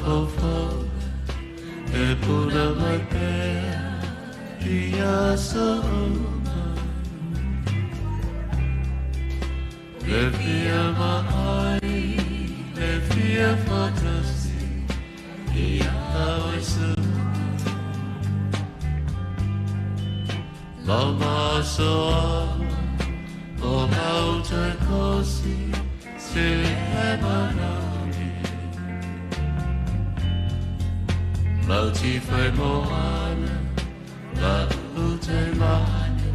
fofo e pura mai pea ia sauma le fia mai le fia fantasi ia oisu lama soa o hauta kosi sili e manani lauti fai moana la ute mane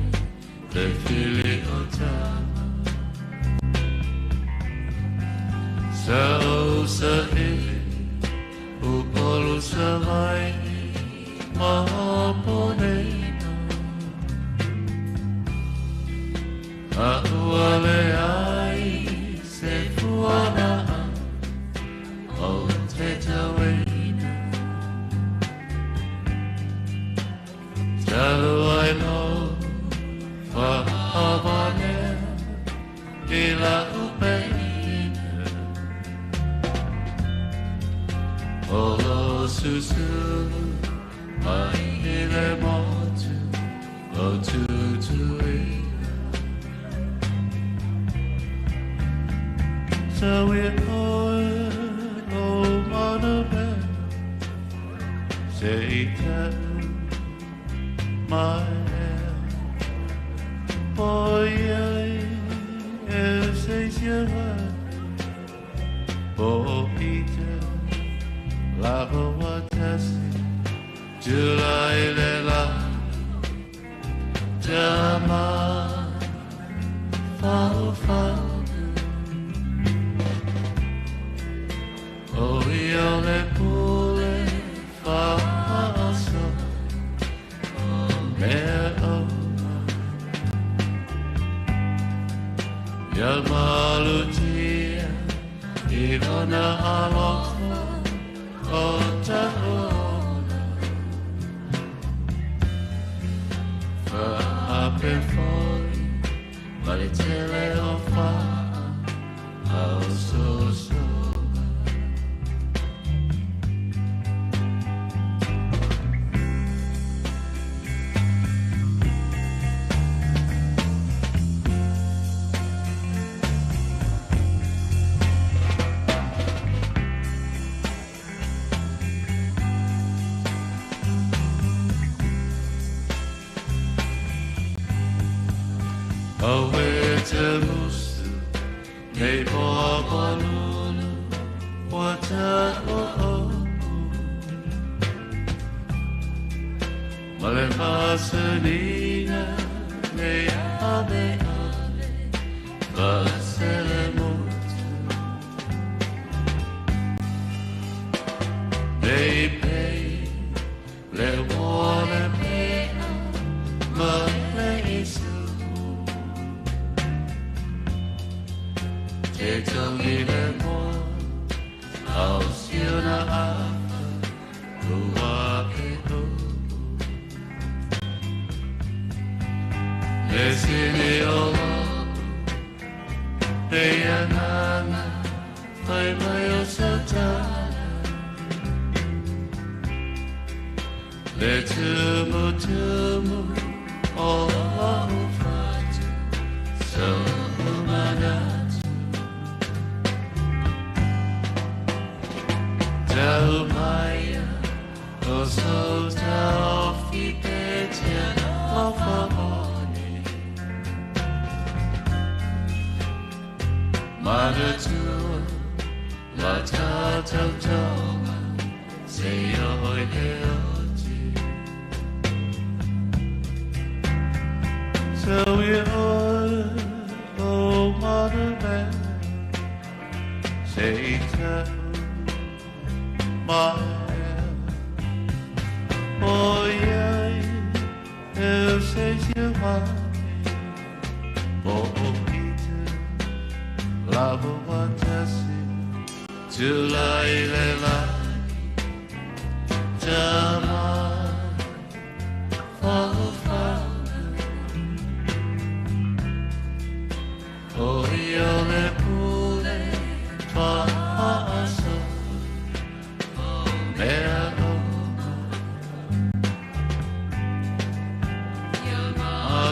le fili o tama sa o sa ili upolu sa vai mahaponena a uale ai se fuana o te taweina talo ai no fa abane ila upeina o lo susu ai ile motu o tutui so we're all on a bed say that my boy is your boy Peter lava watasi July lela jama fa oh io le pule fa so me ya malutia ivana alokho ota fa ape foi valitele o fa au so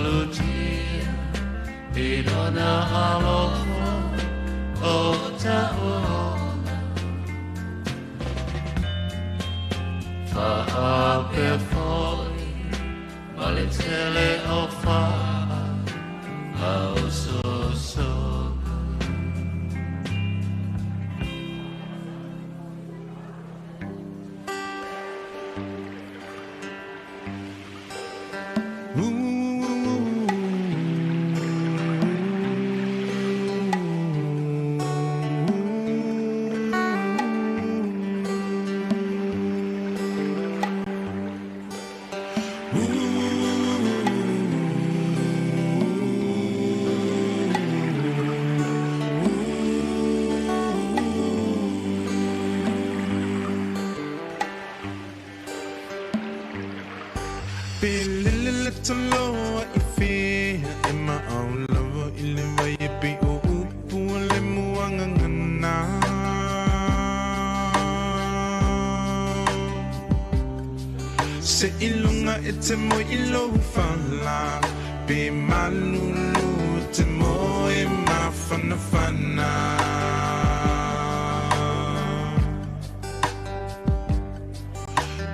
malutia idona alofo o taona fa'ape foi maletele o fa'a au so Se ilunga ete mo ilo fala be malulu te mo e mafana fana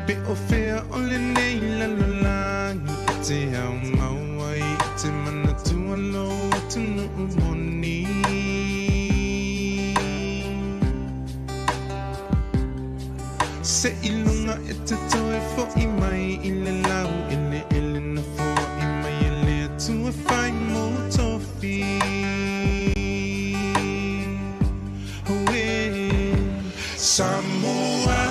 be ofea ole nei la langi te au mawai te mana tualo te nu moni se ilunga ete toe fo i mai ile lau ile na fo i mai ile tu e fai mo tofi oe Samoa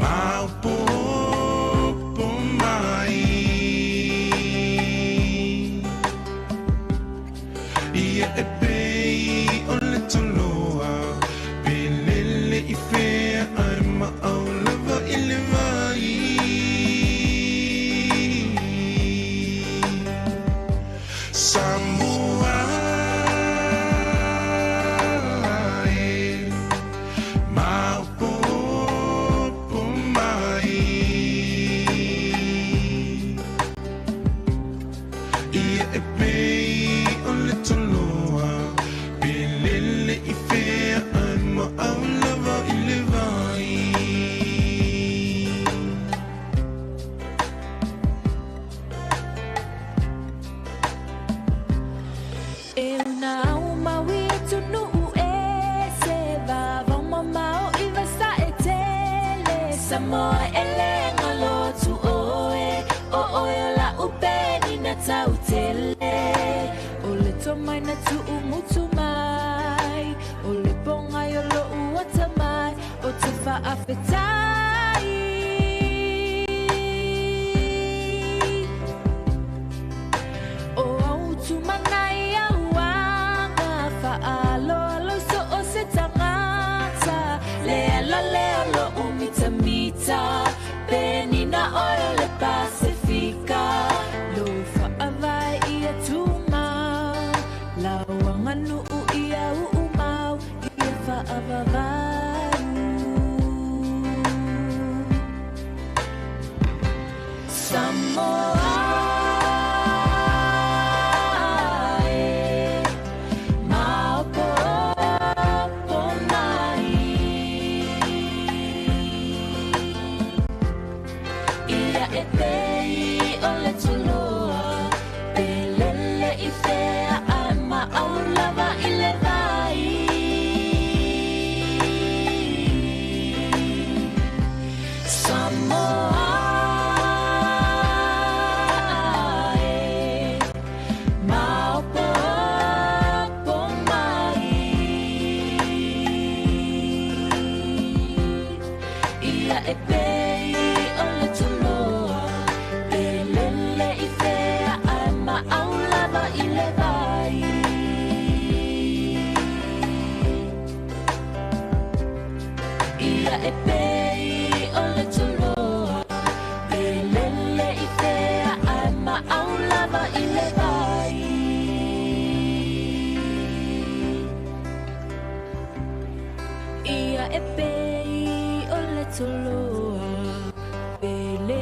Maupo po mai ia e pei o le toloa pelele I fea ai ma au lava I le vai Samoa Maupo po mai ia e pei o le toloa pelele I fea ai ma au lava I le vai E una maui tunu e se va vama mau I vasa e tele Samoa ele ngalo tu o la upeni na tau tele o le tomai na tu umutu mai o le ponga yo lo uata mai o te whaafetai o au tu manai au anga whaalo so o se tangata leo umita mita penina oyo le Pacifica lo whaavai ia tuma lauanganu ia umau ia whaavavai Samoa Ia e pei o le toloa Pele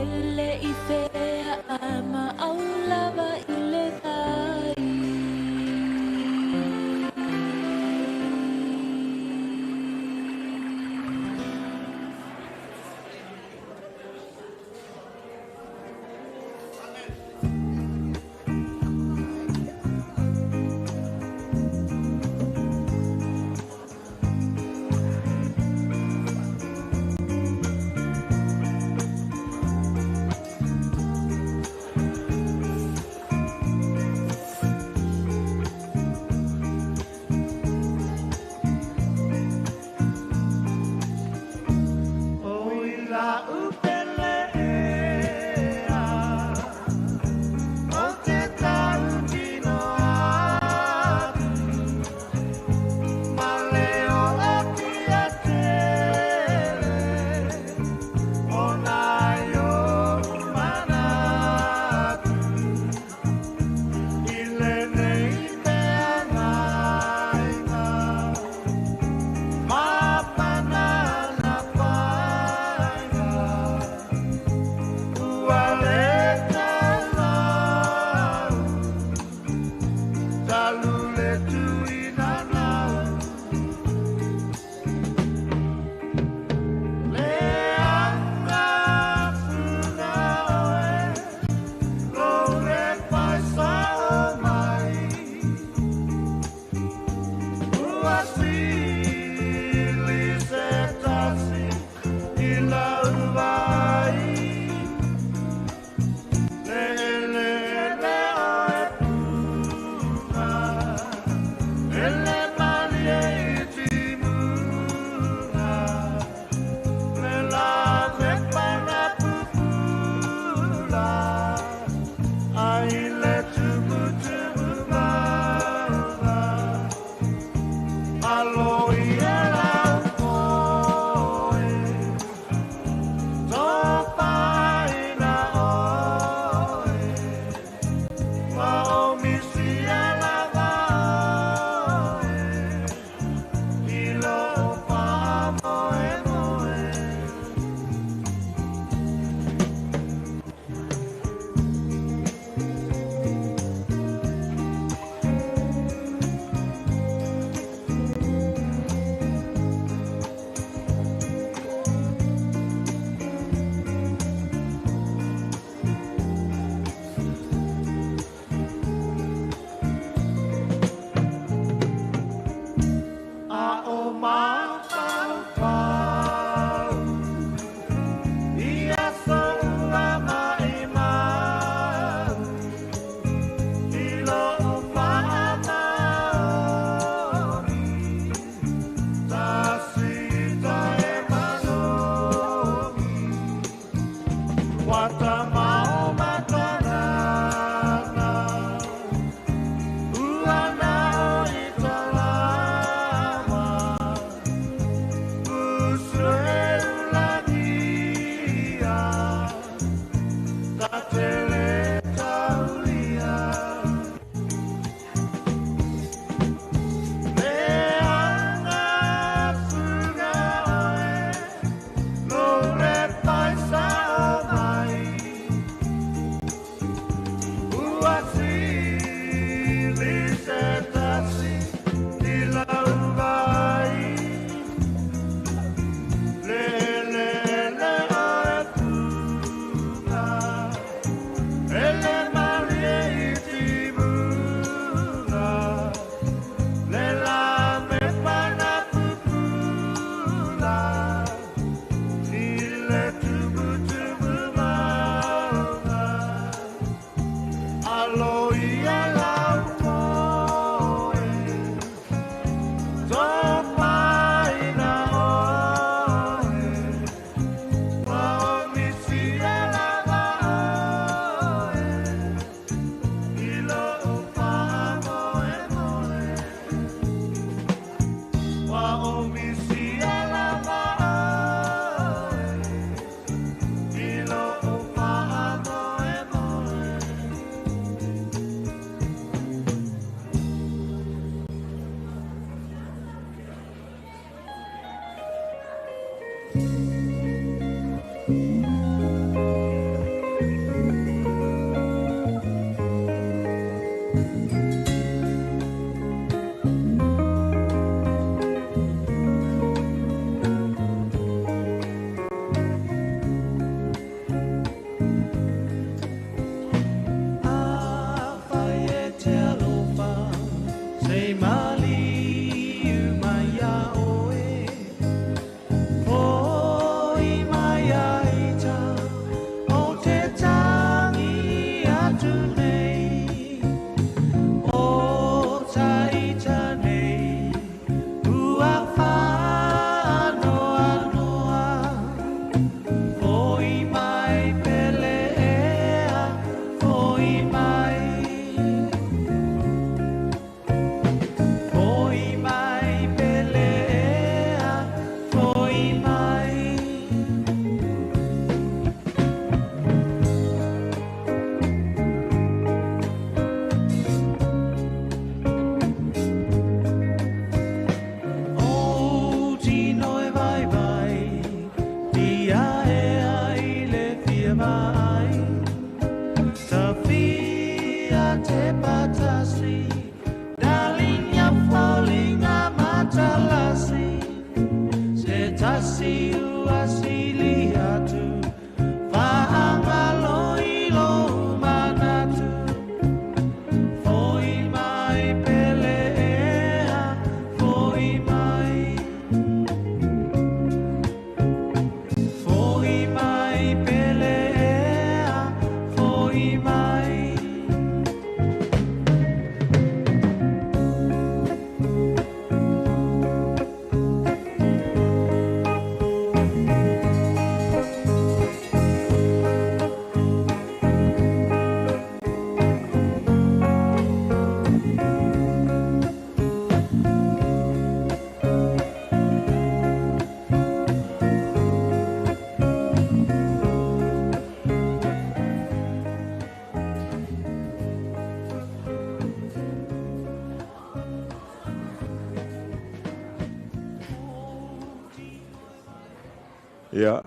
Ia,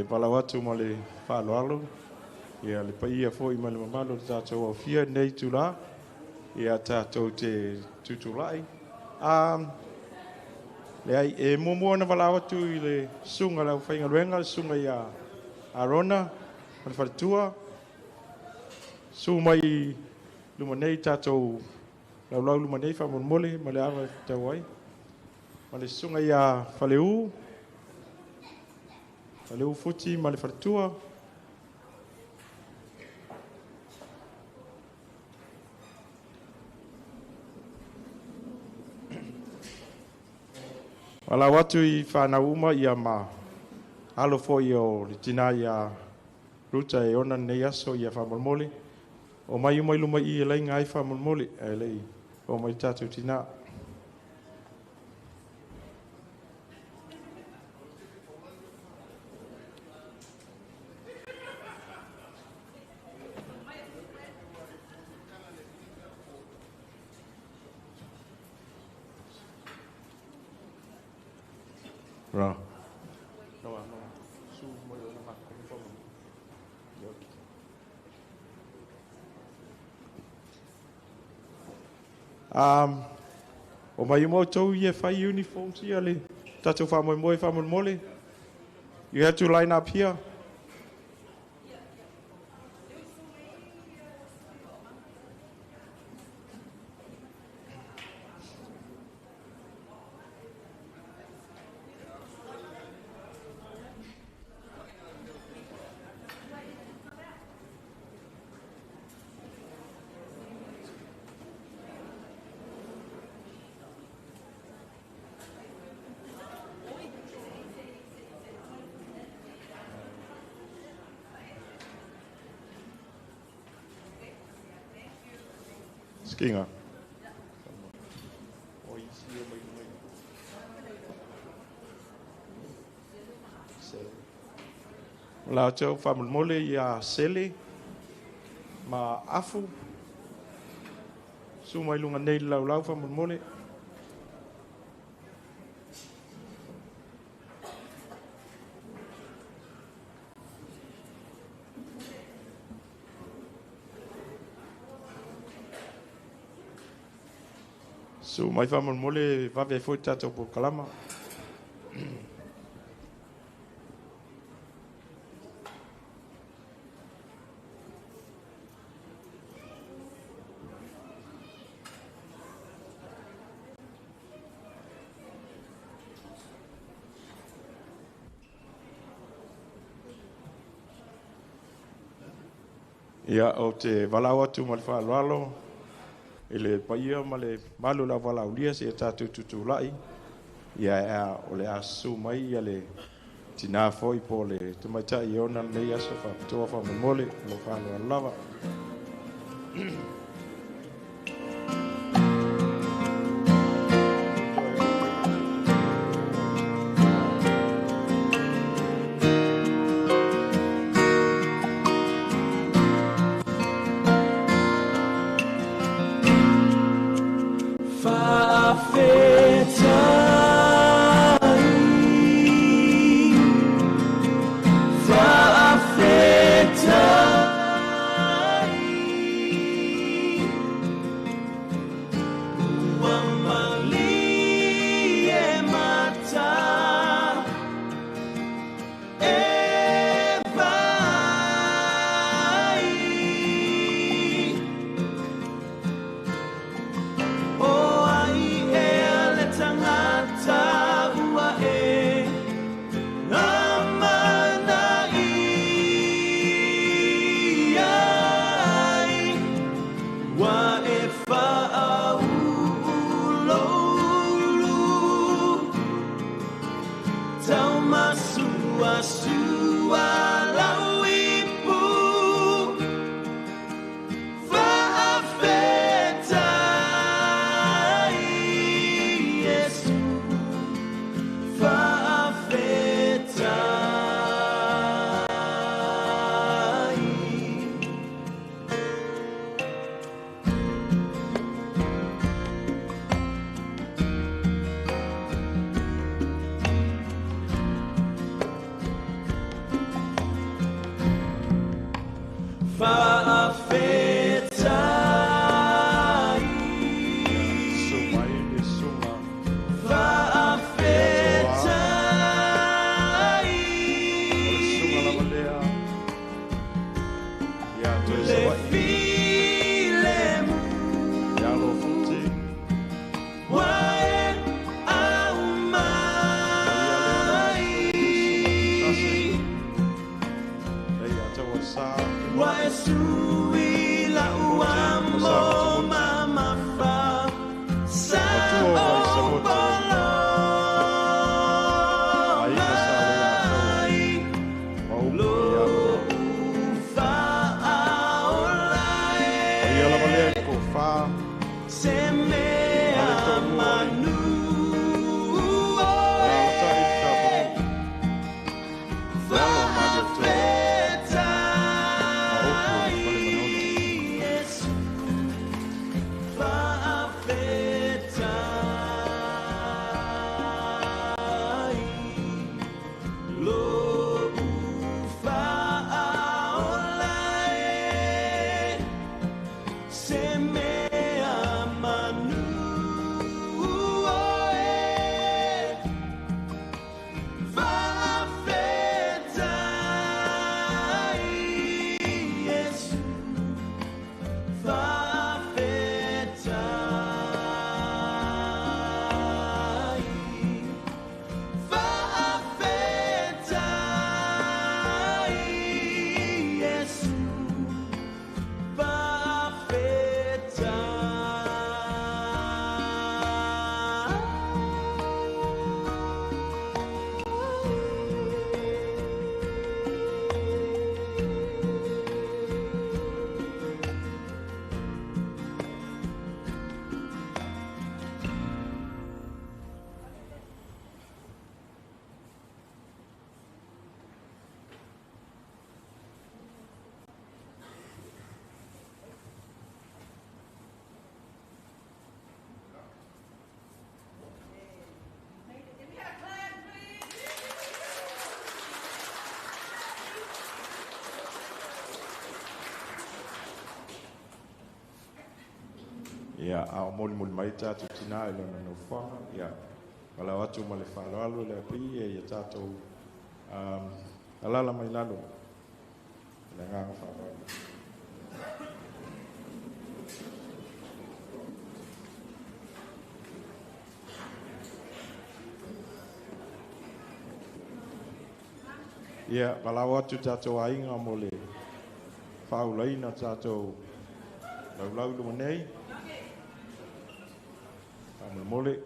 pala watu ma le whaaloalo. Ia, le paia fo i ma le mamalo le tātou au fia nei tula. Ia tātou te tutulai. Le ai, mua na wala watu i le sunga lau whainga luenga, le sunga i a Arona, ma le whaletua. Sunga mai lumanei tātou lau lumanei whamolmole, ma le awa tau ai. Ma le sunga i a Whaleu. Ruta Futi ma le whaletua. Wala watu i whanau uma i a ma alo fo i o le tina i a ruta e ona nei aso i a whamolmole. O mai umai luma i e lei ngai whamolmole e lei o mai tātou tina. Ra. O mai mo tau ye fai uniform si ale tatu fa mo mole. You have to line up here. Skinga. La tau whamolmole i a sele ma afu. Su mai lunga nei lau whamolmole. So mai whamolmole wawe foi tātou po kalama. Ia o te walau atu ma le whaaloalo. Ele paia ma le malu la walau lia se tātou tutulai. Ia o le asu mai ia le tina foi po le tumaita i ona nei aso whapitoa whamomole mo whanua lava. Ia a moli mai tātou tina e lona no whanga. Ia, wala watu ma le whaloalo le api e ia tātou alala mai lalo. Le nganga whaloalo. Ia, wala watu tātou ainga mo le whaulaina tātou laulau lumo nei. Mole.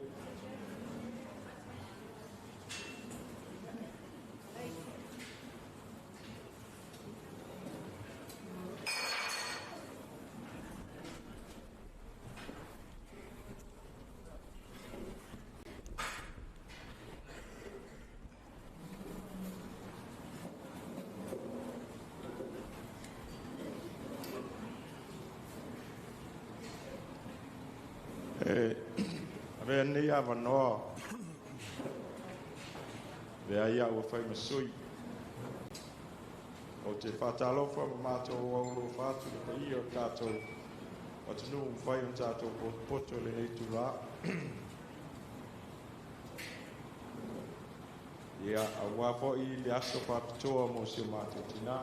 Nei ava noa le ia ua fai masui o te whatalofa ma mātou aulo whātu le pai o tātou atunu fai o tātou poto le nei tu rā ia a wafo i le aso whapitoa mo si o mātou tina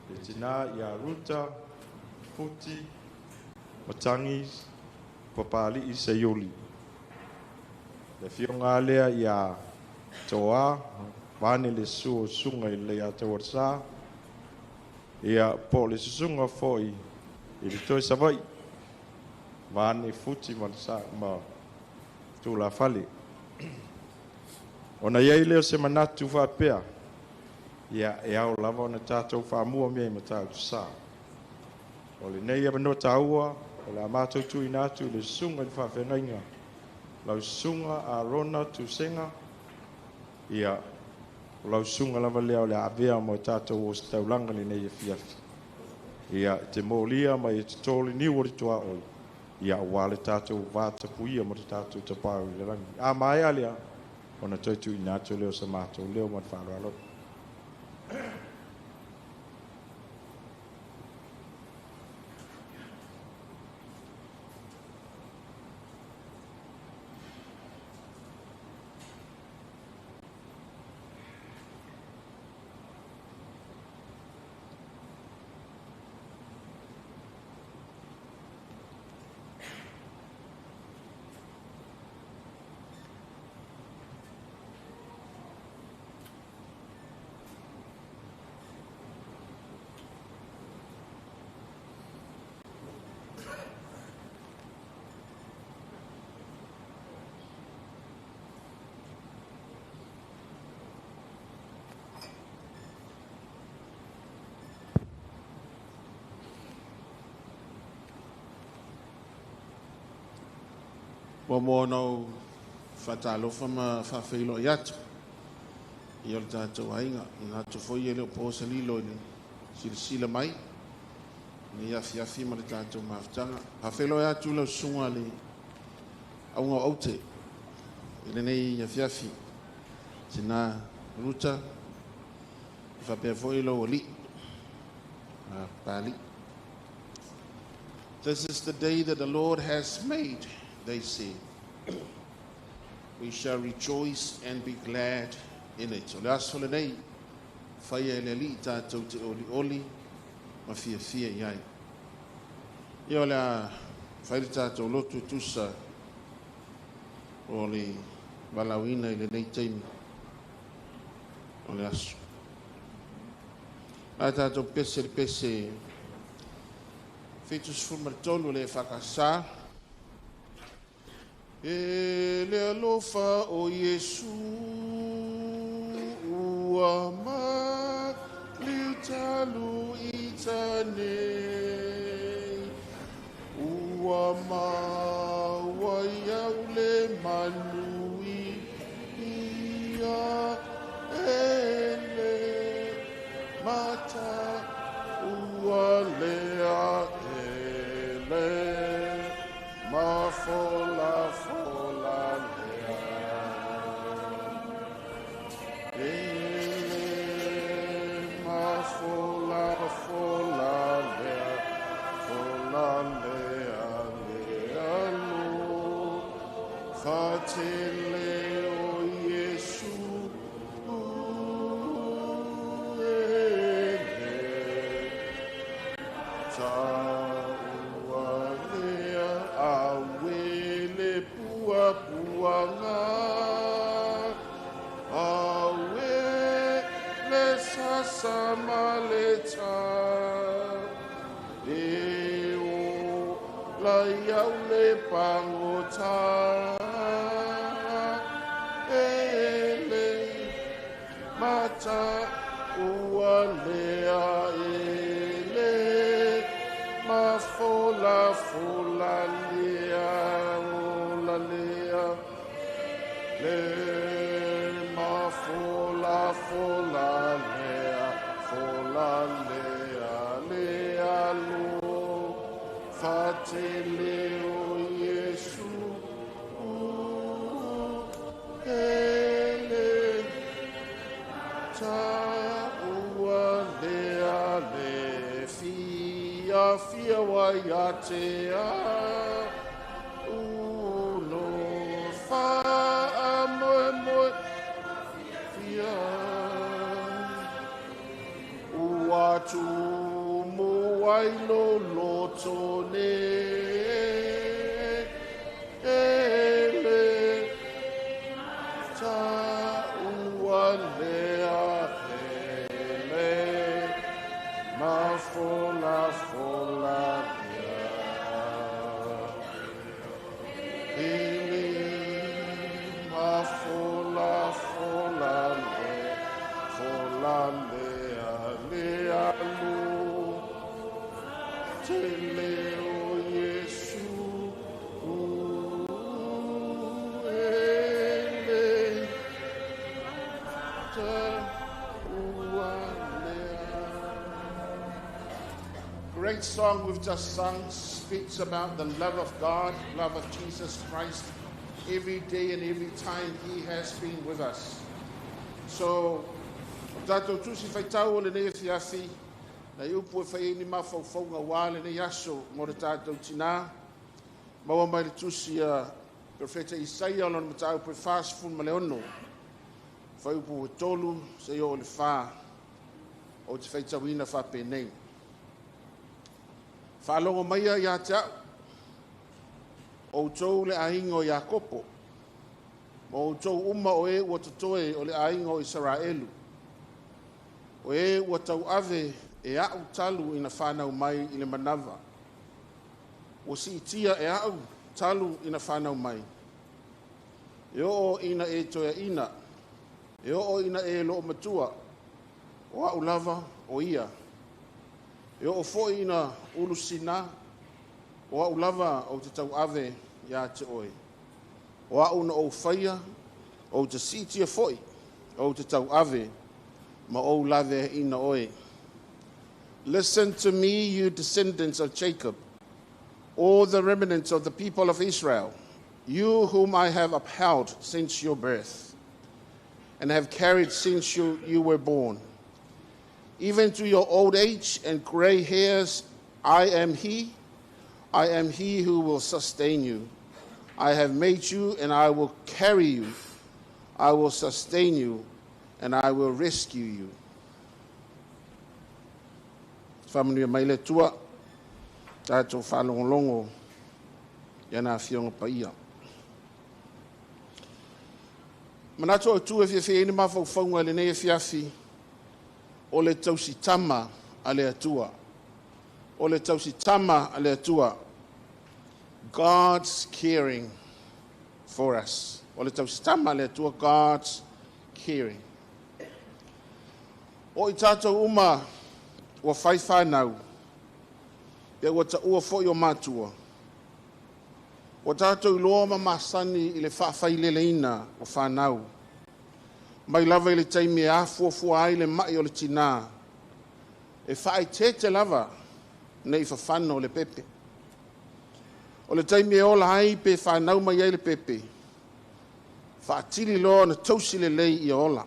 le tina ia Ruta Futi Seiuli Seiuli. Le fionga lea ia toa, vane le suo sunga i le ata warsa, ia po le sunga foi i le toi savai, vane futi ma tu la fale. Ona iei leo se manatu whapea, ia e au lava ona tātou whamua mea i matau sa. O le nei ava no taua, o le amatou tui natu le sunga i whawhengainga, lau sunga a rona tu senga ia lau sunga lava lea o le avea mo tātou o staulanga ni nei e fiafi ia te molia mai e te tōli ni ori toa oi ia wale tātou vāta puia mo te tātou tapau i le rangi a mai alea ona toitu i nātou leo sa mātou leo mo te whāroa lot mo no fatalo fama fa feilo yat yo tato ainga na to foi ele po salilo ni sila mai ni ya fi ma tato maftanga fa feilo ya tu lo sunga ni au ngo ote ele nei ya fi sina ruta fa pe foi lo li pali. This is the day that the Lord has made, they say. We shall rejoice and be glad in it. So last holiday, faya eleli tatou te oli ma fia yai. Ia la fai tatou lotu tusa o le balawina i le nei taimi o le aso. A tatou pese fetus fumatolu le whakasa e le alofa o Yesu ua ma liu talu i tanei ua ma waiau le manui ia ele mata ua lea ma fola lea ma fola lea lea lo fatele o Yesu puanga awe le sasama le ta e o la iau le pangota e le mata ua lea e le ma fola lea le ma fola lea lea lo fatele o Yesu ele ta ua lea le fia waiatea uno fa Watu muwailo lotone ele ta ualea ele ma fola ele ma fola lea lo tele o Yesu ele ta ualea. Great song we've just sung speaks about the love of God, love of Jesus Christ. Every day and every time He has been with us. So tatou tusi faitau o le nei fiafi na iupu e fai ni mafaufaunga wā le nei aso mo le tatou tina maua mai le tusi a profeta Isaia o lona matau pe fāsifun ma le ono fai upu e tolu se o le fā o te faitauina whapenei whaalongo maia ia te au o tou le aingo Iakopo o tou uma o e ua totoe o le aingo Israelu o e ua tau ave e au talu ina whanau mai i le manawa. O si itia e au talu ina whanau mai. E o ina e toia ina. E o ina e lo matua. O au lava o ia. E o fo ina ulu sina. O au lava o te tau ave ia te oe. O au na o whaia, o te sitia foi, o te tau ave, ma o lave ina oe. Listen to me, you descendants of Jacob, all the remnants of the people of Israel, you whom I have upheld since your birth, and have carried since you were born. Even to your old age and gray hairs, I am he who will sustain you. I have made you, and I will carry you. I will sustain you, and I will rescue you. Whamanuia mai le tua, tātou whalongolongo, yana whionga paia. Manato o tu e whiawhi ene mawhauwhaunga le nei e whiawhi, o le tausi tama a le atua. O le tausi tama a le atua. God's caring for us. O le tausi tama a le atua, God's caring. O I tātou uma, ua whaiwhanau, e ua ta ua fo I o mātua. O tātou loa ma masani I le whawhaileleina o whanau. Mai lava I le taimi e afuafua ai le mai o le tina. E whai tete lava nei whawhana o le pepe. O le taimi e ola ai pe whanau mai ai le pepe. Whaatili loa na tausi le lei I ola.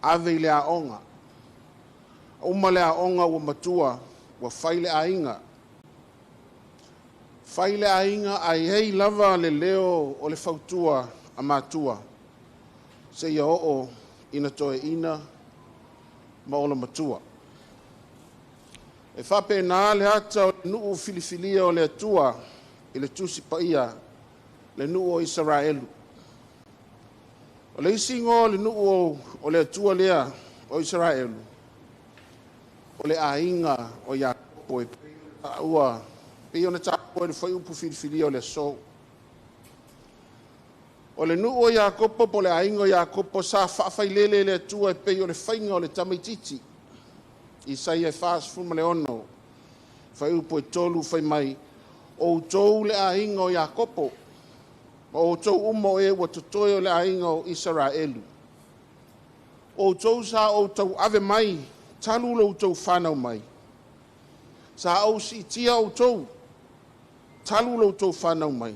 Ave I le aonga. Uma le aonga ua matua, ua whaile ainga. Whaile ainga ai hei lava le leo o le whautua a mātua. Se ia oo ina toe ina ma ola matua. E whape nā le hata o le nuu filifilia o le atua I le tusi paia le nuu o Israelu. O le isingo le nuu o le atua lea o Israelu. O le ainga o Iakopo e ua pe ona tapo e le whai upu filifilia o le so. O le nuu o Iakopo po le ainga o Iakopo sa whawhailele le atua e pe o le whainga o le tamaititi. Isaia whaasfuma le ono. Whai upu e tolu whai mai. O tou le ainga o Iakopo. O tou umo e wa tutoe o le ainga o Israelu. O tou sa o tou ave mai. Talu lo tou whanau mai. Sa au si tia o tou. Talu lo tou whanau mai.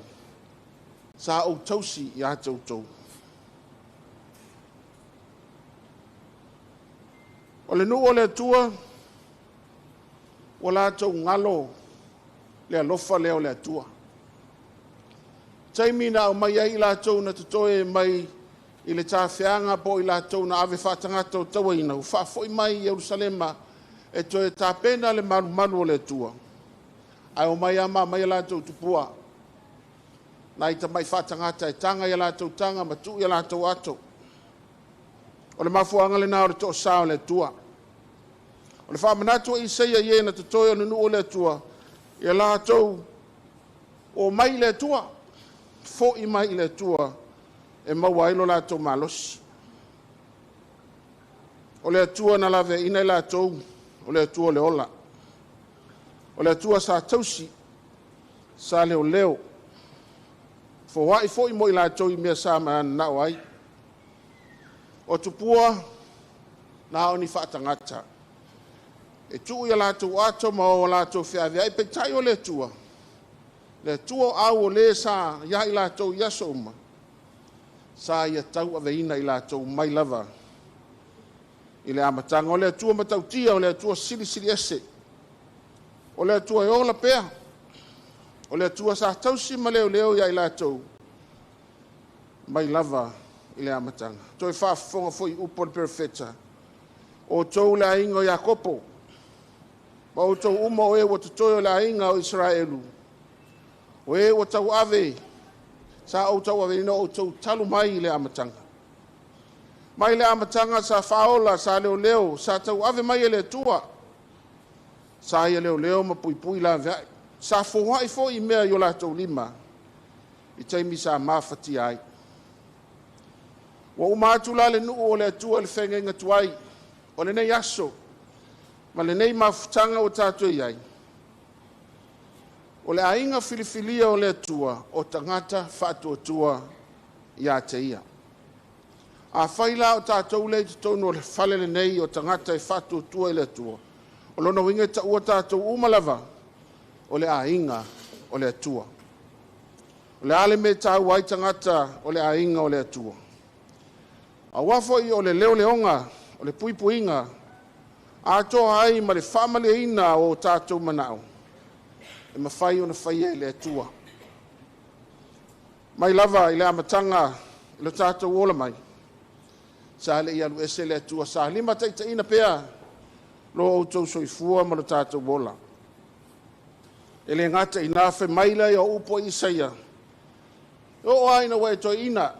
Sa au tausi I a tou. O le nuu o le atua, o la tau ngalo le alofa leo le atua. Taimi na o mai ai la tau na tutoe mai I le tāwhianga po I la tau na ave whatangata o taua ina. U whafoi mai I Jerusalema e toe tāpena le manu o le atua. Ai o mai ama mai la tau tupua. Na I ta mai whatangata e tanga I la tau tanga ma tu I la tau ato. O le mafuanga le nao le to sao le atua. O le whamanatu I seia ie na tutoe o le nuu o le atua. I la tau o mai le atua. Fo I mai le atua. E mawailo la tau malosi. O le atua na lave ina la tau. O le atua le ola. O le atua sa tausi. Sa leo leo. Fo wai fo I mo I la tau I mea sa maa na wai. O tupua na o ni whaatangata. E tuu I la tau ato ma o la tau whiawea. E petai o le atua. Le atua au o le sa ia I la tau yaso uma. Sa ia tau aveina I la tau mai lava. I le amatanga. O le atua matau tia, o le atua sili ese. O le atua e ola pea. O le atua sa tausi ma leo ia I la tau. Mai lava I le amatanga. Toi whaafonga foi upo le perfeta. O tau le ainga o Iakopo. Ma o tau uma o e wa tutoyo le ainga o Israelu. O e wa tau ave. Sa o tau ave no o tau talu mai le amatanga. Mai le amatanga sa faola sa leo sa tau ave mai le tua. Sa ia leo ma pui la vea. Sa fohai fo I mea yo la tau lima. I taimi sa mawhati ai. Wa umatu la le nuu o le atua le whengenga tuai. O le nei aso. Ma le nei mawhtanga o tātou iai. O le ainga filifilia o le atua o tangata whaatuatua ia te ia. A whaila o tātou le te tonu o le whalele nei o tangata e whaatuatua i le atua. O lona winga ta ua tātou umalava o le ainga o le atua. O le ale me tā wai tangata o le ainga o le atua. A wafo i o le leo leonga o le puipuinga a toa ai ma le whamale ina o tātou manao. E mawhai o na whaia i le atua. Mai lava i le amatanga i le tātou ola mai. Sa le ialu ese le atua sa lima taita ina pea lo o tau soifua ma le tātou ola. E le ngata i nafe maila i o upo Isaia. E o aina wa e toi ina.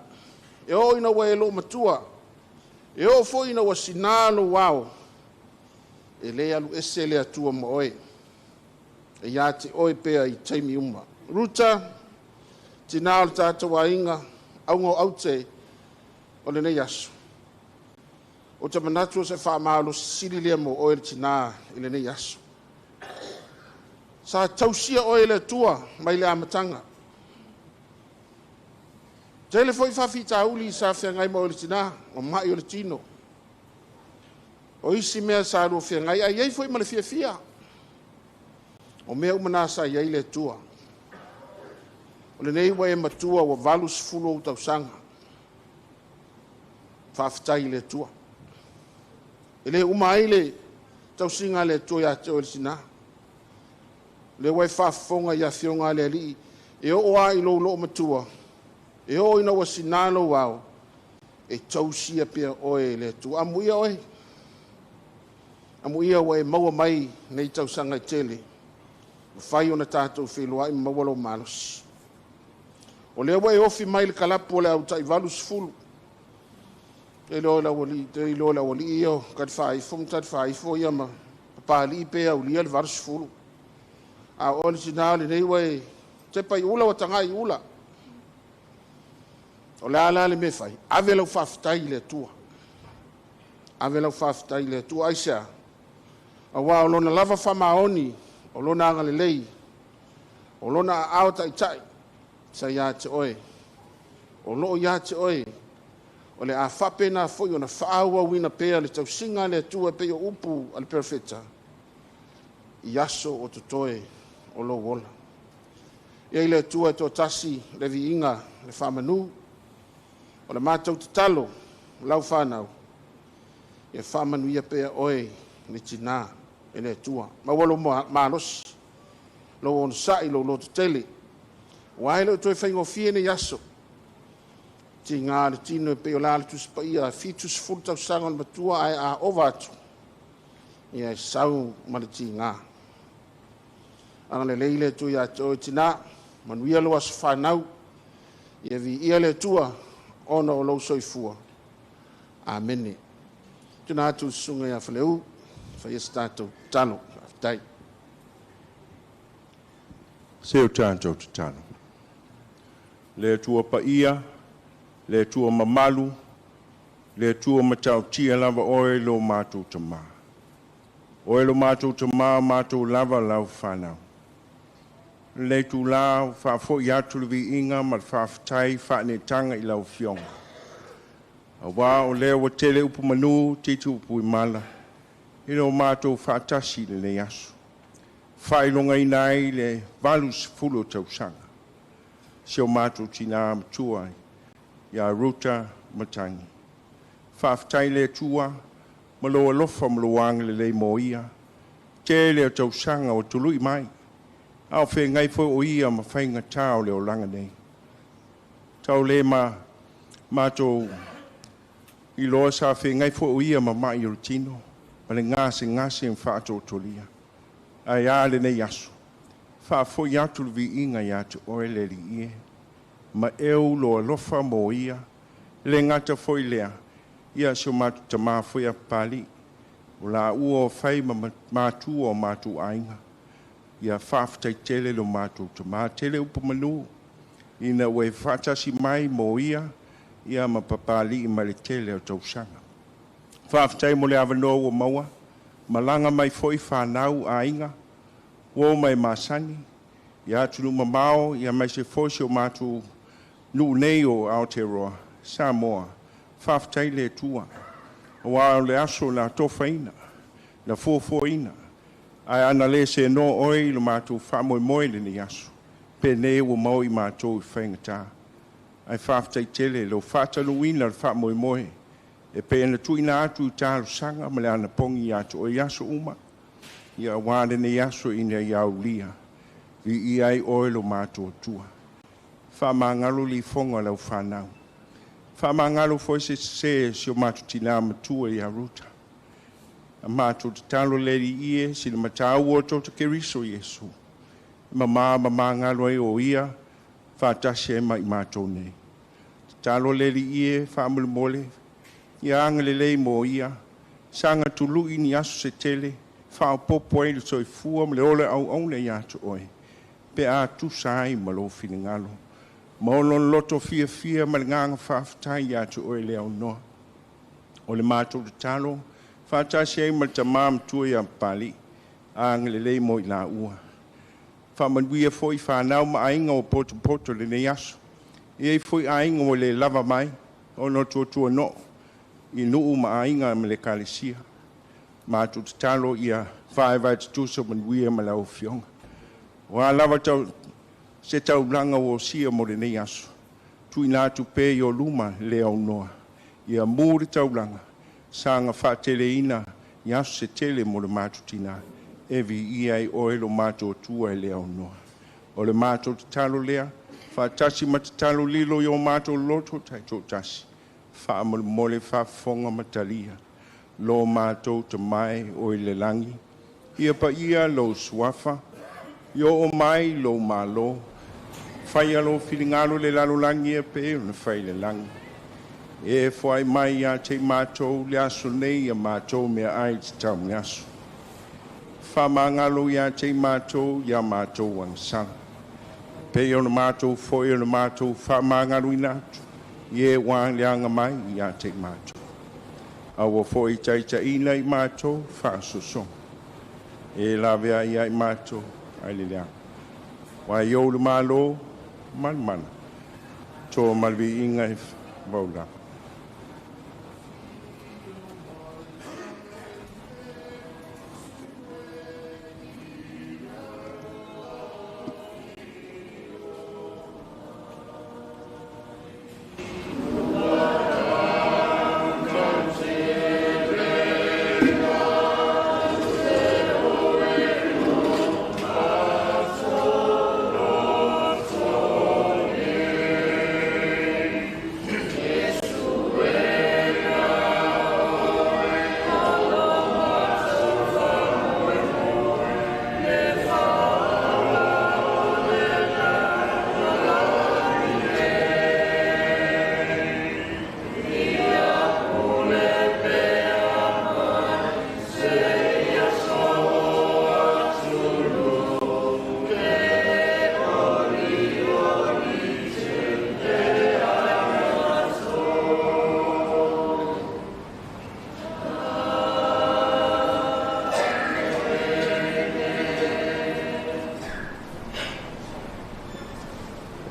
E o ina wa e lo matua. E o fo ina wa sinalo wao. E le alu ese le atua ma oe. E ia te oe pea i taimi uma. Ruta, tina o le tātou a inga, aungo aute o le nei asu. O te manatu o se whaamalo siri lea mo oe le tina i le nei asu. Sa tausia oe le tua mai le amatanga. Tele foi whawhi tauli sa whiangai mo le tina, o mai o le tino. O isi mea sa alo whiangai, ai ei foi ma le fia fia. O mea umana sa iei le tua. O le nei wai matua wa valus fulo tau sanga. Whawhitai le tua. E le umai le tau singa le tua ya te o le sina. Le wai whawfonga ya fionga le li. E o oa i lo matua. E o ina wa sinalo wao. E tausia pia oe le tua. Amuia oe. Amuia wai maua mai nei tau sanga tele. Whai o na tātou whelua i mawalo malos. O lea wai ofi mai le kalapu o le au tai valus fulu. Te loa la wali i o kati whaifo, mtati whaifo i ama papali i pea u lia le valus fulu. A o le sinao le nei wai te pai ula o tanga i ula. O le ala le me whai. Ave lau whaftai le tua. Ave lau whaftai le tua aisea. A wā o lona lava whamaoni. O lona anga le lei, o lona ao tai tai, sa ia te oe, o loo ia te oe, o le a whapena foi o na whaaua wina pea le tau singa le tua peo upu al perfecta, i aso o tutoe o lo wola. Ia le tua to tasi le vi inga le whamanu, o le mātou te talo, lau whanau, ia whamanu ia pea oe le tina. Ele tua ma walo malos lo on sai lo tele wai lo toi faingo fie ne yaso tinga le tino pe ola tu spaia fitus fulta sangon matua ai a ovatu ia sau malitinga ang le leile tu ya to tina manuia lo as fanau ia vi ia le tua ona o lo soifua amen tuna tu sunga ya fleu fai stato talo tai se o tanto tano le tua paia le tua mamalu le tua matau tia lava oe lo matu tama oe lo matu tama matu lava lau whanau le tu lau whafo i atu vi inga mat whaftai whane tanga i lau fionga a wā o lea wa tele upu manu titu upu i mala i lo mātou whātasi le le asu. Whailonga i nai le valus fulo tau sanga. Seo mātou tina matua i a ruta matangi. Whāwhtai le tua, maloa lofa maloanga le le moia. Te le tau sanga o tului mai. Au whe ngai fo o ia ma whainga tau le o langa nei. Tau le mātou i loa sa whe ngai fo o ia ma mai o tino. Ale ngase en whaato tolia. Ai ale nei asu. Whaafo i atu vi inga i atu oe le li ie. Ma eu loa lofa mo ia. Le ngata foi lea. Ia so matu tama foi a pali. O la ua o whai ma matu o matu ainga. Ia whaaftai tele lo matu tama. Tele upa manu. Ina ue whaatasi mai mo ia. Ia ma papali i male tele o tausanga. Whaafitai mo le awanoa o maua, malanga mai foi whanau a inga, o mai masani, Ia tunu mamao, ia mai se fosi o mātou nu nei o Aotearoa, Samoa, whaftai le tua. O au le aso la tofaina, la fuafuaina. Ai ana le se no oi le mātou whamoe le ni aso. Pene ua mau I mātou I whaingatā. Ai whaftai tele, lo whataluina le whamoe. E pēna tuina atu I tālu sanga, ma le ana pongi atu o iaso uma. Ia wāne ni aso ina iau lia. I ai oilo mātou tua. Whamangalo li fonga lau whanau. Whamangalo foi se o mātou tina matua I a ruta. A mātou te talo leri ie, si le matau o tō te keriso Yesu. Mamangalo e o ia, whātasi e mai mātou nei. Te talo leri ie, whamule mole, ia angale lei mo ia, sanga tulu ni aso se tele, whaopopo e le soi fua, mle ole au ne iato oi. Pe a tu sai malo finingalo. Maolon loto fia malinganga whaftai iato oi leo noa. O le mātou te talo, whātasi e maltamam tua ia pali, angale lei mo I la ua. Whamanuia foi whanau ma ainga o poto le nei aso. Iei foi ainga o le lava mai, o no tua no. I nuu ma ainga ma le kalesia. Mātou te talo ia whaewa te tuso manuia ma lau fionga. Wa lava tau se tau langa o sia mo le nei aso. Tui nātu pē I o luma le au noa. Ia mūre tau langa. Sanga whaatele ina I aso se tele mo le mātou tina. Evi iai oelo mātou tua le au noa. O le mātou te talo lea. Whaatasi ma te talo lilo I o mātou loto tai tō tasi. Whaamole mole whaafonga matalia. Lo mātou te mai o le langi. Ia pa ia lo suafa. Yo o mai lo malo. Whai alo whiringalo le lalo langi e pe o na whai le langi. E whai mai a te mātou le aso nei a mātou mea ai te tau me aso. Whamangalo ia te mātou ia mātou angsang. Pe o na mātou foi o na mātou whamangalo inatu. Ie wang leanga mai ia te mātou. Awa foi taita ina I mātou whaasoso. E lawea ia I mātou. Ai le lea. Wai yo le malo, man. Tō malvi inga I waula.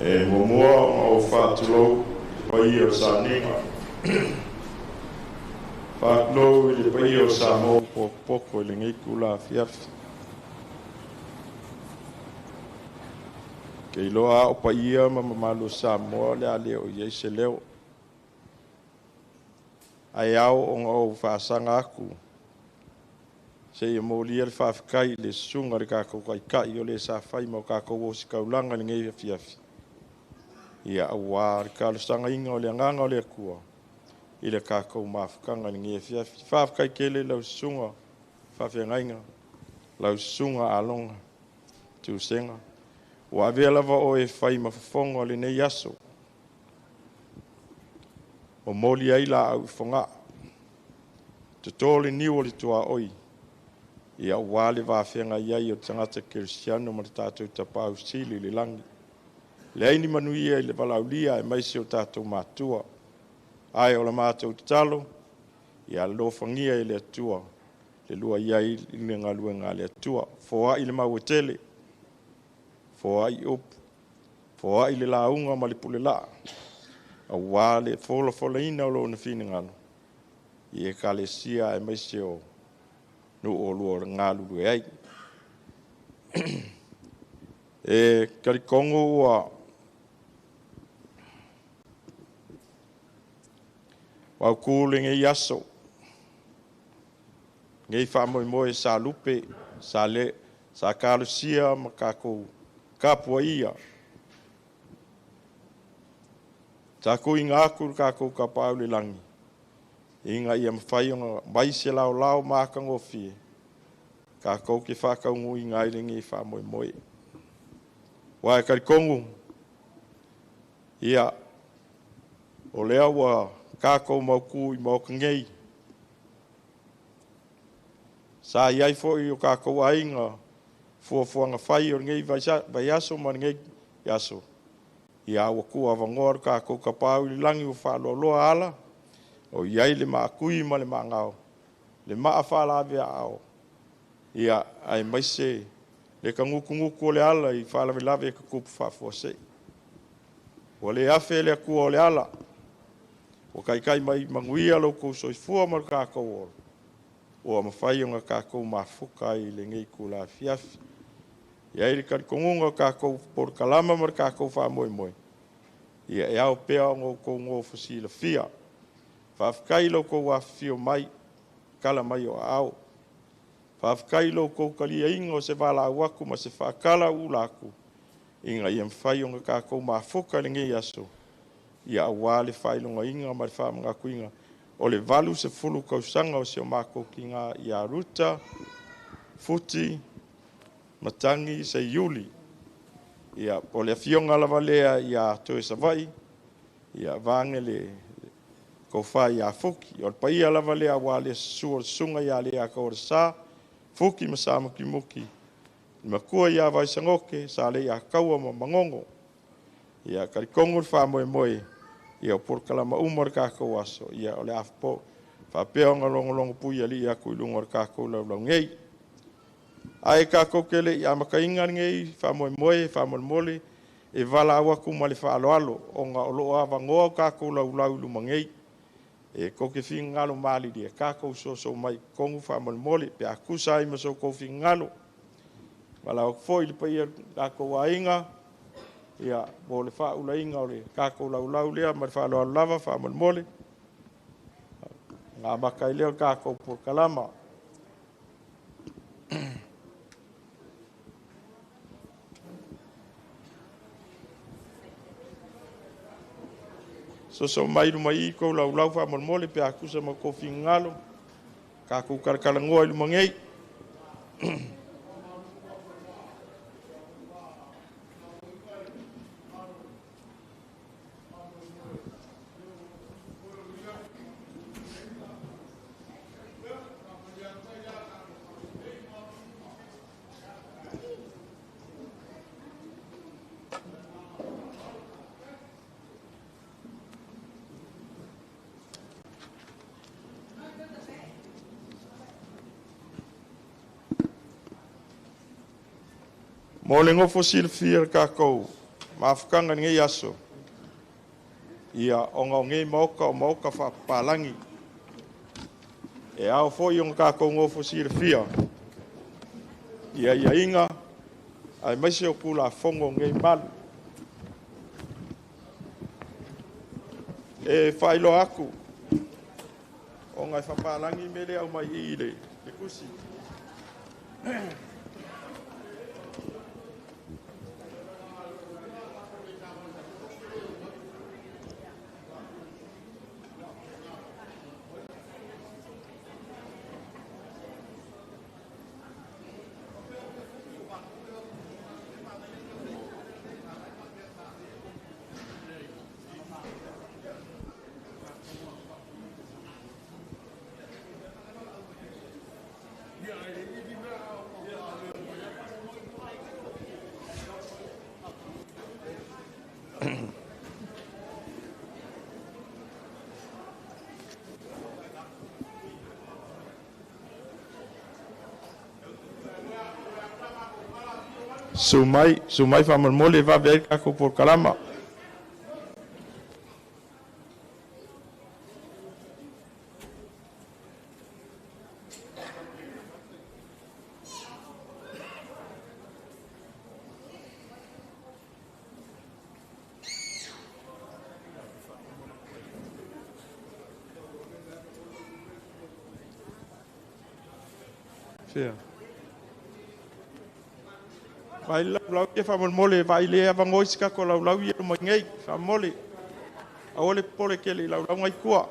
E momoa o whātulo pai o sa ninga. Whātulo I le pai o sa mō poko I le ngiku la fiafi. Kei loa o pai ia ma mamalo sa mō le ale o iei se leo. Ai au o ngau whaasanga aku. Se ia mō lia le whaafikai le sunga le kākou kai o le sa whai mo kākou o si kaulanga le ngei fiafi. Ia awa ka le sanga inga o le nganga o le kua I le kākou mafukanga ni ngē fiafi whaafikai kele lau sunga whawhiangainga lau sunga alonga tu senga wa avea lava o e whai mawhafonga o le nei aso o moli ai la au whonga te tōle niu o le tua oi ia wale whawhianga iai o tangata Kirisiano ma le tātou tapau sili le langi le aini manuia I le walaulia e maise o tātou mātua. Ai o la mātou te talo, ia lo whangia I le atua, le lua iai I le ngaluenga le atua. Fōa I le mau tele, Foai op. Foai le launga ma le pule la. A wale fola ina o lo na fina ngalo. I e kalesia e maise o no o lua ngalu e ai. E karikongo wa kule nge yaso. Nge fa moe sa lupe, sa le, sa kalesia ma kako kapua ia. Ta ko inga aku kako kapau le langi. Inga ia mawhai onga maise lao maka ngofi. Kako ke whakaungu inga ilingi wha moe. Wai karikongu. Ia. O lea wa kako mauku I mauka ngei. Sa iai fo I o kako ainga. Fuafuanga whai o ngei vai aso ma ngei aso. Ia wakua vangoa kako kapau I langi o wha ala. O iai le maakui ma le maangao. Le maa whala vea ao. Ia ai maise le kanguku o le ala I whala lave e kakupu whafuase. O le afe le akua o le ala. O kai mai manguia lo ko soifua ma kako o. O mawhai o ngā kako mafuka I le ngei kula fiafi. Ia le karikongunga kako por kalama ma kako wha moe. Ia e ao pea o ngō fusila fia. Whafkai lo ko wafio mai, kala mai o ao. Whafkai lo ko kalia ingo se wala waku ma se whakala ulaku. Inga ia mwhai o ngā kako mafuka le ngei aso. Ia awale whailonga inga ma le whamanga kuinga. O le valu se fulu kausanga o se o mako ki ngā ia Ruta Futi Seiuli. Ia o le fionga lava lea ia toe savai. Ia vange le ko whai a fuki. O pai ala vale a wale sunga ia lea ka ora sa. Fuki ma sa muki. Ma kua ia vai sangoke sa le ia kaua ma mangongo. Ia karikongo wha moe. Ia o porkalama umar kako aso. Ia o le afpo. Wha peonga longo pui ali ia kui lungar kako lau ngei. Ai kako kele ia makainga ngei. Wha moe, wha mole. E vala awaku ma le wha alo. O ngā olo a vangoa kako lau lumangei. E ko ke fi ngalo mali dia kako so mai kongu fa mole pe akusa I maso ko fi ngalo wala o foi le pai kako wainga ia bo le fa ula inga ole kako lau le ma fa lo lava fa mole nga makai le kako por kalama so mai ko lau fa mole pe akusa ma ko fi ngalo ka ku karkala ngoi lu mangei mo le ngofo silfia kako mafukanga ngei aso ia onga ngei moka fa palangi e ao foi on kako ngofo silfia ia inga ai maise o kula fongo ngei malu e failo aku onga fa palangi mele au mai ile le kusi Sumai whamamole va vei kako por kalama. Fia. Vai lau ia whamamole vai lea vangoisi kako lau ia mo ngei whamamole. Aole pole kele lau ngai kua.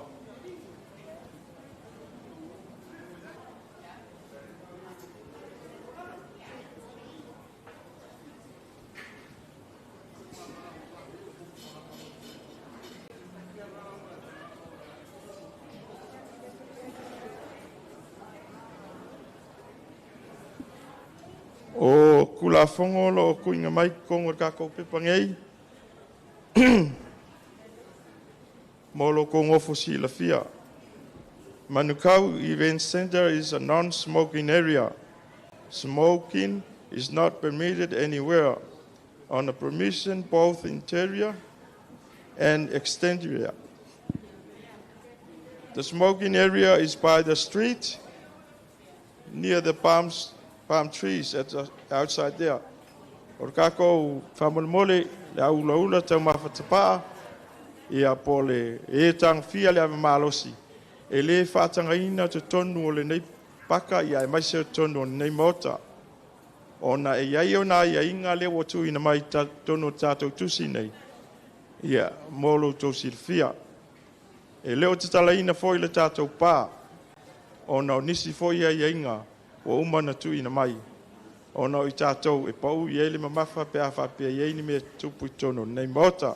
O kula fongo lo kuinga mai kongo kako pepangei. Molo kongo fosi la fia. Manukau Event Center is a non-smoking area. Smoking is not permitted anywhere on a permission both interior and exterior. The smoking area is by the street near the palm trees outside there. Orkako famolmole la ula tau mafatapa ia pole e tang fia le malosi. Ele fatanga ina te tonu o le nei paka ia mai se tonu o nei mota. Ona e iai ona ia inga le watu ina mai tonu tatou tusi nei. Ia molo to silfia. E leo te tala ina foi le tatou pa. Ona o nisi foi ia inga o umana tu ina mai. Ona o i tatou e pau i ele mamafa pe a whapea i eini me tupu i tono nei mota.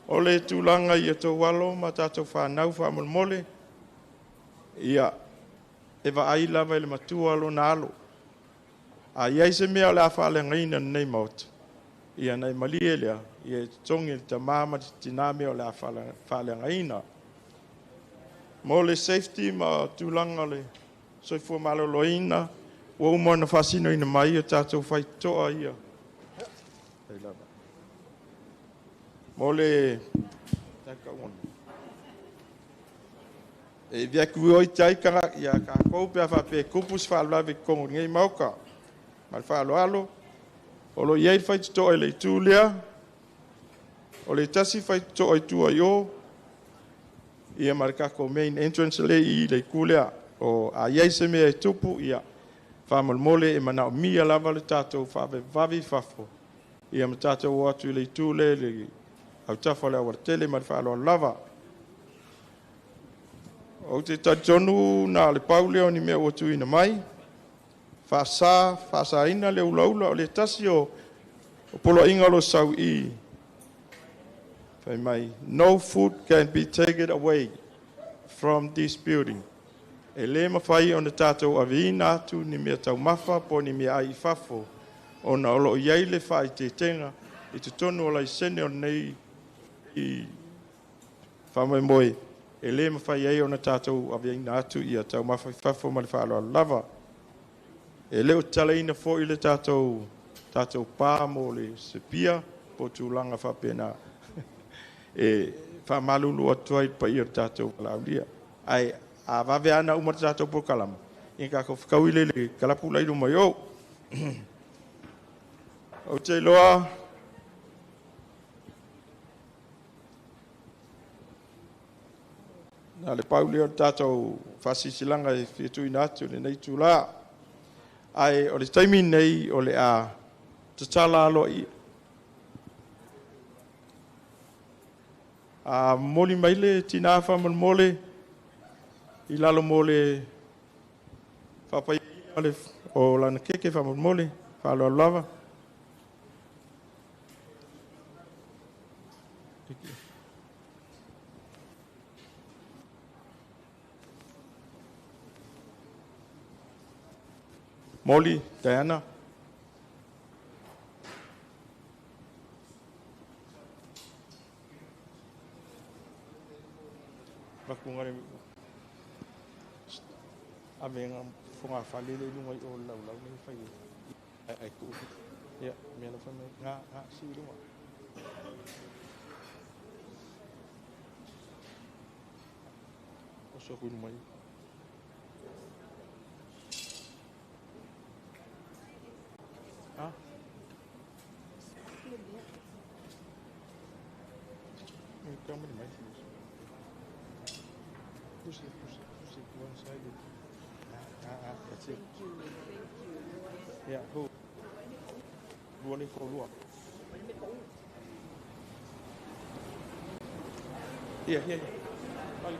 O le tūlanga i a tō walo ma tatou whanau whamolmole. Ia e wa ai lava ele matua alo na alo. A iai se mea o le a whalengaina nei mota. Ia nei malie lea. Ia tongi le ta mama tiname o le a whalengaina. Mo le safety ma tūlanga le soifua maloloina. Wa umana fasino ina mai o tatou whai toa ia. Hei lava. Mole e via ku oi tai kara ia ka ko pe fa pe kupus fa la ve kongo ngai mauka mal fa lo alo o lo ye fa to ele tulia o le tasi fa to ai tu ayo ia marka ko main entrance le i le kulia o a ye se me tupu ia fa mole e mana mi ala va le tato fa ve vavi fafo ia mtato wa tu le tule le au tafale o tele ma fa lo lava o te tonu na le pauleo ni me o tu ina mai fa sa ina le ulaula o le tasio o polo inga lo sau I fa mai no food can be taken away from this building e le mafai on the tato avina tu ni me tau mafa po ni me ai fafo ona o lo iai le fai te tenga I te tonu o lai sene o nei I whamai moe e le mawhai ei o na tātou aviaina atu I a tau mawhai whafo ma le whaaloa lava e leo tala ina fo I le tātou pā mo le sepia po tūlanga whapena e whamalulu atuai pa I o tātou kalaulia ai a wawe ana umar tātou po kalama I ka ko whakauile le kalapu lairu mai o o te loa na le pauleo tātou whasisilanga e whitu inatu le nei tūla. Ai o le taimi nei o le a tatala alo I. A moli maile tina whaman mole I lalo mole whapai o lana keke whaman mole whalo lava. Molly, Diana. Bakungare. Amenga funga falile lungai o lau lau ni fai. Ai ku. Ya, me na fa me nga si do. O so ku mai. Ah, me come mai. Push it one side. That's it. Yeah, who? Running for what? Yeah. Oh,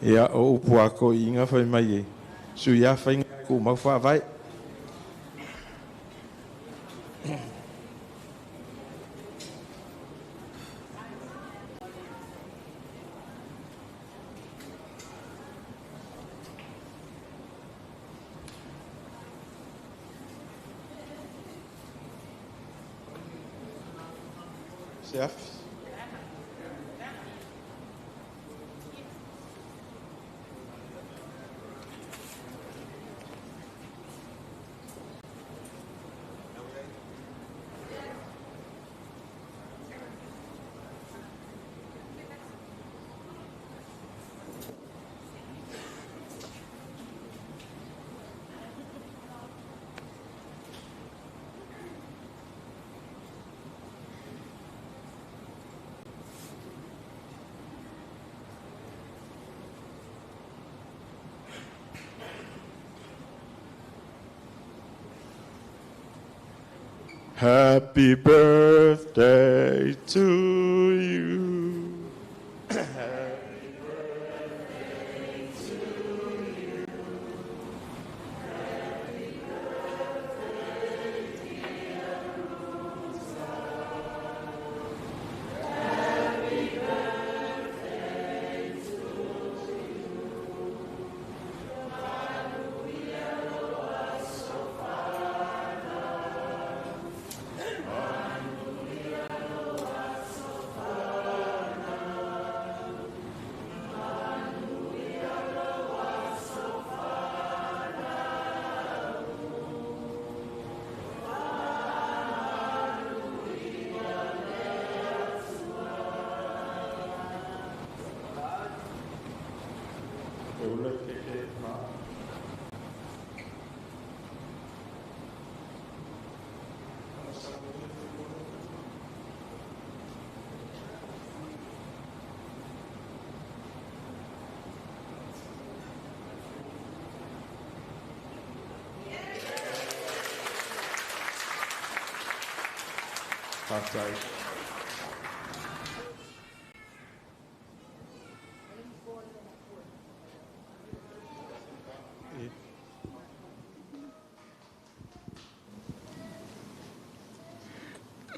yeah, o pua ko inga fa mai. Su ya fa inga ku ma fa vai. Chef. Happy birthday to you. Half right.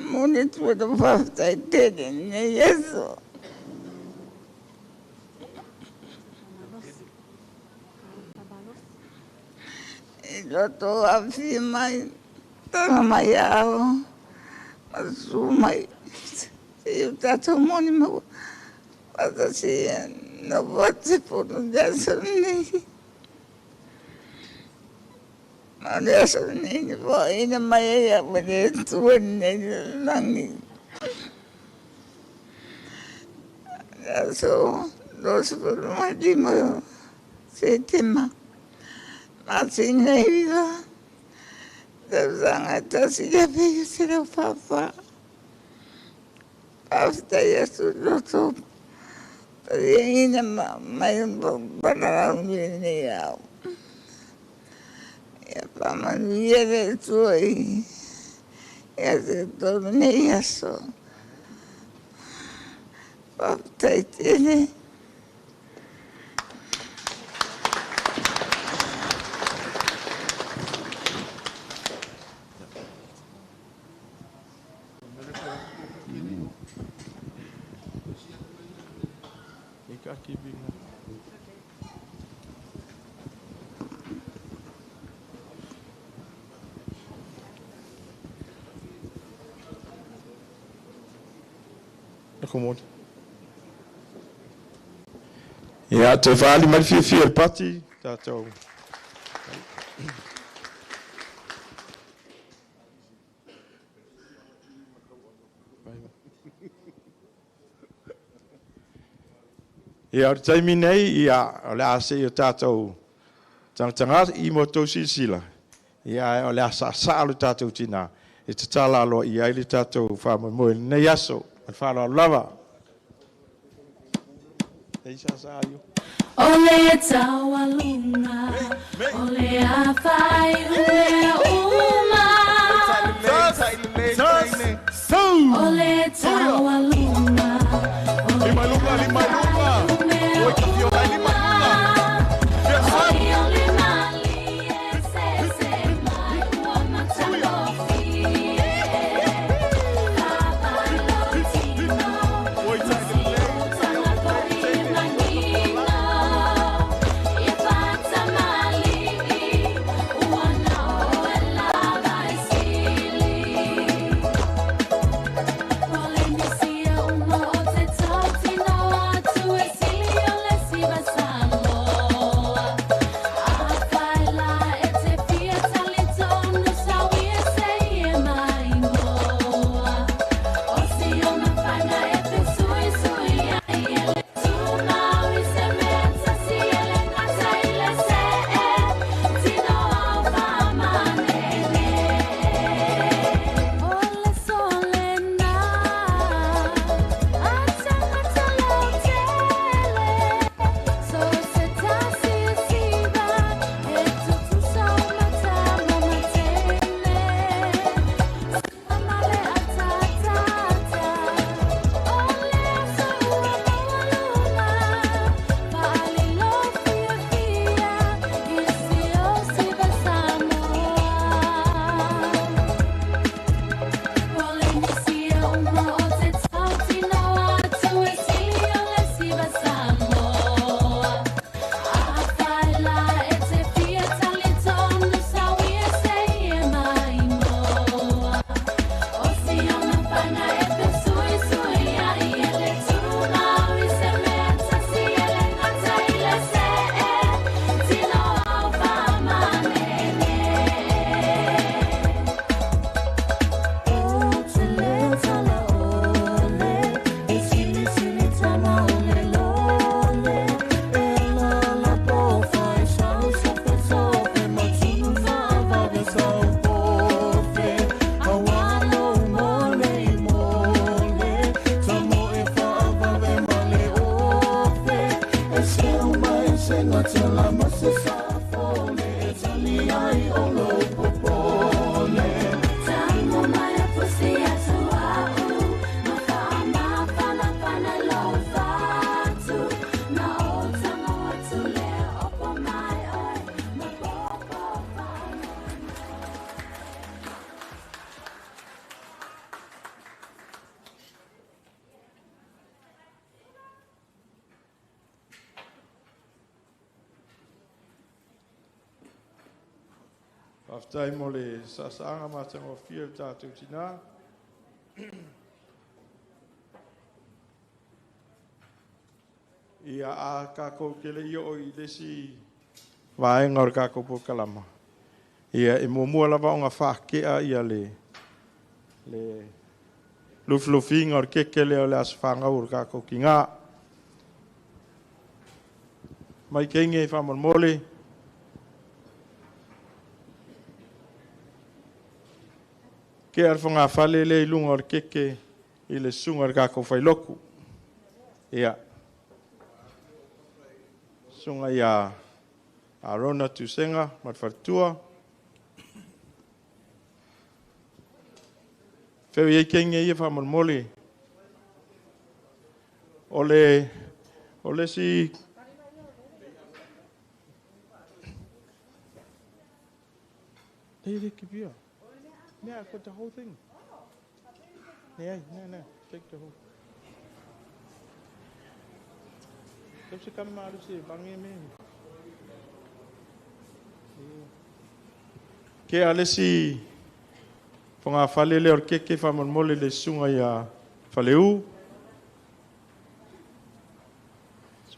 Monit with the first I did in yes. Ito afi mai tamayao masumai. Eu tato moni mo patasi no bote por jasoni. Jasoni bo ina mai ya mene tuenne langi. So dos por mai mo se tema. Masina ida. Sangat siya pe sila papa. After yesu loto. Yang ini main barang ini ya. Ya paman dia tu ya tu ni ya so. Papa ini. Acomodo. Ia te whaali mai fia pati tātou. Ia o taimi nei ia o le ase o tātou tangtanga I mo tau sisila. Ia o le asa saalu tātou tina. E te tala alo ia ili tātou whamoe nei aso. Al whalo lava. Eisa saayu. Ole tawa lunga, ole afai ule uma. Ole tawa lunga, ole afai ule uma. Ole mali ese mai uma talofi. Aftai mo le sasaanga matango fia tātou tina. Ia a kako kele I o I lesi vaenga o kako po kalama. Ia e mua lava o ngā whakea ia le luflufinga o kekele o le aswhanga o kako ki ngā. Mai kenge I whamon mole. Ke ar whanga whale le lunga o keke I le sunga o kako whailoku. Ia. Sunga ia Arona Tusenga, Matwhartua. Wheu iei kenge ia whamon mole. Ole si... Hey, kipia. Yeah, I got the whole thing. Yeah, no, take the whole. Don't you come out of here, bang me. Ke alesi fonga fale le or keke famon mole le sunga ia faleu.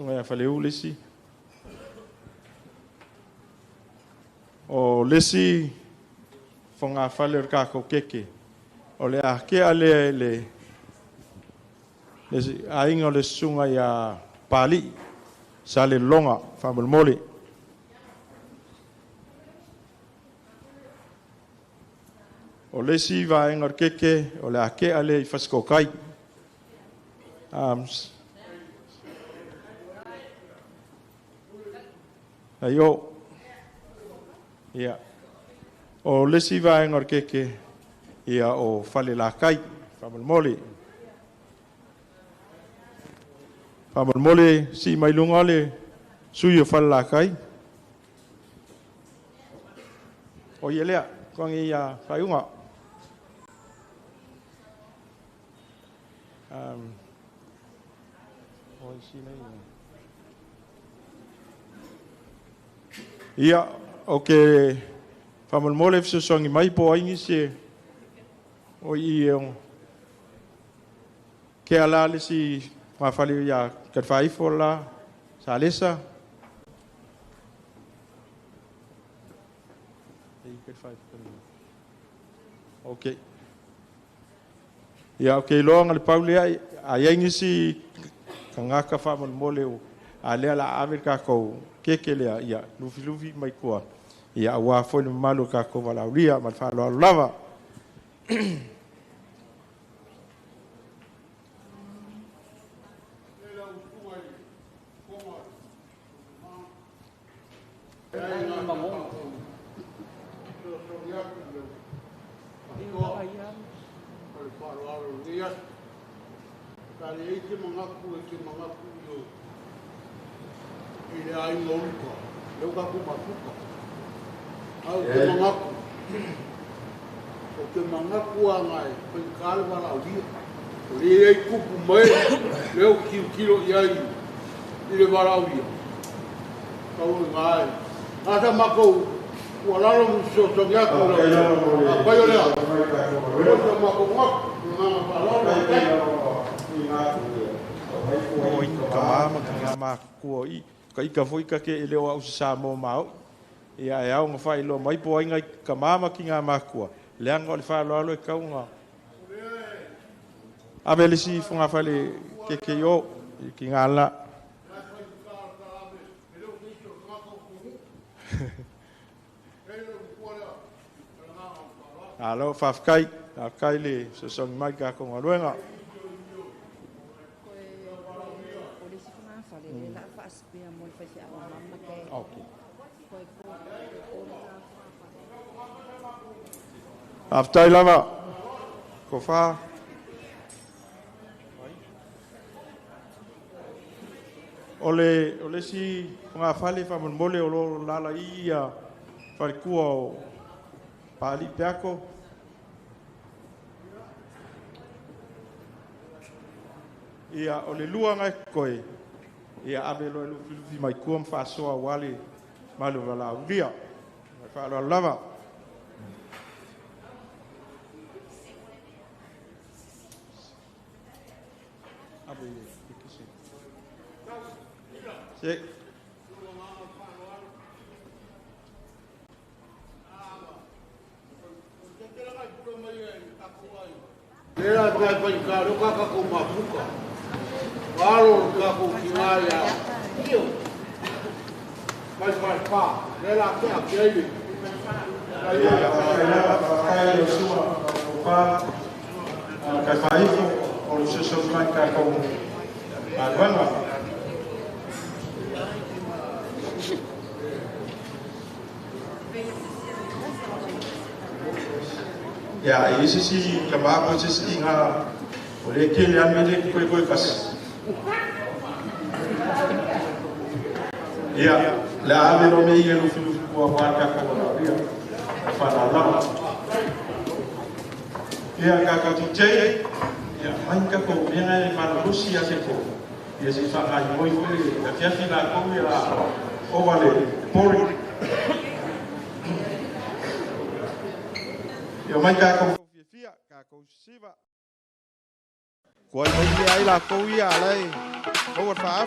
Sunga ia whaleu lesi. O lesi whanga whale o kākou keke. O le a kea le a inga o le sunga ia pali. Sa le longa whamalmole. O lesi va inga o keke o le a kea le i whaskokai. Ayo. Ia. O lesi va inga o keke ia o whale la kai. Whamalmole. Whamalmole si mai lunga le sui o whale la kai. O ia lea. Kwangi ia whaiunga. Ia, okay. Whamalmole fisosongi mai po aingi se o i ke ala le si whawhali ia katwhaifo la sa lesa. Okay. Ia, okay, loanga le paule ai aingi si kangaka whamalmole o a lea la ave kākou keke lea ia lufi mai kua ia awa foi le malu kākou walauria ma whaloalo lava. Ile ai ngolko, leu ka kumakuka. Au ke mangaku. O ke mangaku angai, pe kale wala udia. Ile ai kupu mai, leu kilo iai. Ile wala udia. Kau ngai. Ata mako wala lo so so ya ko. Apa yo lea. Ko mako ngak, ngama wala. Oi kamama kua i ka ika foi ka ke leo au sa mo mau ia e au ngafai lo mai po inga kamama ki nga makua le anga le fa lo e kaunga abele si funga fale ke yo ki nga la alo fafkai kai le so song mai ka ko ngaluenga. Okay. After lava, kofa. Ole si nga fale fa mole o lala ia fa kuo pali peako. Ia ole luanga koe. Ia abelo lufi mai kuam fa soa wali malu wala udia. Fa lo lava. Cek. Era vai brincar, eu caca com uma buca. Falo caco que maia. Mas vai pá, ela quer aquele. Aí ela sua pá. Ka fai o se so franca com a guana. Ya, esse se acabar com esse inga, olhe que ele amele coi kas. Ya, la ave no me yelo filu ko marca ko na ria. Para lá. Ya ka tu chei. Ya, manca ko viene para Rusia se ko. E esse fa ai moi foi, da tia fina ko era o vale por. Eu mai ka ko fia ka ko siva. Ko mai ai la ko ia lai. O fa.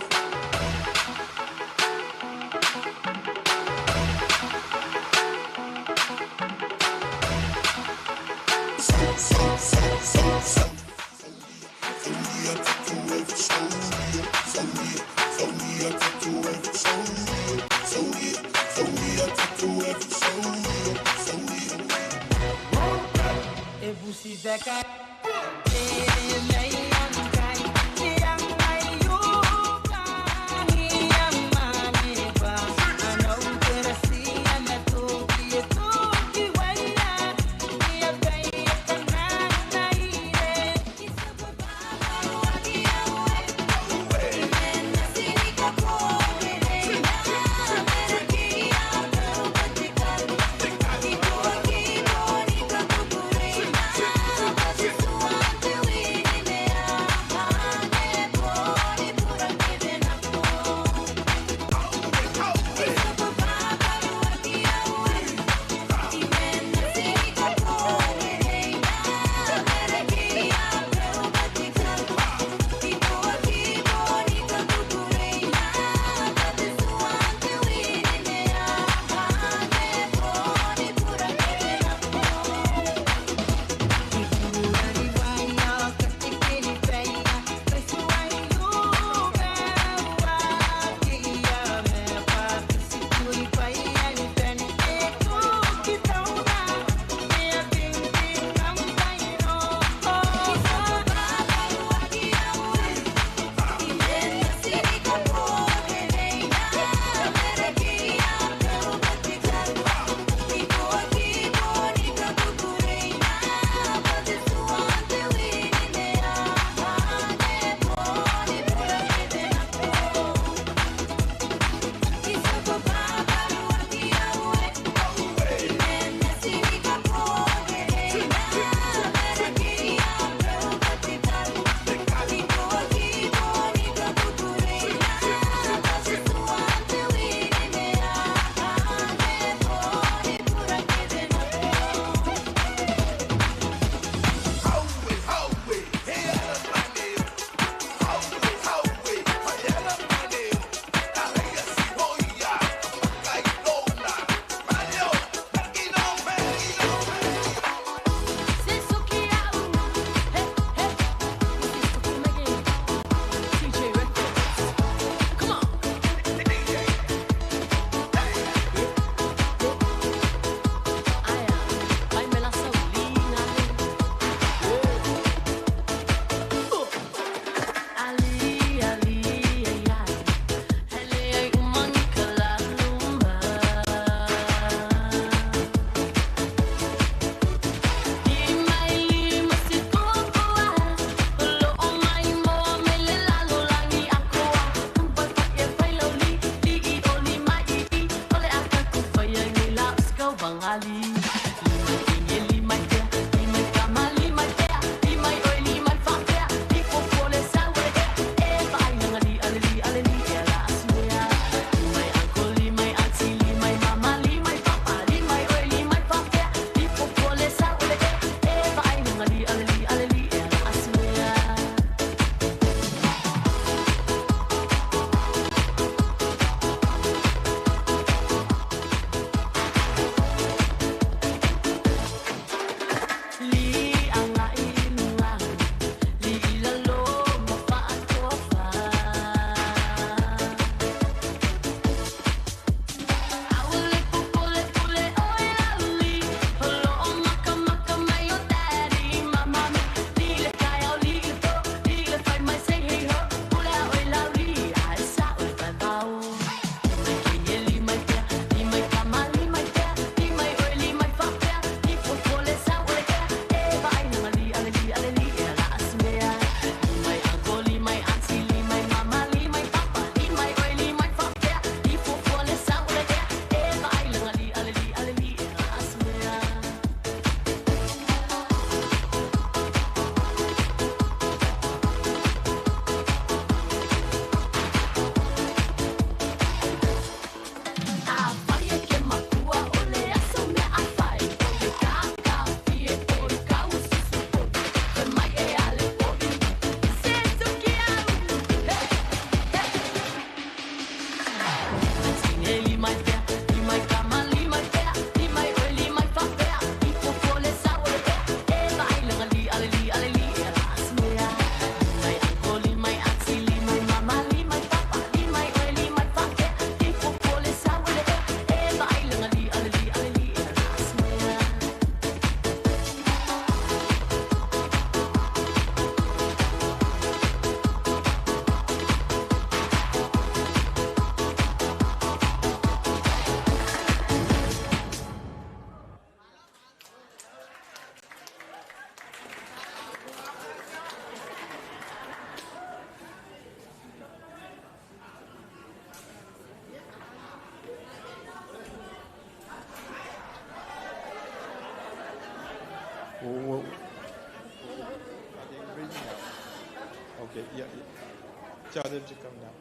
Tell them to come down.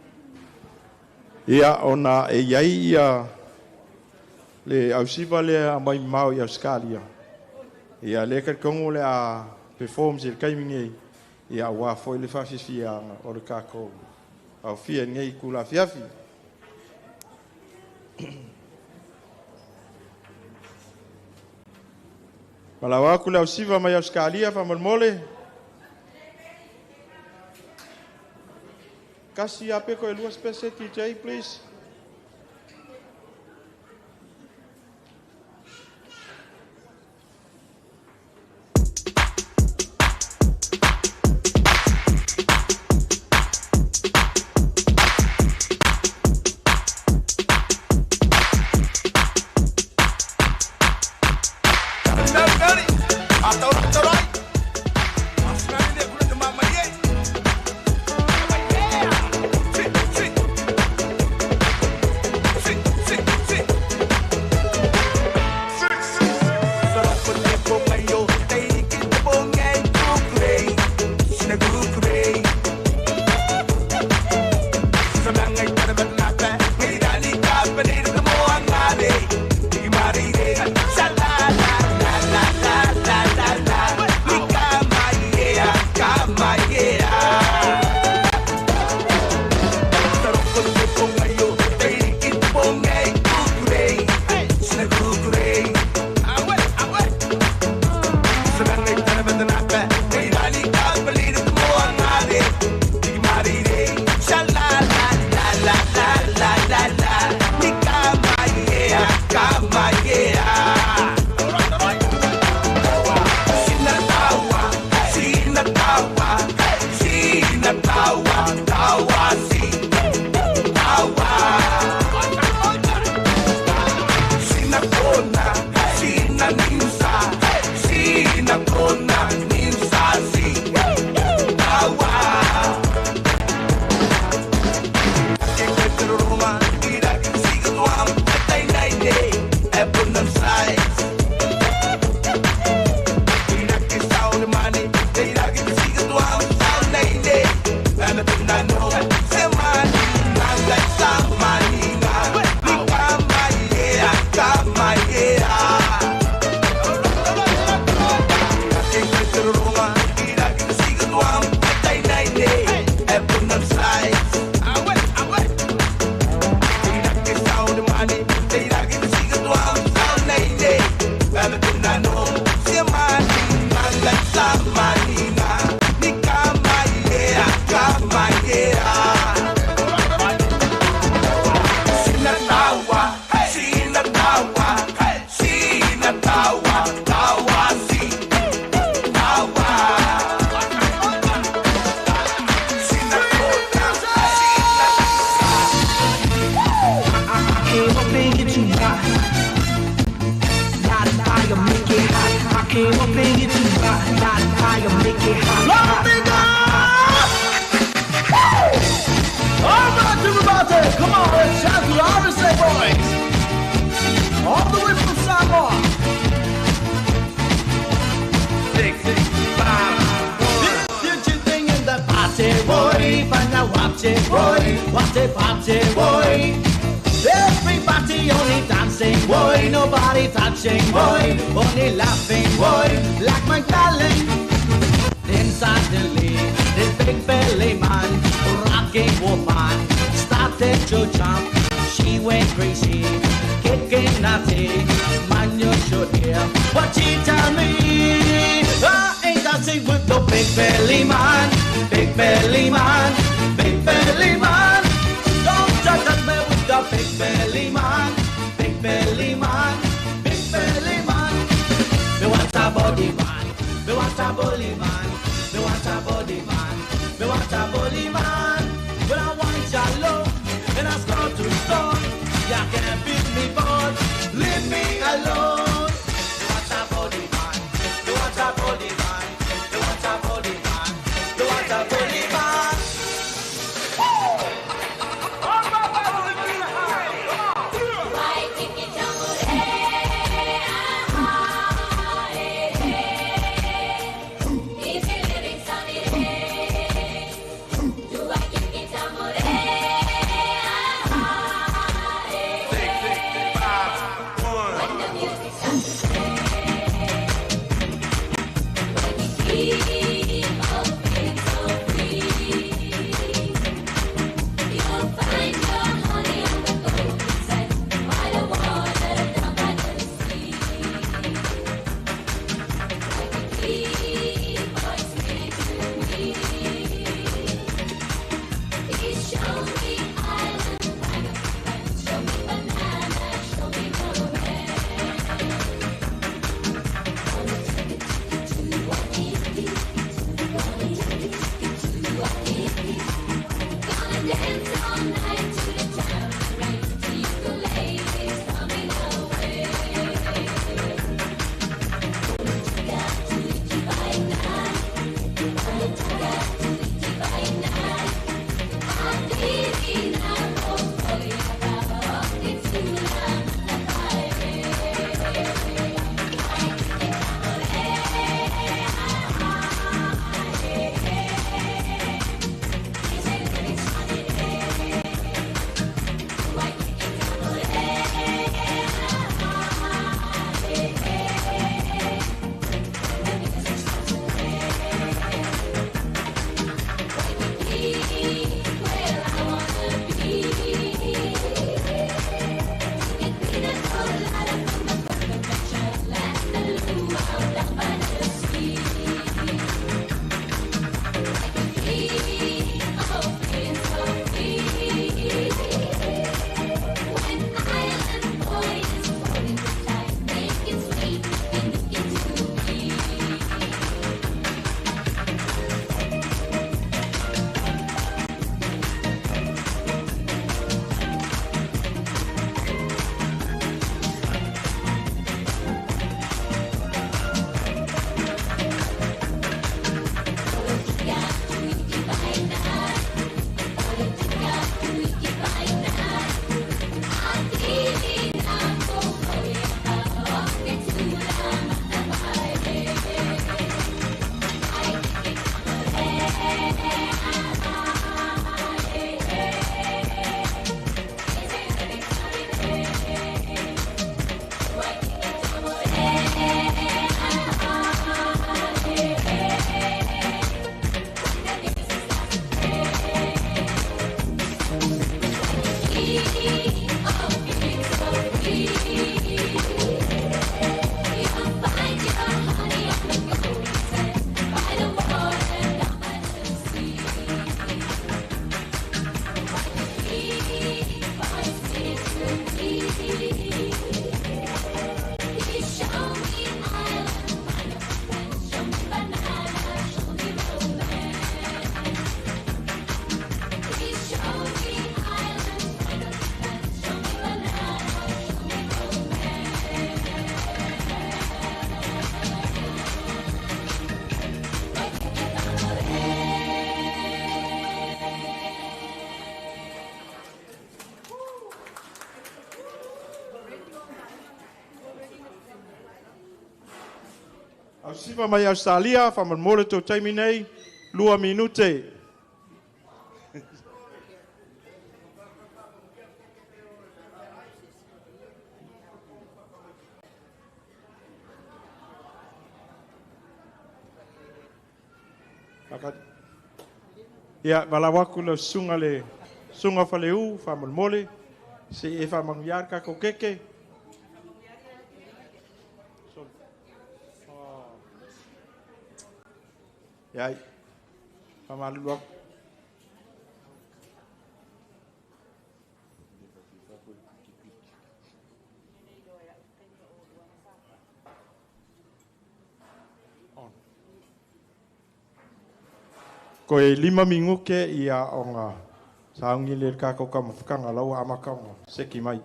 Ia ona e iai ia le au siva le a mai mau i Australia. Ia le karkongo le a performance il kaimingi ia wa foi le fasifia o le kako. Au fia ngai kula fiafi. Malawa kula au siva mai Australia fa mole. Kasi ape ko elua spese TJ please. Everybody only dancing, boy, nobody touching, boy, only laughing, boy, like my darling. Then suddenly, this big belly man, rocking woman, started to jump. She went crazy, kicking naughty. Man, you should hear what she tell me. I ain't dancing with the big belly man, big belly man, big belly man. Don't touch me with the big belly man, big belly man, big belly man. Me want a body man, me want a body man, me want a body man, me want a body man. When I want your love, and I start to start, you can't beat me, but leave me alone. Me want a body man, me want a body man, me want a body man, me want a body man. Au sifa mai Australia, whamanmore tō taimi nei, 2 minute. Ia, walawaku le sunga whaleu, whamanmore, se e whamangiar kako keke. Yai, pamaluak. Ko e 5 minguke ia o ngā saungi le kako kamawhakanga lau amakanga seki mai.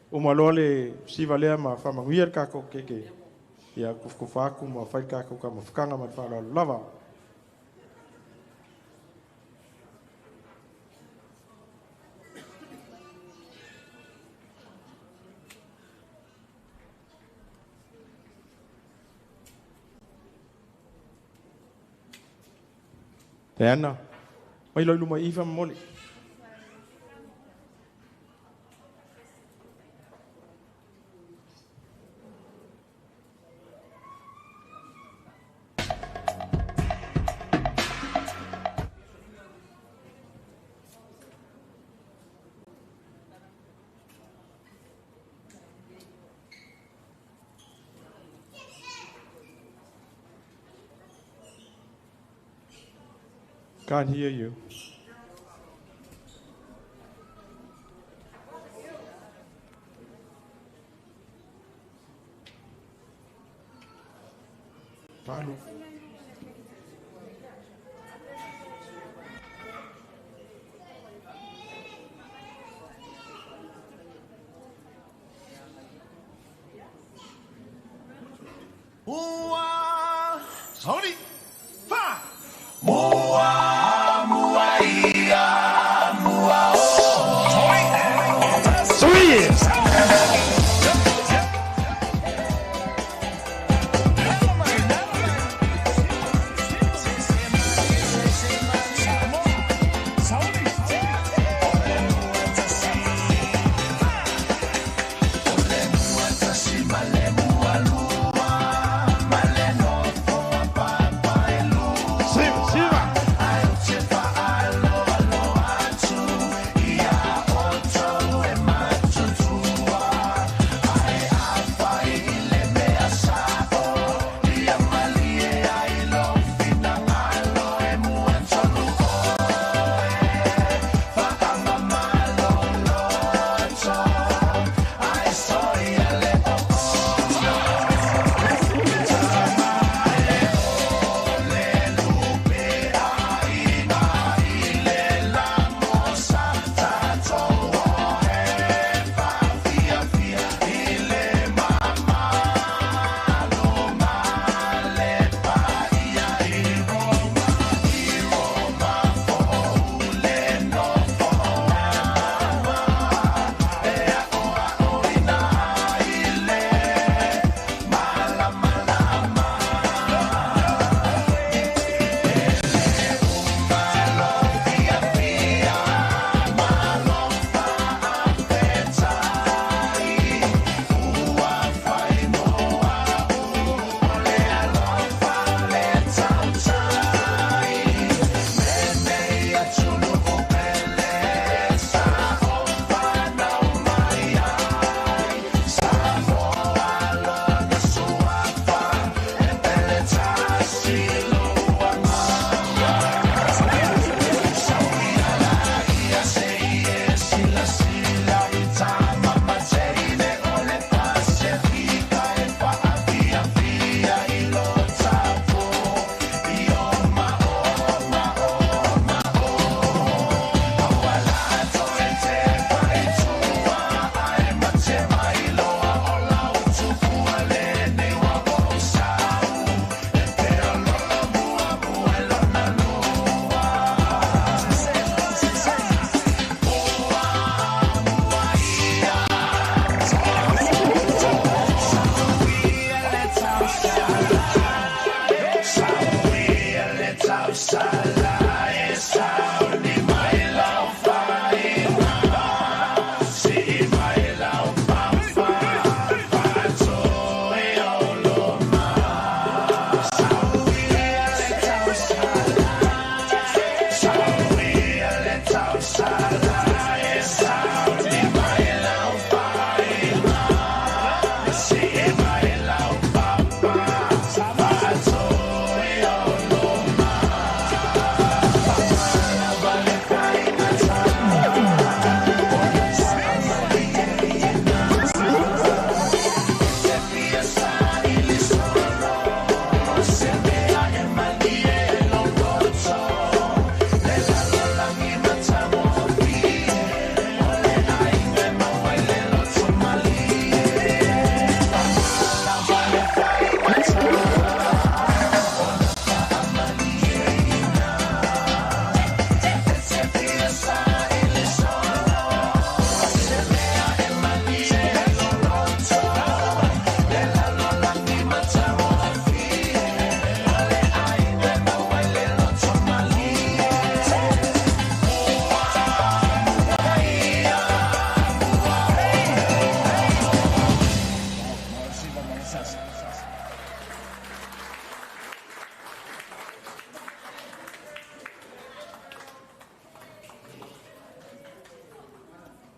Umaloa le siva lea ma whamanguia kako keke. Ia kufukufaku ma whai kako kamawhakanga ma whala lava. Te ana, mai loi luma iwa mole. Can't hear you. Palu. Mua. Sauli. Pa. Mua, mua ia, mua o. Sweet.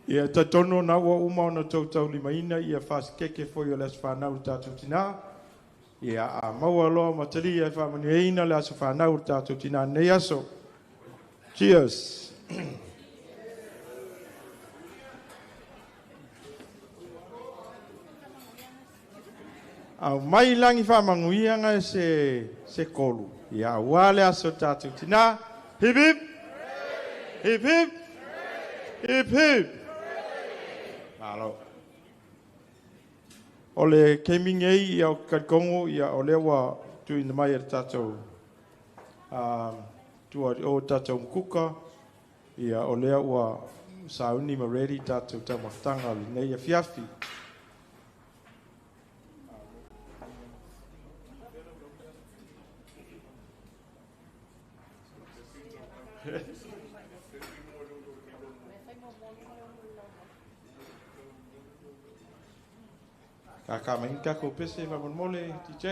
Ia tatono na ua uma ona tautau limaina ia fasikeke foi o le aso whanau le tātou tina. Ia a maua loa matali e whamanueina le aso whanau le tātou tina nei aso. Cheers. Au mai langi whamanguianga se kolu. Ia ua le aso tātou tina. Hip hip. Hip hip. Hip hip. Alo. O le gaming ei ia o Karikongo ia o le wa tu ina mai e tātou. Tua o tātou mkuka ia o lea ua sauni ma ready tātou tamatanga li nei a fiafi. Kaka mai kako pese va mole DJ.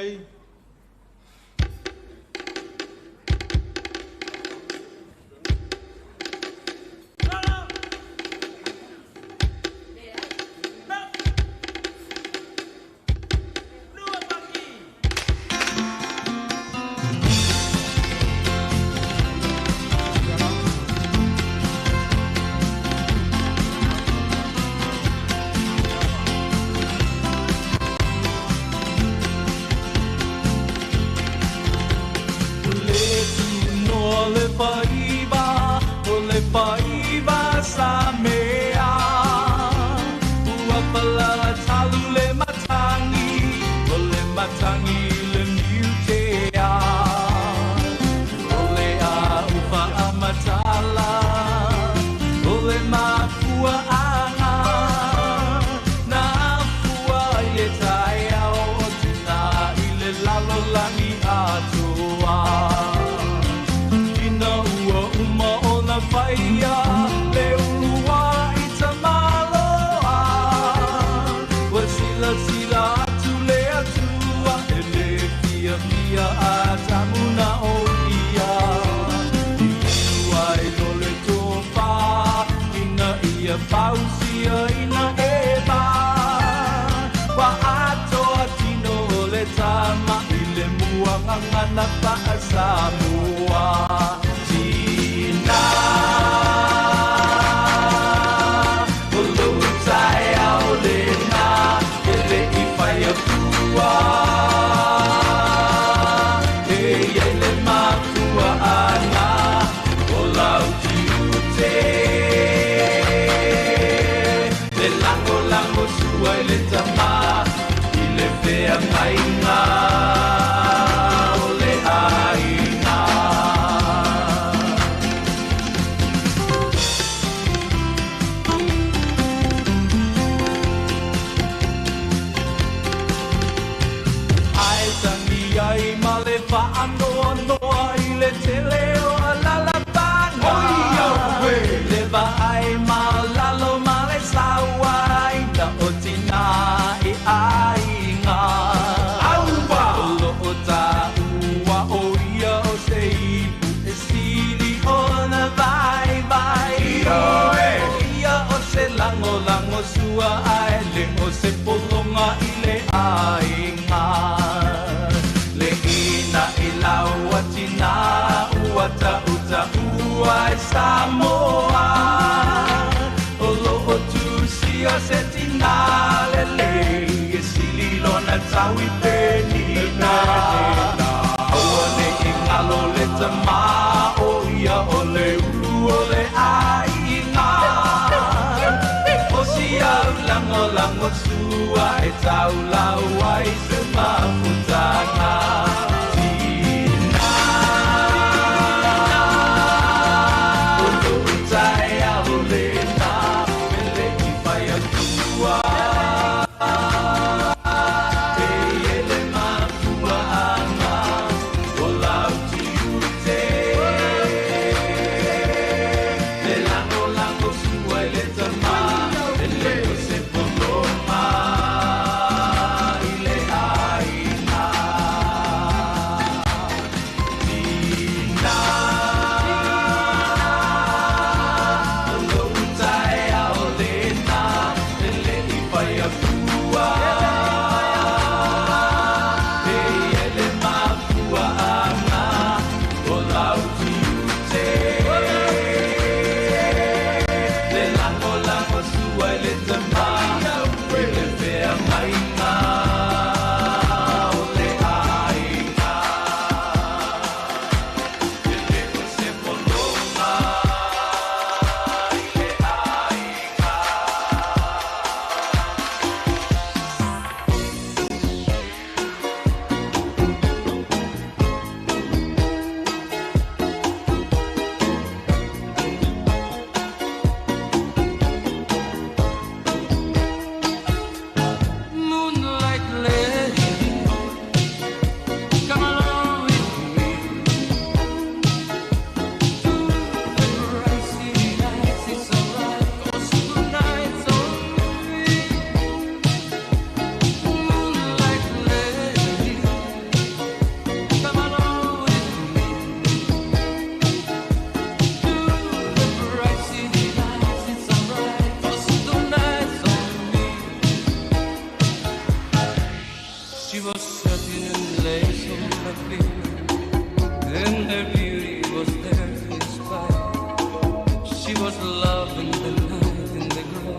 love in the night, in the glow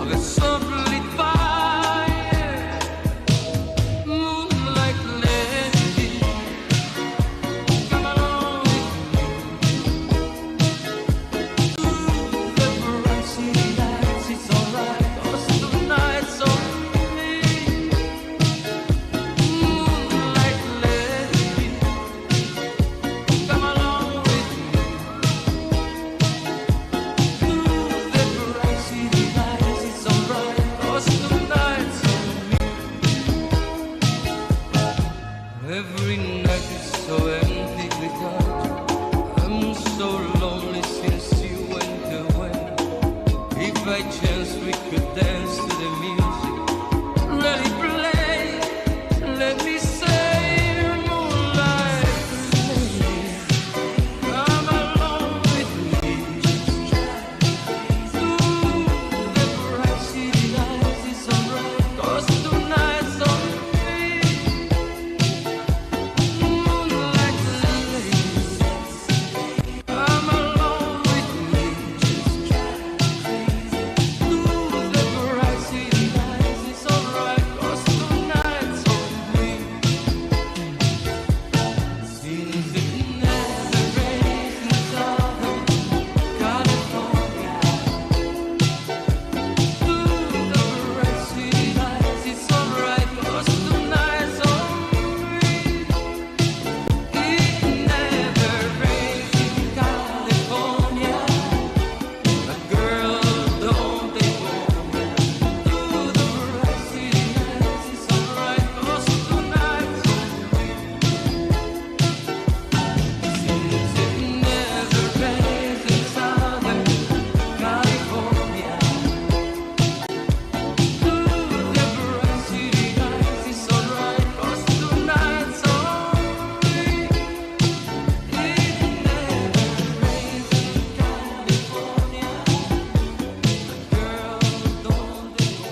of a softly fire, moonlight lady, come along with the bright city lights. It's alright, 'cause tonight's only moonlight lady, come along with me. The bright city lights. It's alright, 'cause tonight's only. Every night is so empty without you. I'm so lonely since you went away. If by chance we could dance to the music, really play, let me say, moonlight lady, come along with me. The bright city lights. It's alright, 'cause tonight's only moonlight lady, come along with me. The bright city lights. It's alright, 'cause tonight's only. Since it never rains in Southern California, the bright city lights. It's alright, 'cause tonight's only. It never rains in California, but girl, don't they go through the bright city lights. It's alright, 'cause tonight's only. Since it never rains in Southern California, the bright city lights. It's alright, 'cause tonight's only. It never rains in California, girl, don't they go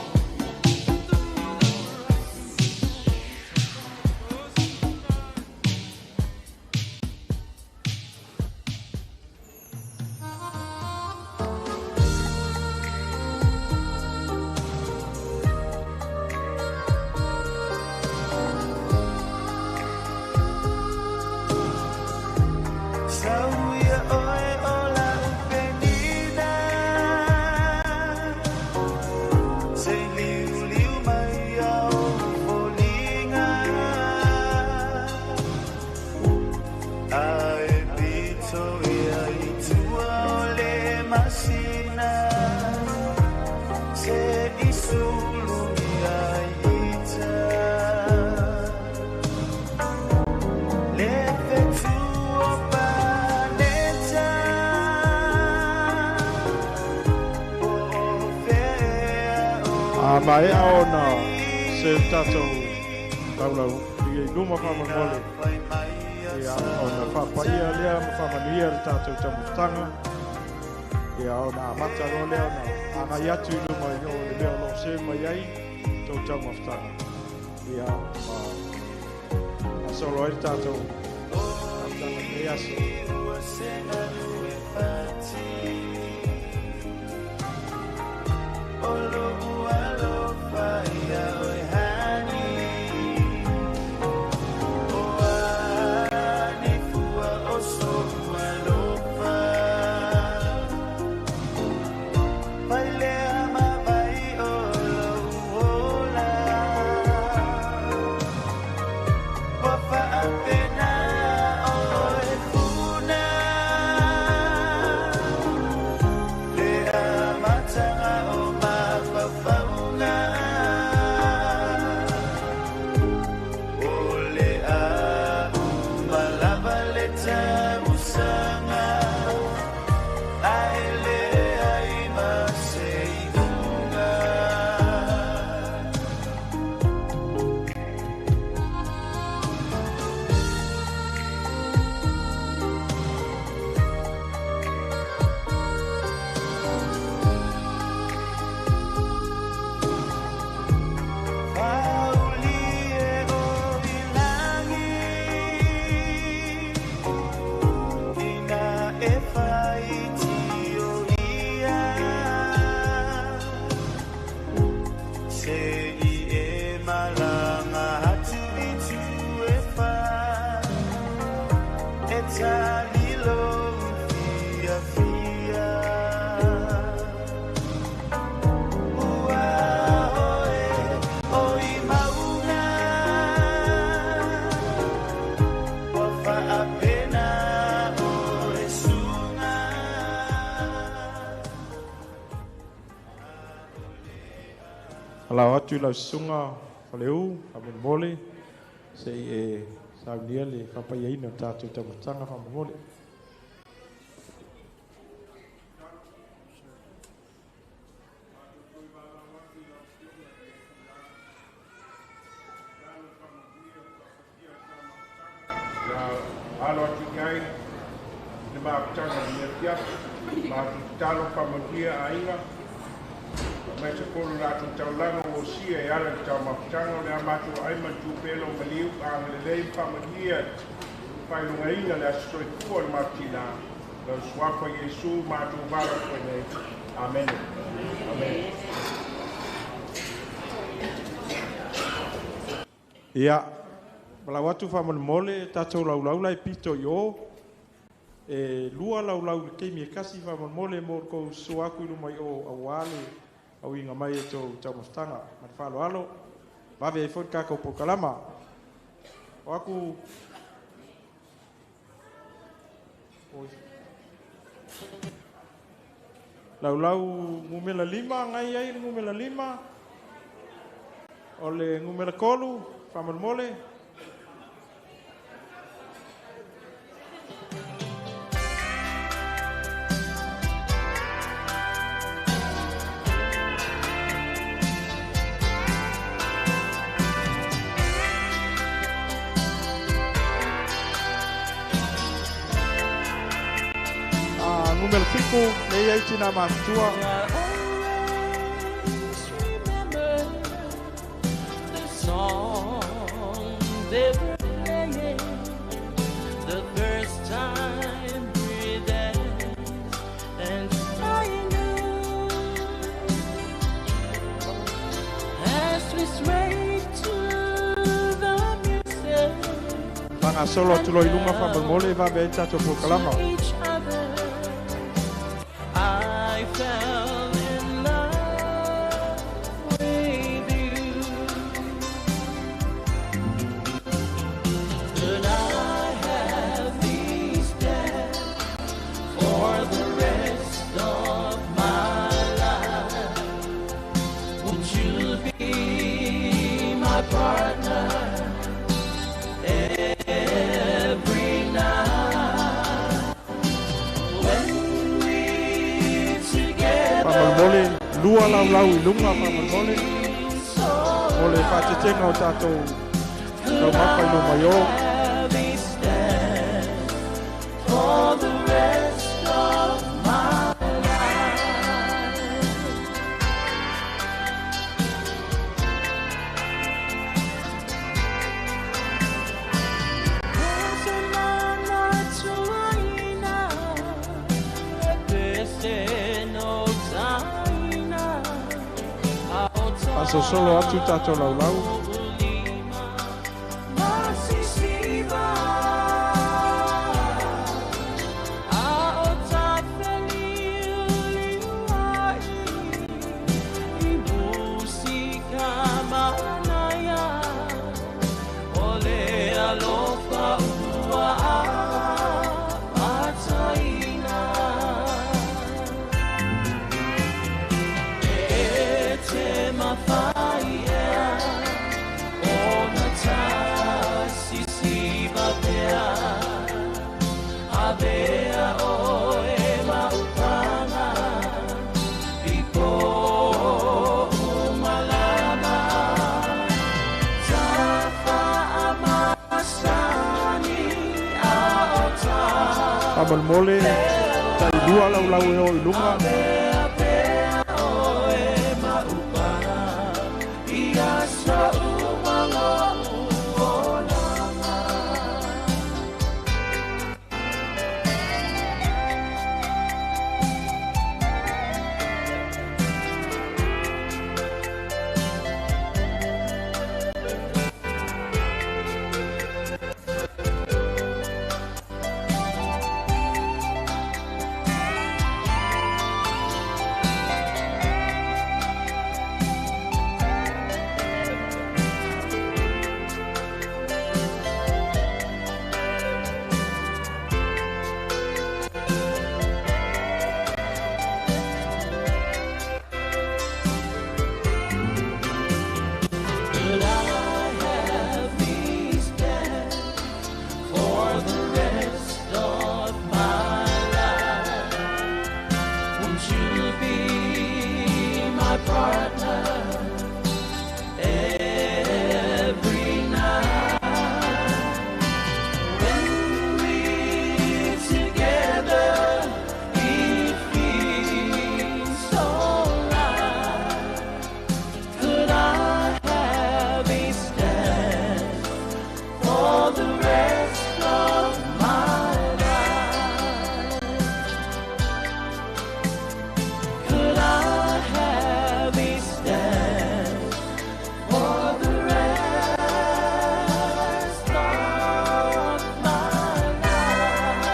Sauya oe ola upenida, se liu liu mai au folinga, ai pito ia itua ole masina, se isulu ia ita. Lefe tuo paneta, o fea o Mai aona se tatou taulau i luma whamangole. Ia ona whapaia lea ma whamanuia le tatou tamutanga. Ia ona amata ro lea ona angai atu i luma i o le lea lo se mai ai tau tamutanga. Ia ma solo ai tatou tamutanga me asi. olo ualo faya oi hani, o ani fua o so alofa, vai lea ma vai olo uola, wa fa apena o e funa, Alau atu lau sunga whaleu, whamen mole, se e saunia le whapai aina tātou tamatanga whamen mole. Alo atu ngai, le maaputanga ni atia, maaputalo whamagia ainga, mai se kolo rātou taulanga o sia e ala ki tau maaputanga, le amatu aima tūpelo maliu, āngalelei whamagia, whailunga inga le asitoi kua le maatina, le suafa Yesu, mātou vara koe nei. Amen. Amen. Ia, walau atu whaman mole, tātou laulau lai pito i o, e lua laulau le keimi e kasi whaman mole mō kou suaku ilu mai o awale, au inga mai e tau mastanga, mat whalo alo, wawe e whoi kākau pokalama. O aku, laulau ngumela 5, ngai ai ngumela 5, o le ngumela kolu, whaman mole, número 5, lei ai tina matua. The first time breathing and trying new as we sway to the music. Panga solo tu loi lunga fa mole va be tato pokalama. I fell in love with you, but I have these plans for the rest of my life. Won't you be my partner every night when we're together? Mole lua lau i lunga mole. Mole fa te tenga o tātou tau mapai no mai o. For the rest of my Paso solo atu tātou lau. Pamal mole, tai lua lau e o i lunga. partner every night. When we're together, it feels so right. Could I have a stand for the rest of my life? Could I have a stand for the rest of my life?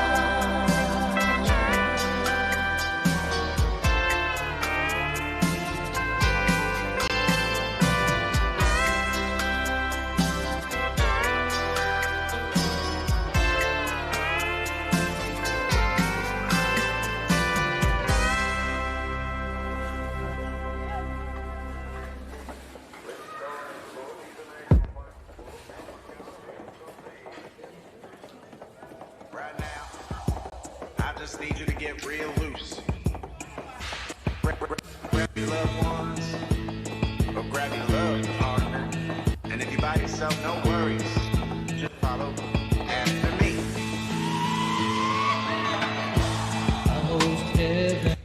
Right now, I just need you to get real loose. Grab your loved ones, or grab your love partner. And if you're by yourself, no worries. Just follow after me. I host heaven,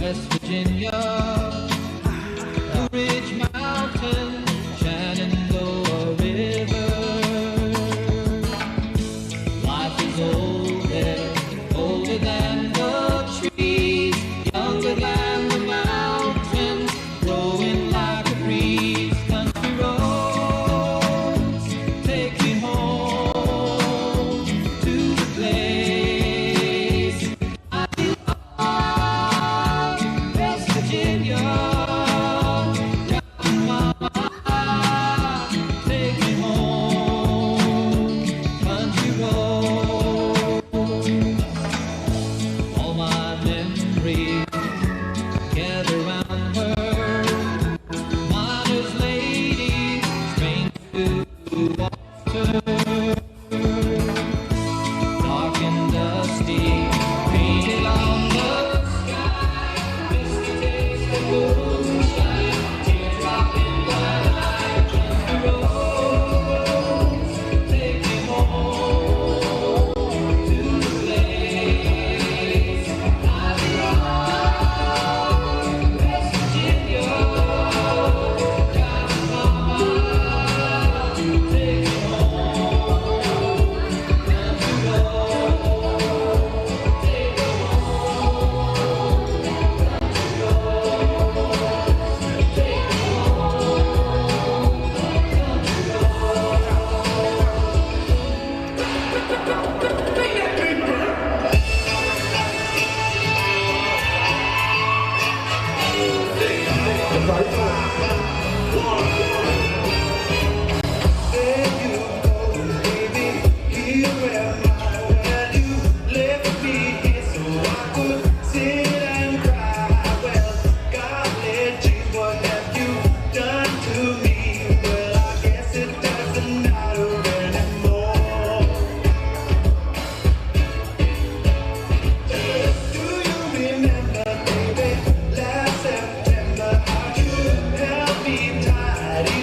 West Virginia, Blue Ridge Mountain, Shenandoah River. Life is older, older than the trees, younger than the mountains, growing like a breeze. Country roads take me home to the place I belong. West Virginia, Mama, take me home. Country roads, all my memories gather round her. Miner's lady, strange to water, dark and dusty, painted on the sky. Misty taste of moonshine, teardrop in the night. Country roads, take me home to the place I belong. West Virginia, God, Mama, take me home. Country roads, take me Last September, how you held me tight.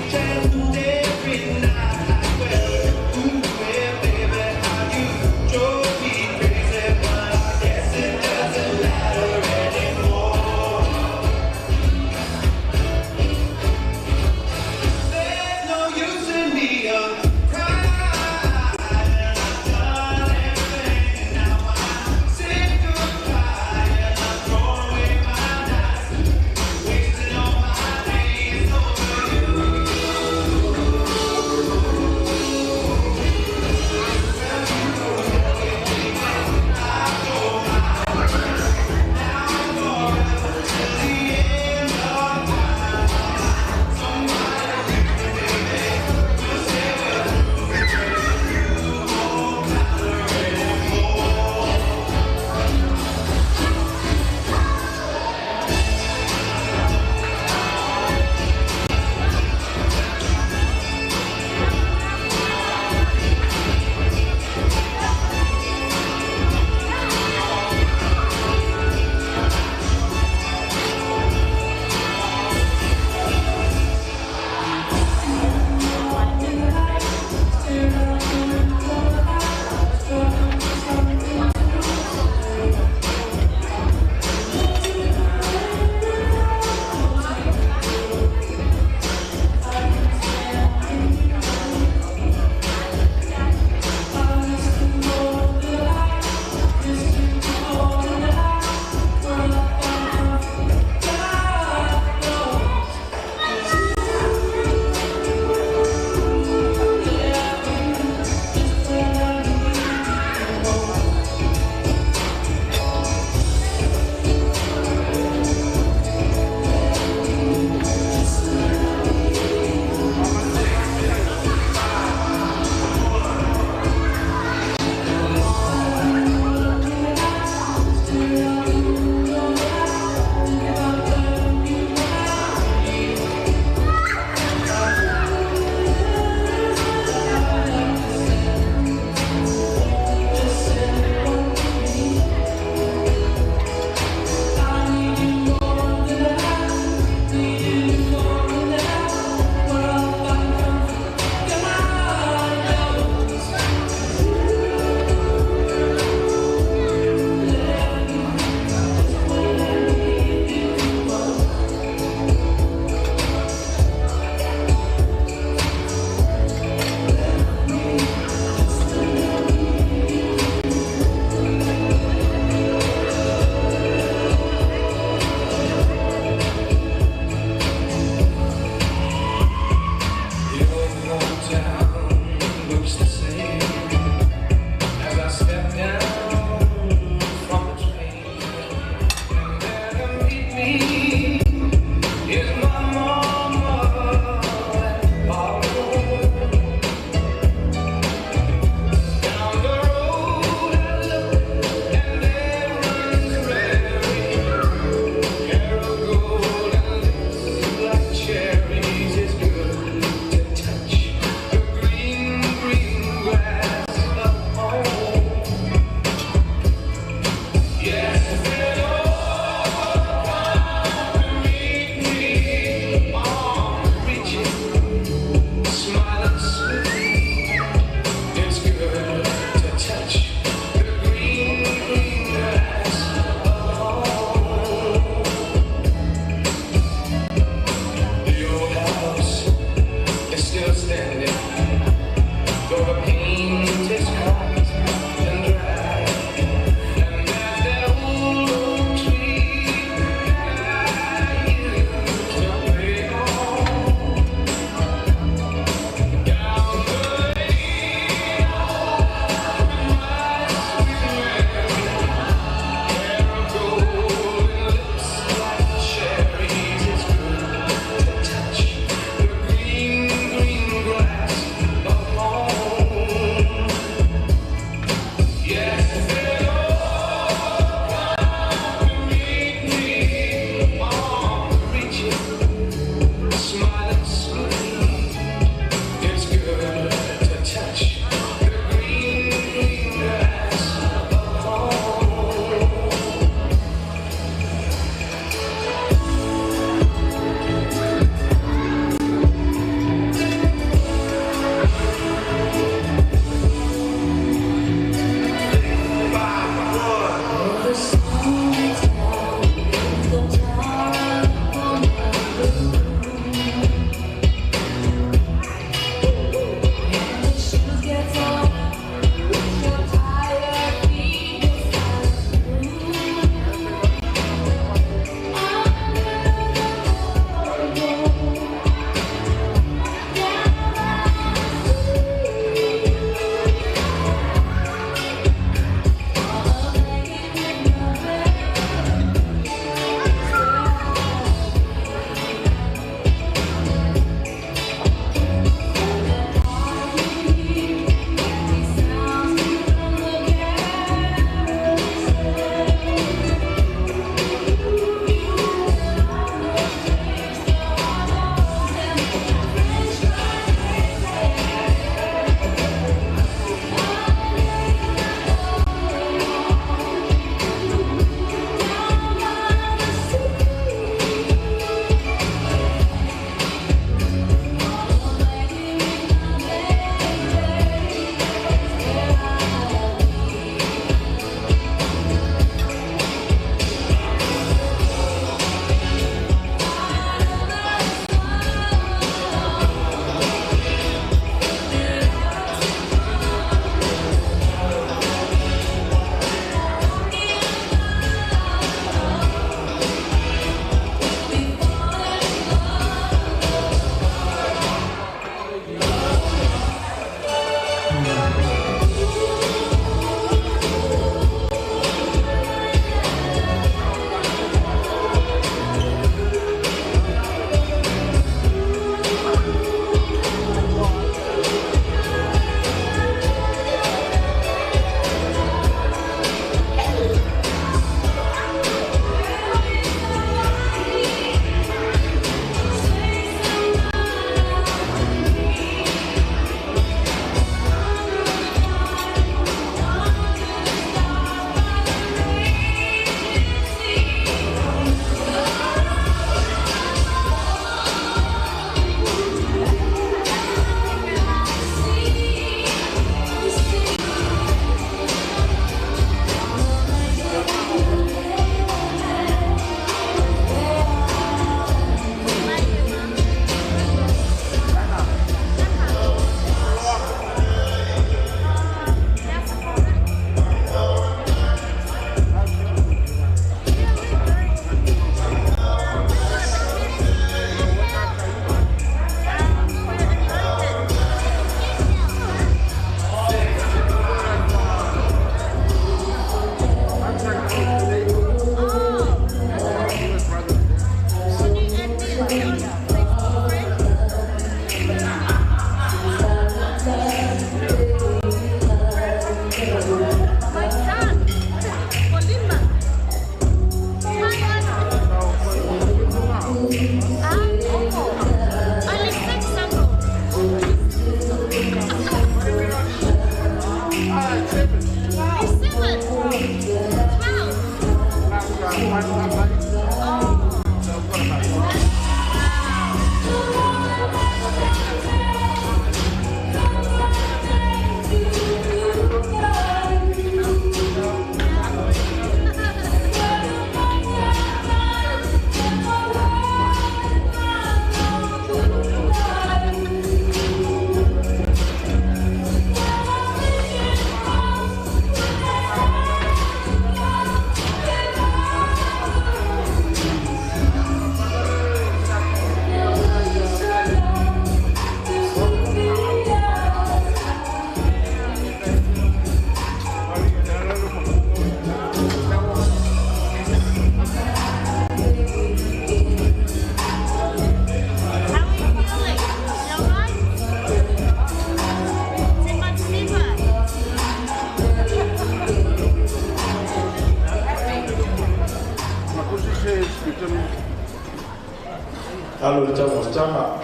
alo le tau tanga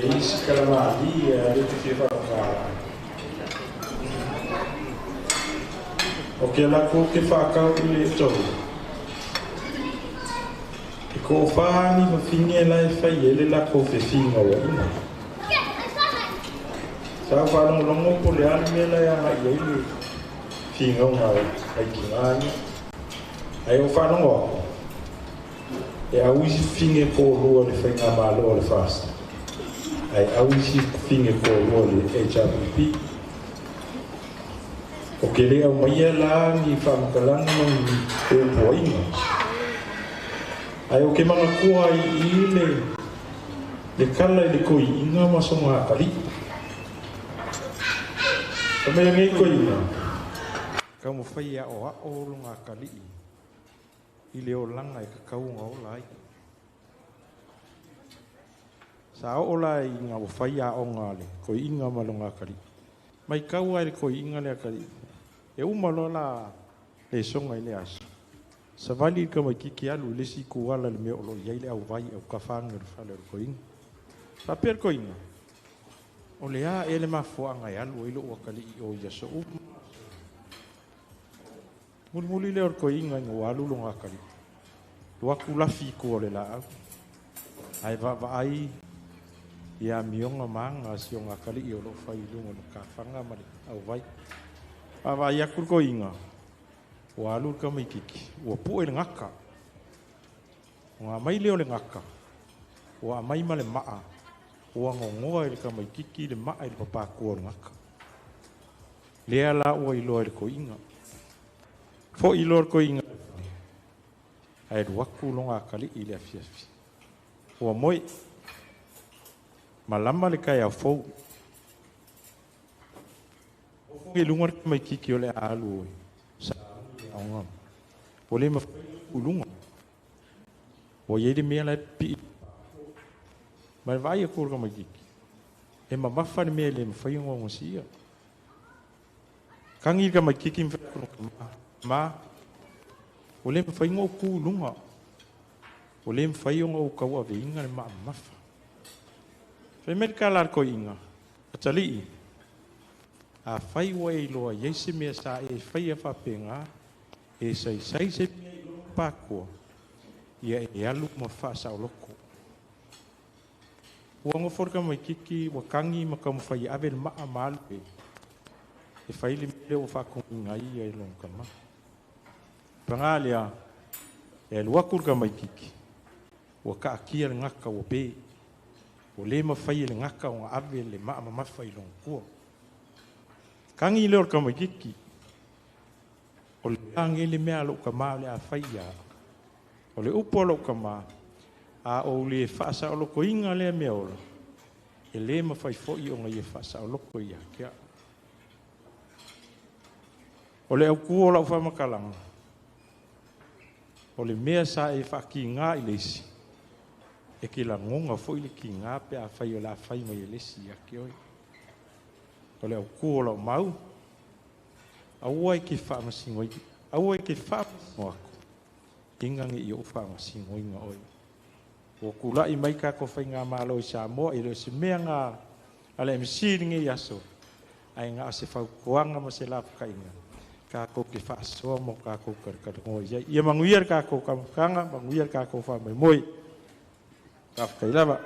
e isi kalamali le te fie whakawha o ke lako ke whakau i le tohu e ko whani ma whingi e lai whai e le lako whi whinga wa ina sa whanong longo po le ali me lai anga i le whinga unga ai ki ngani ai o whanong o e au isi whinge ko rua le whainga malo le fast ai au isi whinge ko rua le HRPP o ke lea o maia la ni whamakalanga ni o poinga ai o ke mga kua i le kala i le koi inga masonga akali ka mea ngei koi inga ka mo whai a o lunga akali i le o langa i ka kaunga o lai sa o lai ngā o whai a o ngā le koi inga malonga akali mai kau ai le koi inga le akali e umalo la le songa i le aso sa vali ka mai kiki alu le si kuala le mea olo iai le au vai au kawhanga le whale o koi inga pa per koi inga o le a e le mafuanga i alu ilo o akali i o iaso mulmuli le or koi inga ngā walu longa akali luaku lafi ko le la au ai va ai ia mionga manga si o ngā kali i o lo whai lunga no ka whanga mali au vai va ia kurko inga o alu ka mai kiki o pu e ngaka o ngā mai leo le ngaka o a mai ma le maa o a ngongoa e ka mai kiki le maa i le papa kua ngaka lea la o i loa le ko inga fo i loa ko inga ai ruaku longa kali i le afiafi o moi malama le kai au fou o ke lunga mai kiki o le alu sa aunga o le ulunga o ye de mea la pi mai vai a kurga mai kiki e mamafa me le mfai ngo sia kangi ka mai kiki ma o le mfai ngo ku lunga o le mfai ngo ka wa vinga le mamafa fe merkala ko inga atali a fai wai loa yesi me sa e fai a fapenga e sai se pa ko ia e alu ma fa sa loko wa ngo forka mai kiki wa kangi ma kam fai avel ma amal e fai le o fa ko ngai e long kama pangalia e lua kurka mai kiki wa ka kia ngaka o pe o le ma fai le ngaka o avel le ma fai long ko kangi le or ka mai kiki o le ange le mea lo ka ma le a fai ya o le upo lo ka ma a o le fasa o lo ko inga le mea o e le ma fai fo i o ngai fasa o lo ko ia kia o le au kuo la ufa makalanga o le mea sa e fa ki nga i le si e ki la ngonga fo i le ki nga pe a fai o la fai mai le si ia kia oi o le au kuo la mau au ai ki fa masingoi au ai ki fa mo inga ngi o fa masingoi nga oi o kula i mai ka ko fai nga malo i sa mo i le se mea nga ale msi ngi yaso ai nga se fa kuanga ma se la ka inga ka ko ki fa so mo ka ko kar ngo ia manguiar ka ko kam kanga manguiar ka ko fa mai moi ka fa lava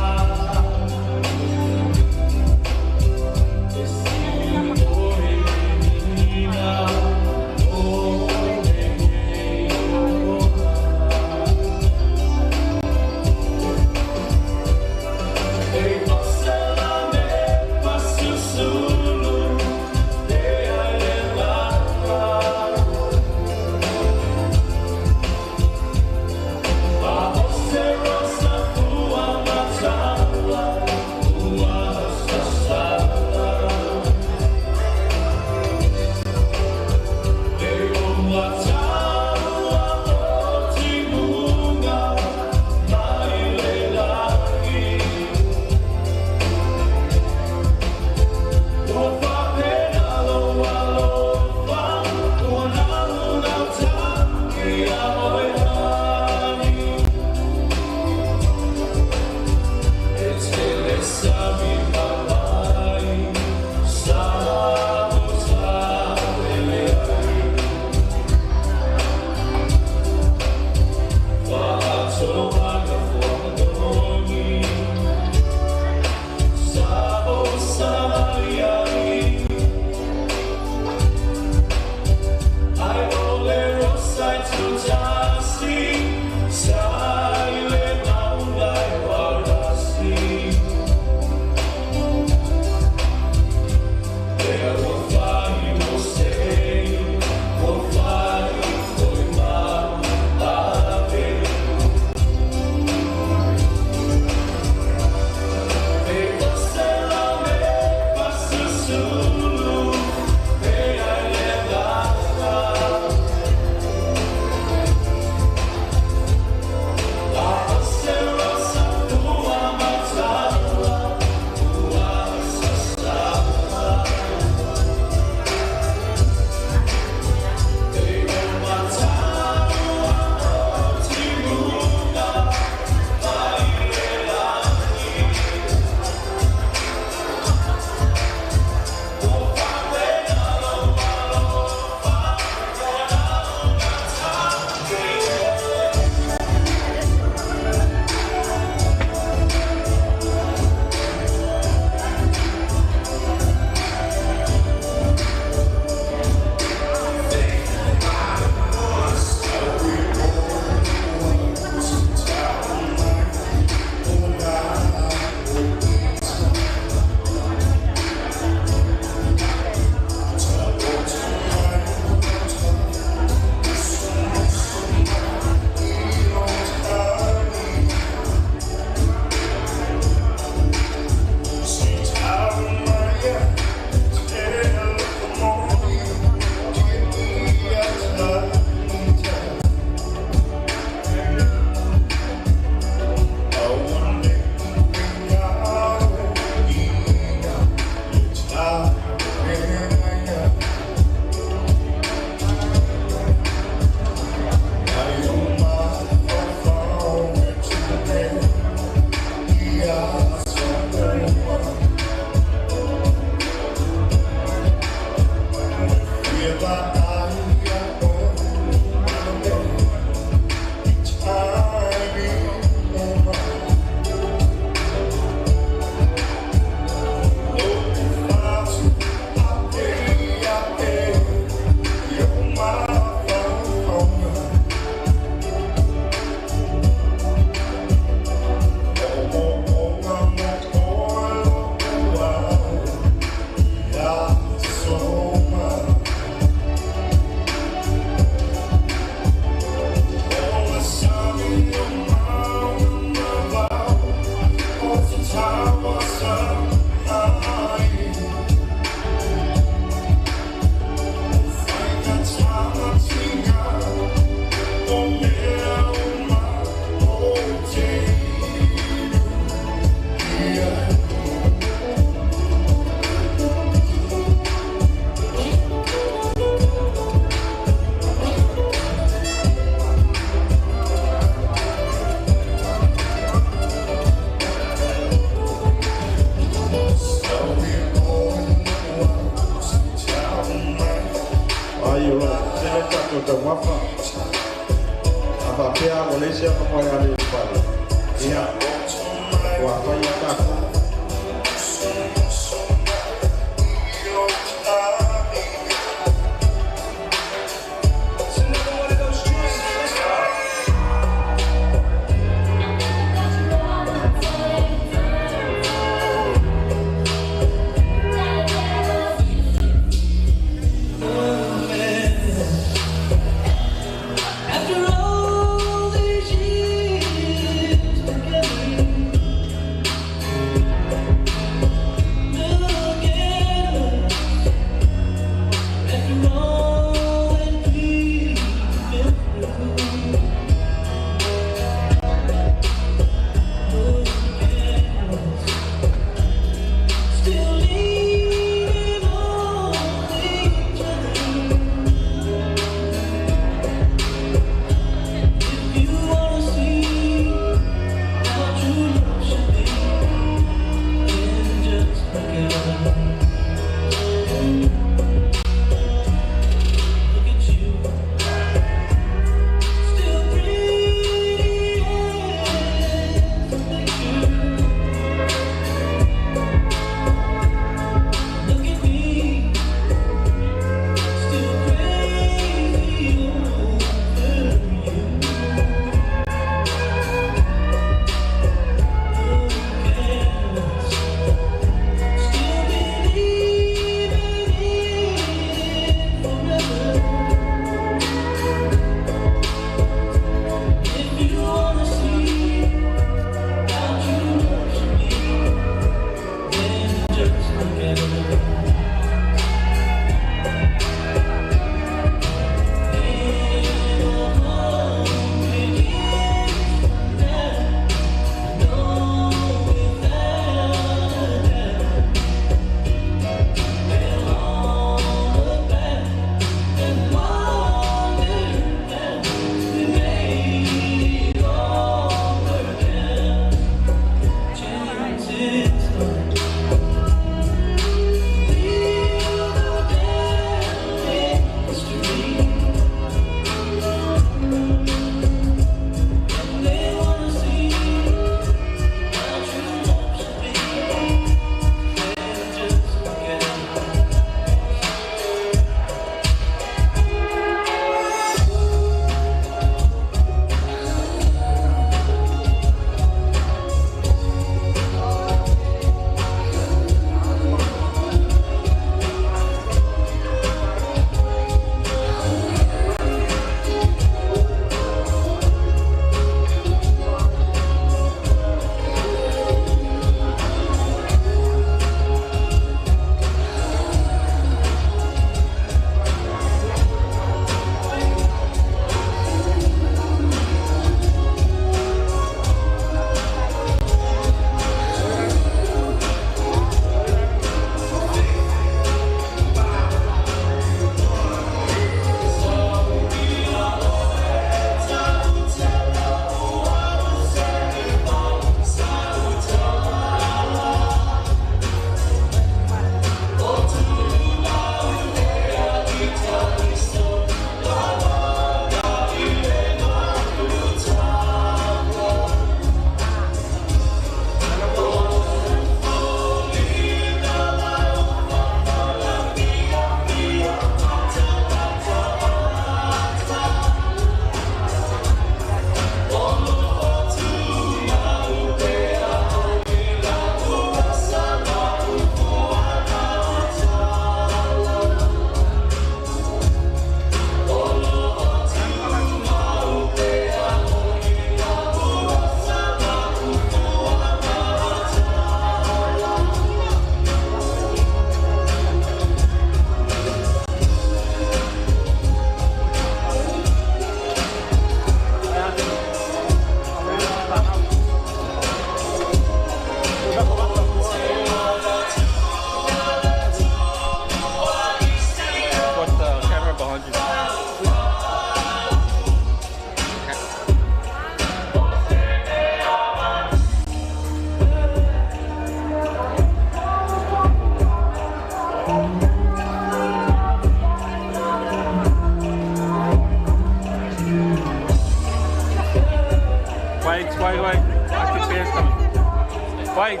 Wait.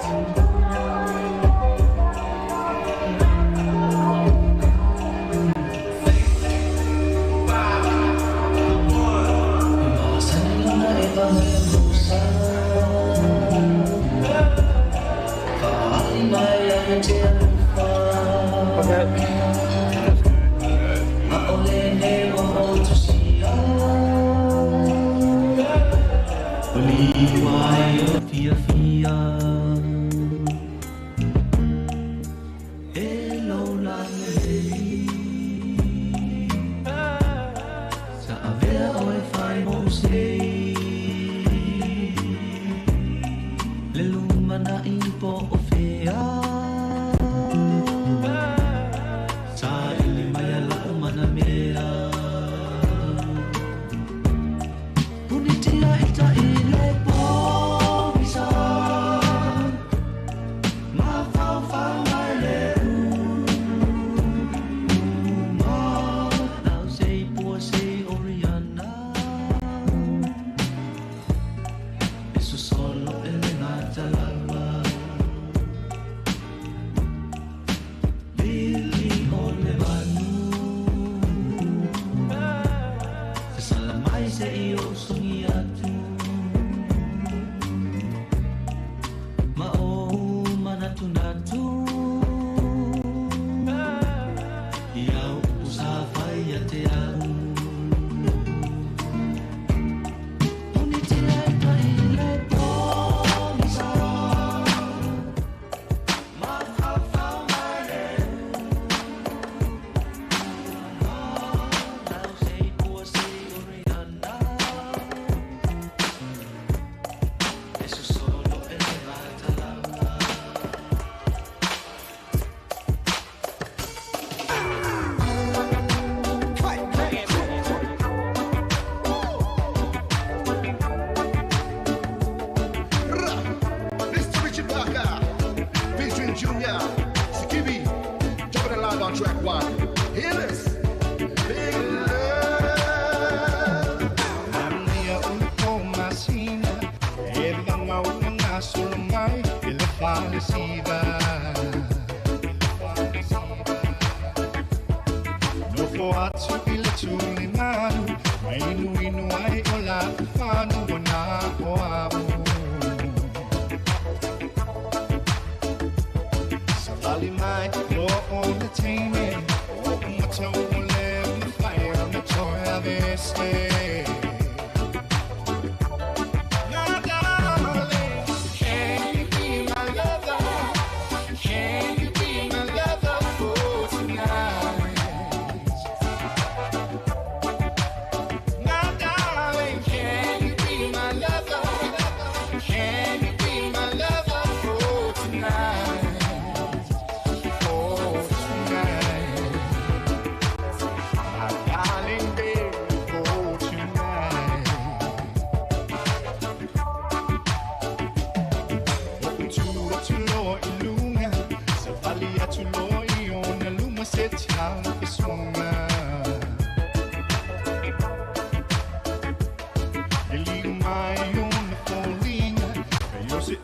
track wide. Hear this. Big love. Namnia uko masina, ela mauna na solomai, ele fala siva. No foatu ile tulimanu, mainu inu ai ola fanu wana oamu. Somebody might go on the team, open my toe, let me fire on the toy of this day. Now, darling, can you be my lover? Can you be my lover for tonight? Now, darling, can you be my lover? Can you be my lover for tonight?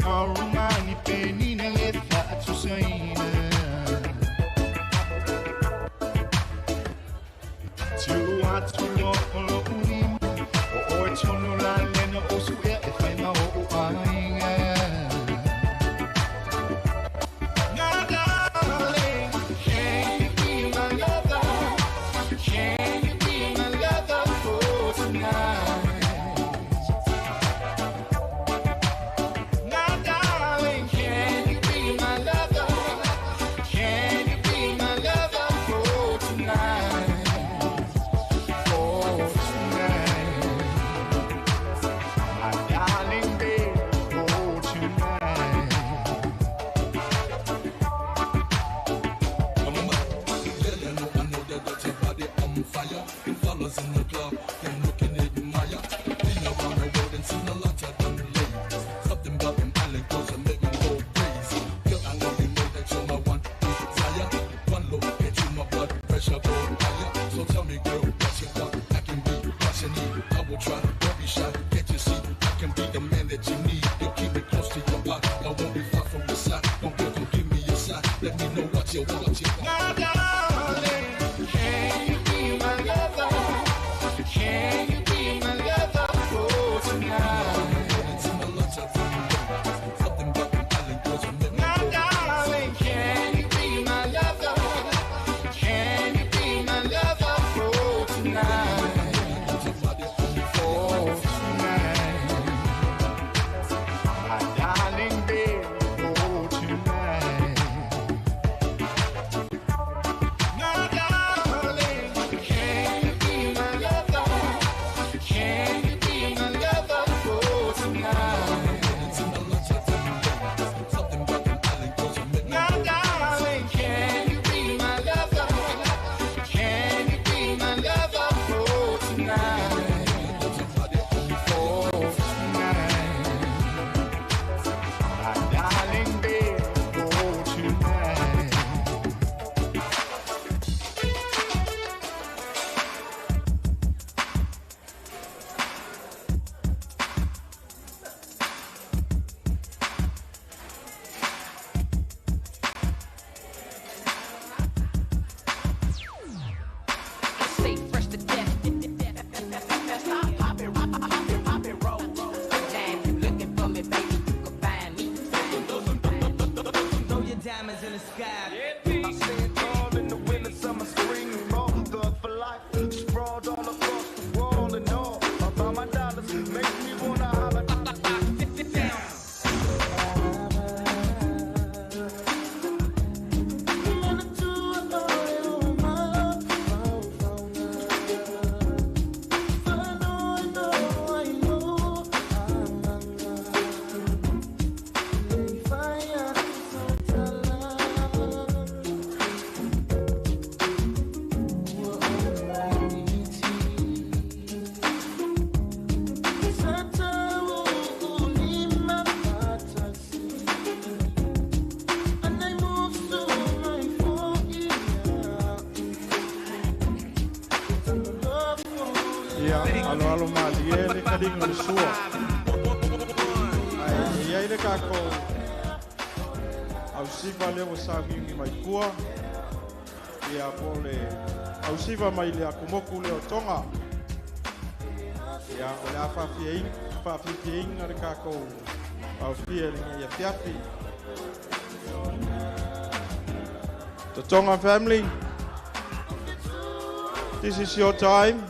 Armani penina le faccio saina tu lo unim o tono la lena o su e fai ma o ainga now darling can you be my lover can you be my lover for tonight. Ia, alo malie le karinga le sua. Ai, ia le kako. Au siva le o savi mai kua. Ia po le au siva mai le akumoku le o tonga. Ia o le whawhieinga le kako. Au fia le ia fiafi. The Tonga family, this is your time.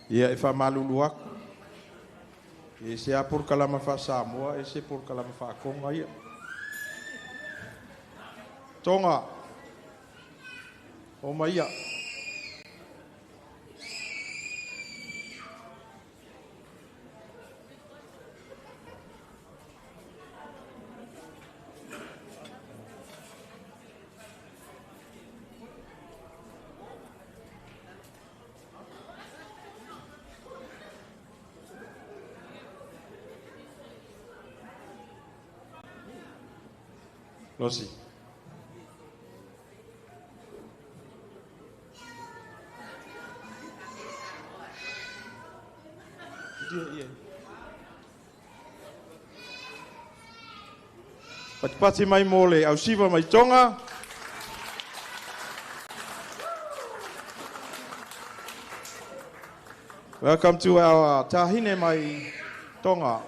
Ia e whamalulu aku. E se a por kalama fa Samoa, e se por kalama fa Konga ia. Tonga. O mai ia. Losi. Pati mai mole, au siva mai Tonga. Welcome to our tahine mai Tonga.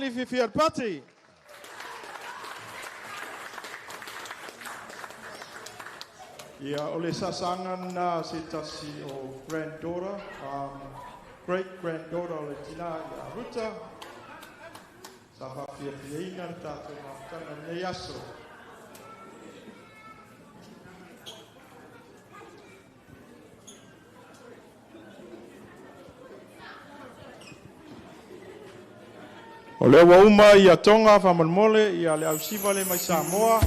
Smiley fi fiat party. Ia ole sasangan na se tasi o granddaughter, great granddaughter o le tina ia Ruta. Sa hafia fiaina le tātou mautanga nei aso. O lea ua uma ia tonga whamanmole ia le au siva le mai Samoa.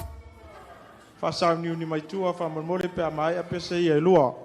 Whasau niu ni mai tua whamanmole pe a mai a pese ia e lua.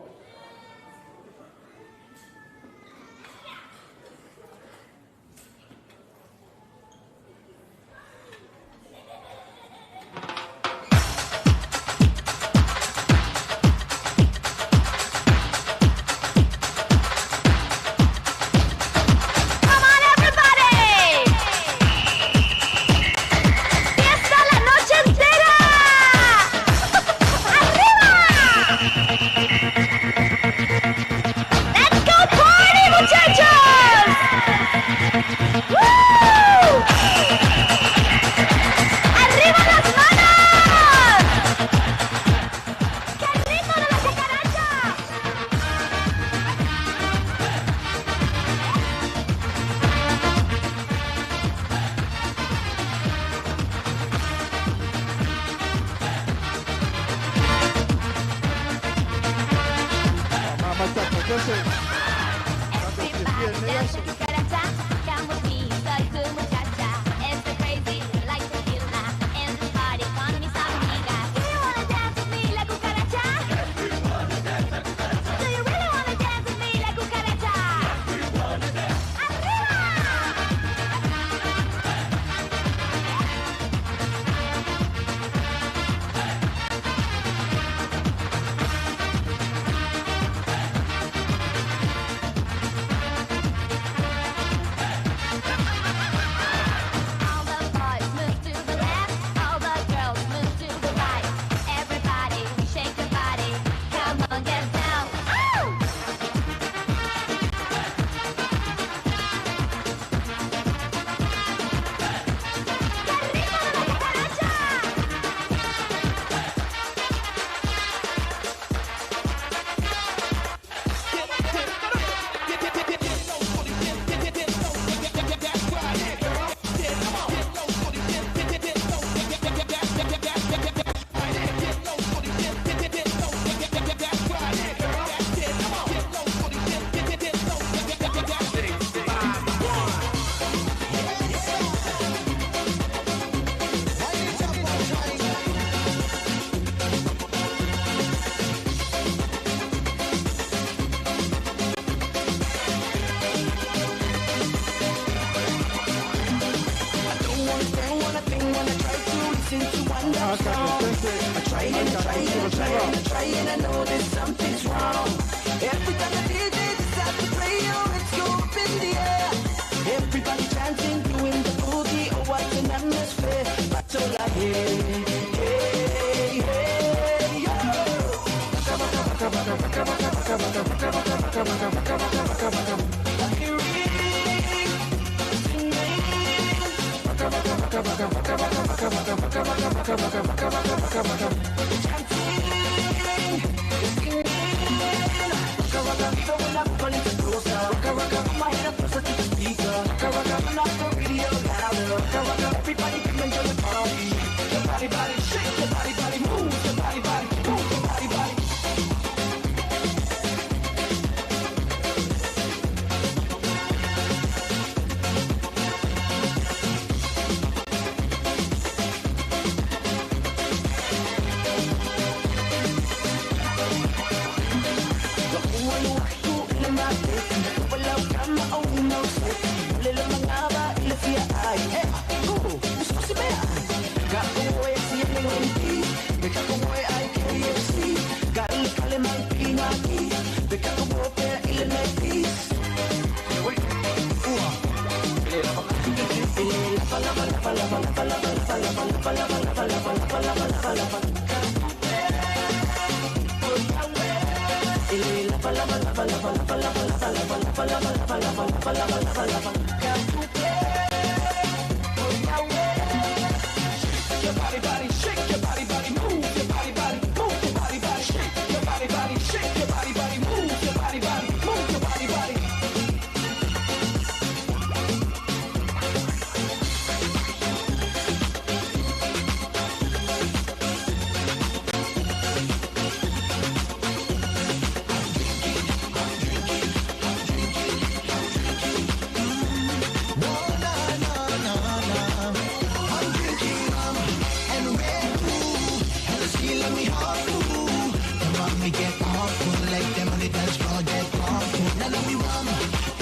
mommy get awful like them on the dance floor get awful. Now let me rum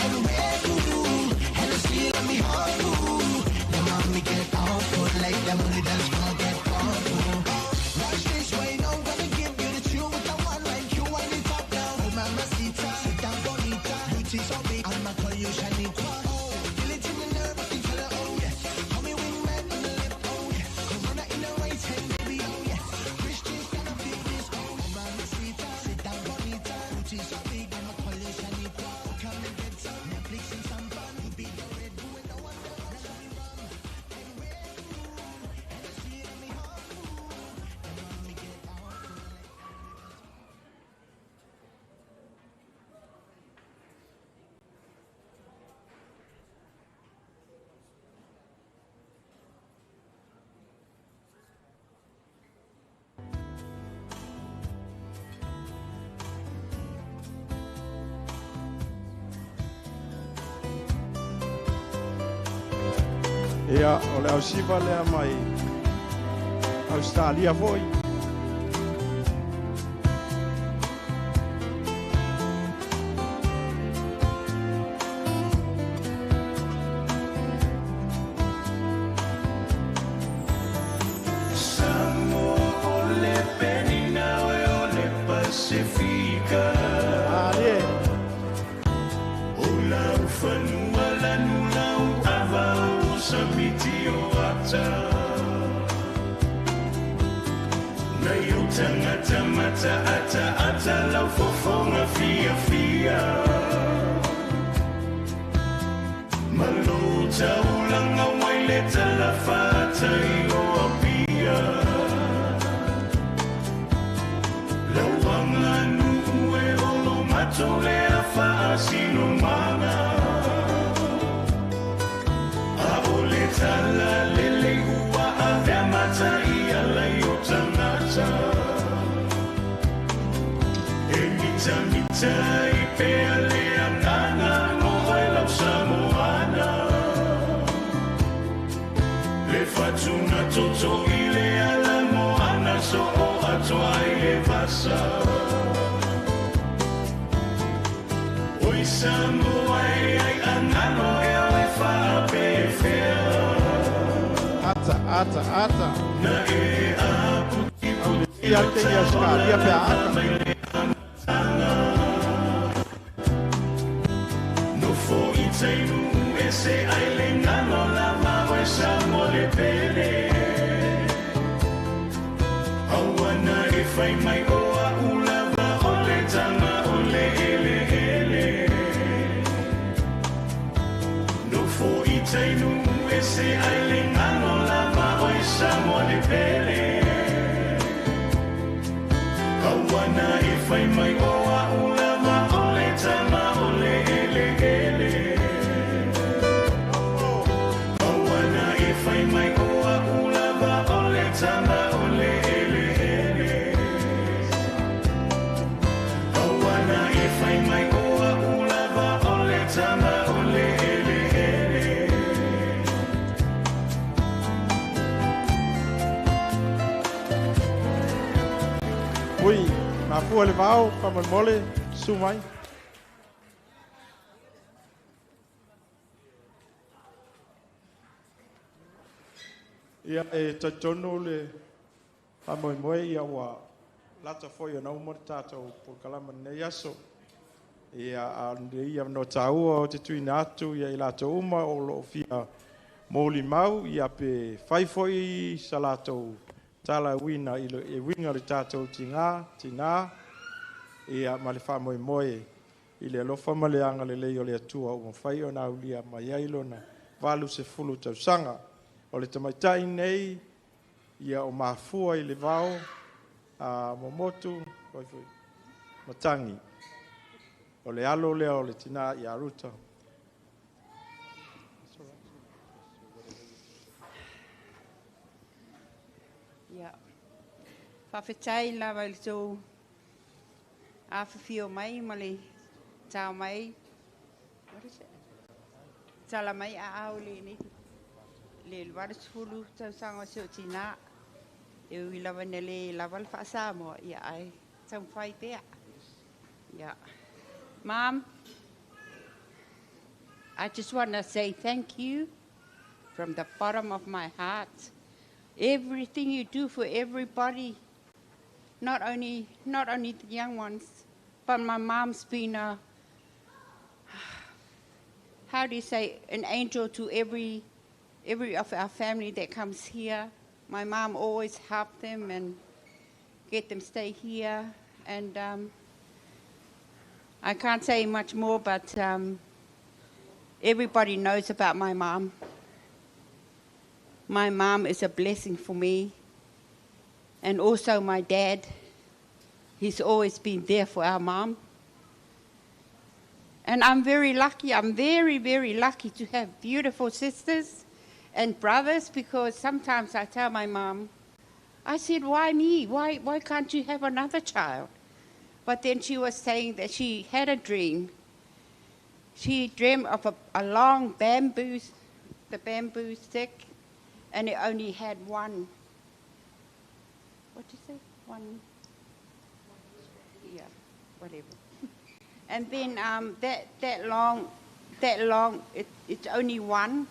everywhere cool. Hennessy let me awful. The mommy get awful like them on the dance floor get awful. Watch this way, no gonna give you the tune with the one like you on the top down. Oh mama sita, sit down bonita, beauty so big, I'ma call you Shaniqua. Oh, feel it in the nerve, I can tell her, oh yes. Call me wingman on the left, oh yes. Corona in the right hand, baby, oh yes. Christian stand up, feel this, oh mama sita, sit down bonita, beauty so big, I'ma call you Shaniqua. Come and get some Netflix and some fun. You be the red bull and no one does. Now let me rum everywhere cool. Hennessy let me awful. The mommy get awful like Ia, o le au siva lea mai Australia foi. Samoa ole Peninaue ole Pasifika. Ola ufanua lanula avau samitio ata. Na yo tangata mata ata ata lau fofonga fia fia. Malota ulanga waile talafata io apia. Lauanga nuue olo matole afa asino mana. Aole tala lele ua avea mata ia laio tangata. E mita mita i pea lea nganga no lau Samoana. Le fatuna toto i le ala moana so o atoa i le vasa. Oi Samoa e ai angano e ole whaapewhea. Ata. Na e a puti puti Ia te ia Australia pe ata. No fo i teinu e se ai le ngano lava o e Samoa le pele. Auana e whai mai o a ulava o le tanga o le ele ele. No fo i teinu e se ai le ngano lava o e Samoa le pele. Auana e whai mai o a ulava o le tanga o le ele ele. Auana e whai mai o a ulava o le tanga o le ele ele. Auana e whai mai o a ulava o le tanga o le ele ele. Ui, ma fu le vau, pa mole, su mai. Ia e tatono le pa moe ia wa lata foi na umo tatou por kalama nei aso. Ia a ia no taua o te tuina atu ia i lato uma o lo fia moli mau ia pe fai foi salato tala wina i lo e winga le tatou tina ia ma le fa moe i le alofa ma le anga le lei o le atua o fai o na ulia mai ai lona valu se fulu tau sanga o le tamaitai nei ia o mafua i le vao a momotu foi matangi o le alo lea o le tina i a ruta. Ia. Whawhetai lawa i le tau awhawhio mai ma le tau mai. What is it? Tala mai a au le ni. Le warisfulu tau sanga seo tina. E ui lawa ne le lawa le whaasa moa ia ai. Some fight there. Yeah. Mom, I just want to say thank you from the bottom of my heart. Everything you do for everybody, not only the young ones, but my mom's been a, how do you say, an angel to every of our family that comes here. My mom always helped them and get them stay here. And I can't say much more, but everybody knows about my mom. My mom is a blessing for me. And also my dad, he's always been there for our mom. And I'm very lucky, I'm very, very lucky to have beautiful sisters and brothers, because sometimes I tell my mom, I said, why me? Why can't you have another child? But then she was saying that she had a dream. She dreamed of a long bamboo stick, and it only had one. What did you say? One. Yeah, whatever. And then that long, it's only one.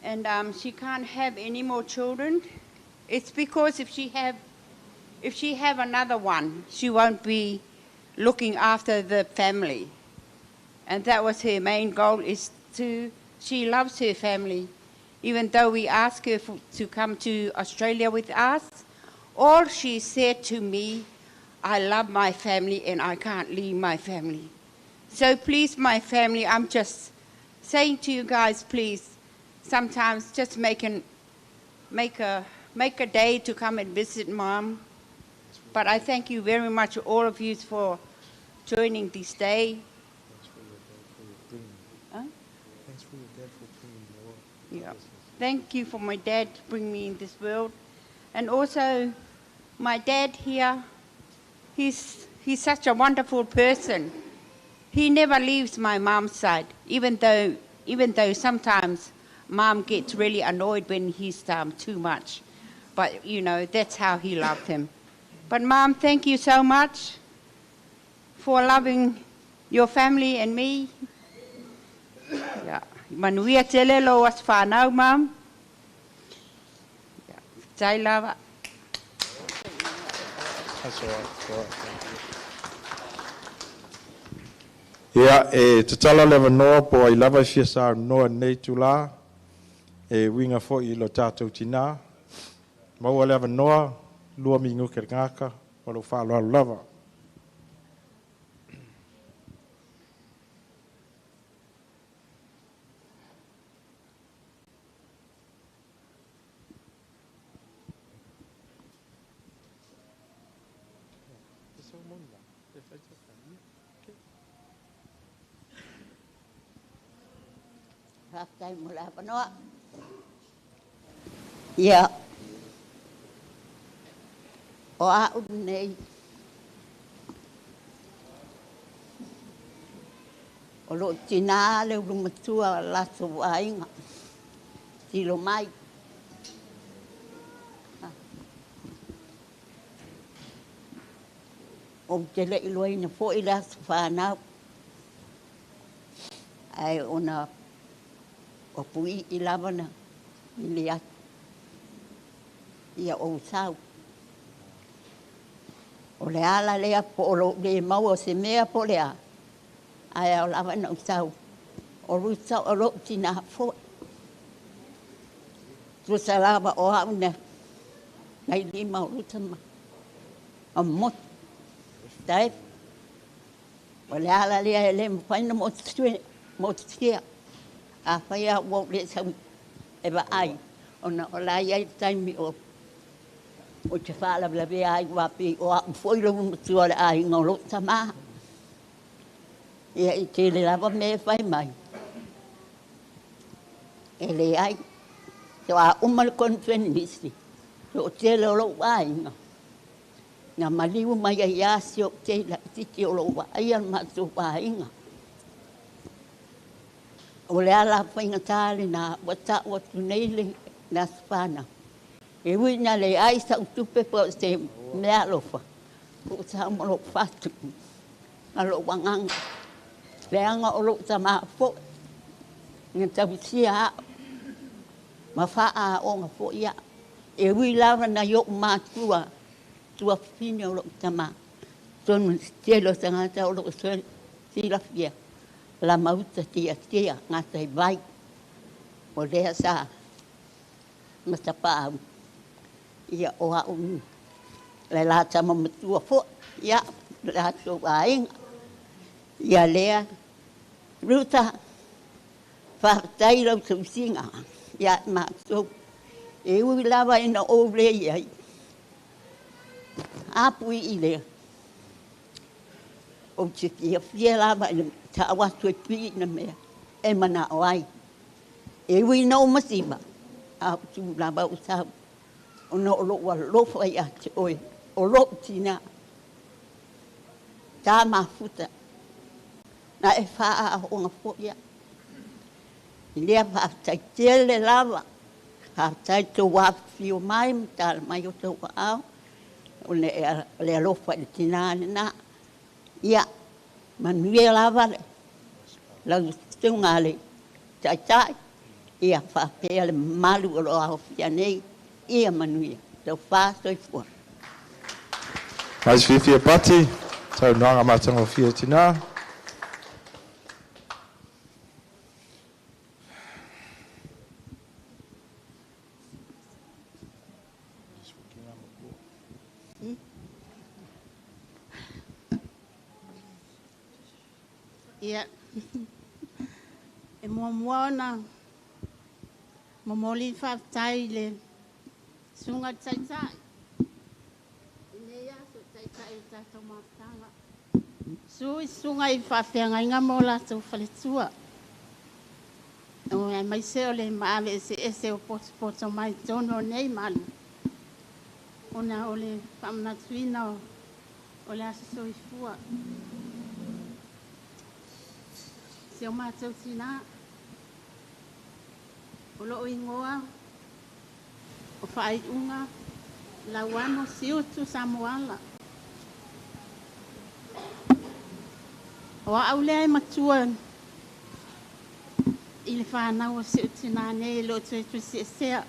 And she can't have any more children. It's because if she have another one, she won't be looking after the family. And that was her main goal, she loves her family. Even though we asked her to come to Australia with us, all she said to me, I love my family and I can't leave my family. So please, my family, I'm just saying to you guys, please, sometimes just make a day to come and visit Mom. But I thank you very much, all of you, for joining this day. Thanks for your dad for bringing the world. Yeah. Thank you for my dad to bring me in this world. And also, my dad here, he's such a wonderful person. He never leaves my mom's side, even though sometimes Mom gets really annoyed when he's too much. But, you know, that's how he loved him. But Mom, thank you so much for loving your family and me. Yeah. Manuia tele lo as whanau, Mom. Yeah. Tai lava. That's all right. Yeah, te tala lewa noa po I lava fia sa noa nei tula. Winga fo I lo tātou tina. Maua lewa noa, lua mingu ke ngaka, o lo whaloa lava. Raktai mula panoa. Ya. O a nei. O lo tina le lumatua la suainga. Tilo mai. O te le iloi na fo ila sfana. Ai ona o pui I lava na ili atu. Ia o sau. O le ala lea po o le mau o se mea po lea. Ai o lava na o sau. O ruta o lo tina fo. Tu sa lava o hau na. Nai lima o ruta ma. O mot. Dai. O le ala lea e le mwhaina mo tia. A whaia wau le sau e wa ai. O na o la iai taimi o te whala la vea ai wapi o a mfoilo mutua le ai ngolo tama. Ia I te le lava me whai mai. E le ai. So a umal konfenisi. So te le lo ai nga. Nga maliu mai ai asi o te la titi o lo ai al matu ai nga. O le ala whainga tāle na wata watu neile na spana. E wina le ai sa utupe po se mea lofa. Po sa mo lo fatu. Alo wangang. Le anga o lo tama fo. Nga tabusia. Ma faa o nga fo ia. E wi lava na yo matua. Tua fine o lo tama. Son cielo tangata o lo son sila fia. La mauta tia ngata vai. O lea sa. Matapa ia o a le la tama matua fo ia la to ai ia lea ruta fa tai lo tu singa ia ma so e u lava ina o le ia a pui ile o te fia lava ina ta wa tu pi na me e mana o ai e u no masiba a tu lava o sa o no o lo lo fai a te oi o lo tina ta mafuta na e fa o nga fo ia le fa ta tele lava ha ta to wa fio mai tal mai o to a o le lo fa tina na ia man vi lava la tungale ta ta ia fa pe malu o lo fia nei ia manuia, tau wha toi fua. Mais fia pati, tau nanga matango fia tina. Ia, e mua na, momoli whaftai le, sunga tai. Inea so tai o tātou mātanga. Sui sunga I whawhianga inga mō lātou whaletua. O e mai seo le maave ese o poto mai tono nei malu. Ona o le whamna tuina o le aso soi fua. Seo mātou tina. O lo ingoa. O whaai unga, la wano siutu Samoala. O au lea matua, I le whanau o siutu nā nei, lo tue si sea.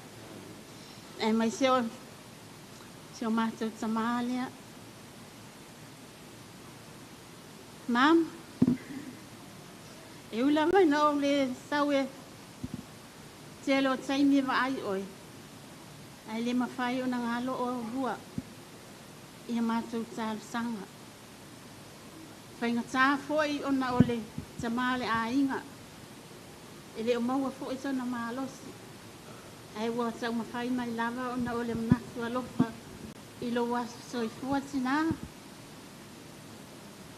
E mai seo mātou tamālea. Mam, e ula mai na o le saue, te lo taimi wa ai oi. Ai le mawhai o na ngalo o hua. Ia mātou tālu sanga. Whainga tā fwoi o na ole tamale a inga. E le o maua fwoi tona mālosi. Ai ua tau mawhai mai lava o na ole mnatu alofa. I lo wasu soi fua tina.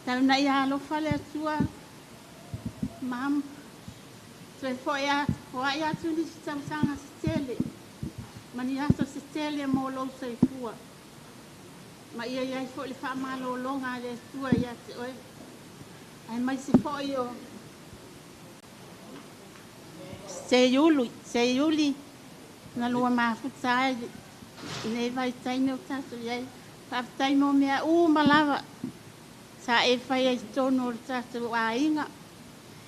Tau na ia alofa le atua. Mam. Tue fwoi atu ni si tau sanga si tele. Mani aso se tele mo lo sei fua. Ma ia fo le fa malo longa le tua ia te oi. Ai mai se fo io. Seiuli. Na lua ma futsai. Nei vai tai no tato ia. Fa tai mo mea malava. Sa e fai ai tono tato a inga.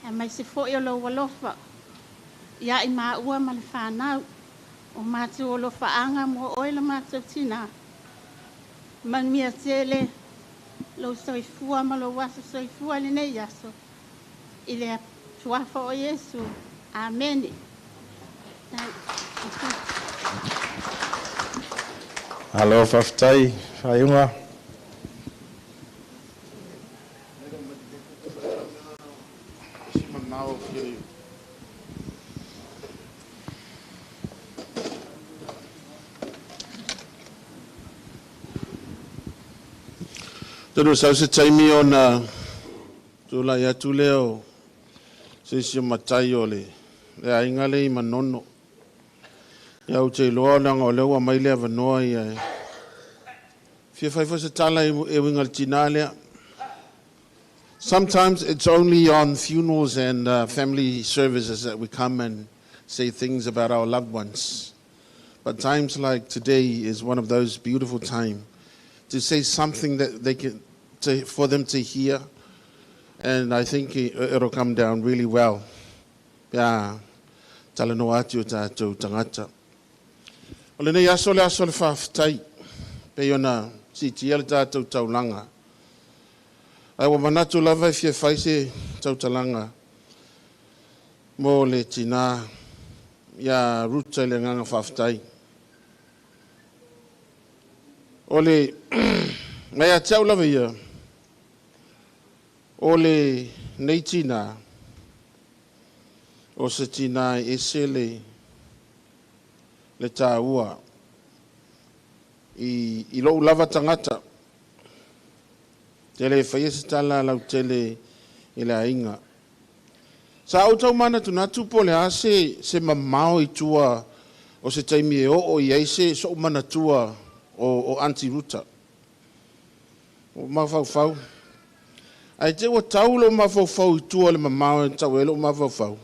Ai mai se fo io lo walofa. Ia I ma ua ma le whanau. O mātou o lo whaanga mo oila mātou tina. Man mia tele lo soifua ma lo waso soifua le nei aso. I le tuafa o Yesu. Amen. Alo whaftai, whaiunga. Manao fia Tunu sau se taimi o na tula ia tu leo se matai o le ainga le I manono. Ia u te loa nanga o leo a mai lea vanoa ia e. Fia whaifo se tala e winga tina lea. Sometimes it's only on funerals and family services that we come and say things about our loved ones. But times like today is one of those beautiful times to say something that they can, for them to hear. And I think it'll come down really well. Yeah, talano atu tātou tangata. O le nei aso le whawhitai, pe ona siti ala tātou taulanga. Ai wa manatu lava fie whaise tautalanga. Mo le tina, ia ruta le nganga whawhitai. O le, mai a tau lava ia, o le nei tina, o se tina e se le tāua, i lou lava tangata, te le whaiese tala lau tele i le ainga. Sa au tau mana tu natu po le ase se mamao i tua o se taimi e o i eise so mana tua o anti-ruta. O mawhau. Ai te wa taulo mawhau i tua le mamao e tau elo mawhau.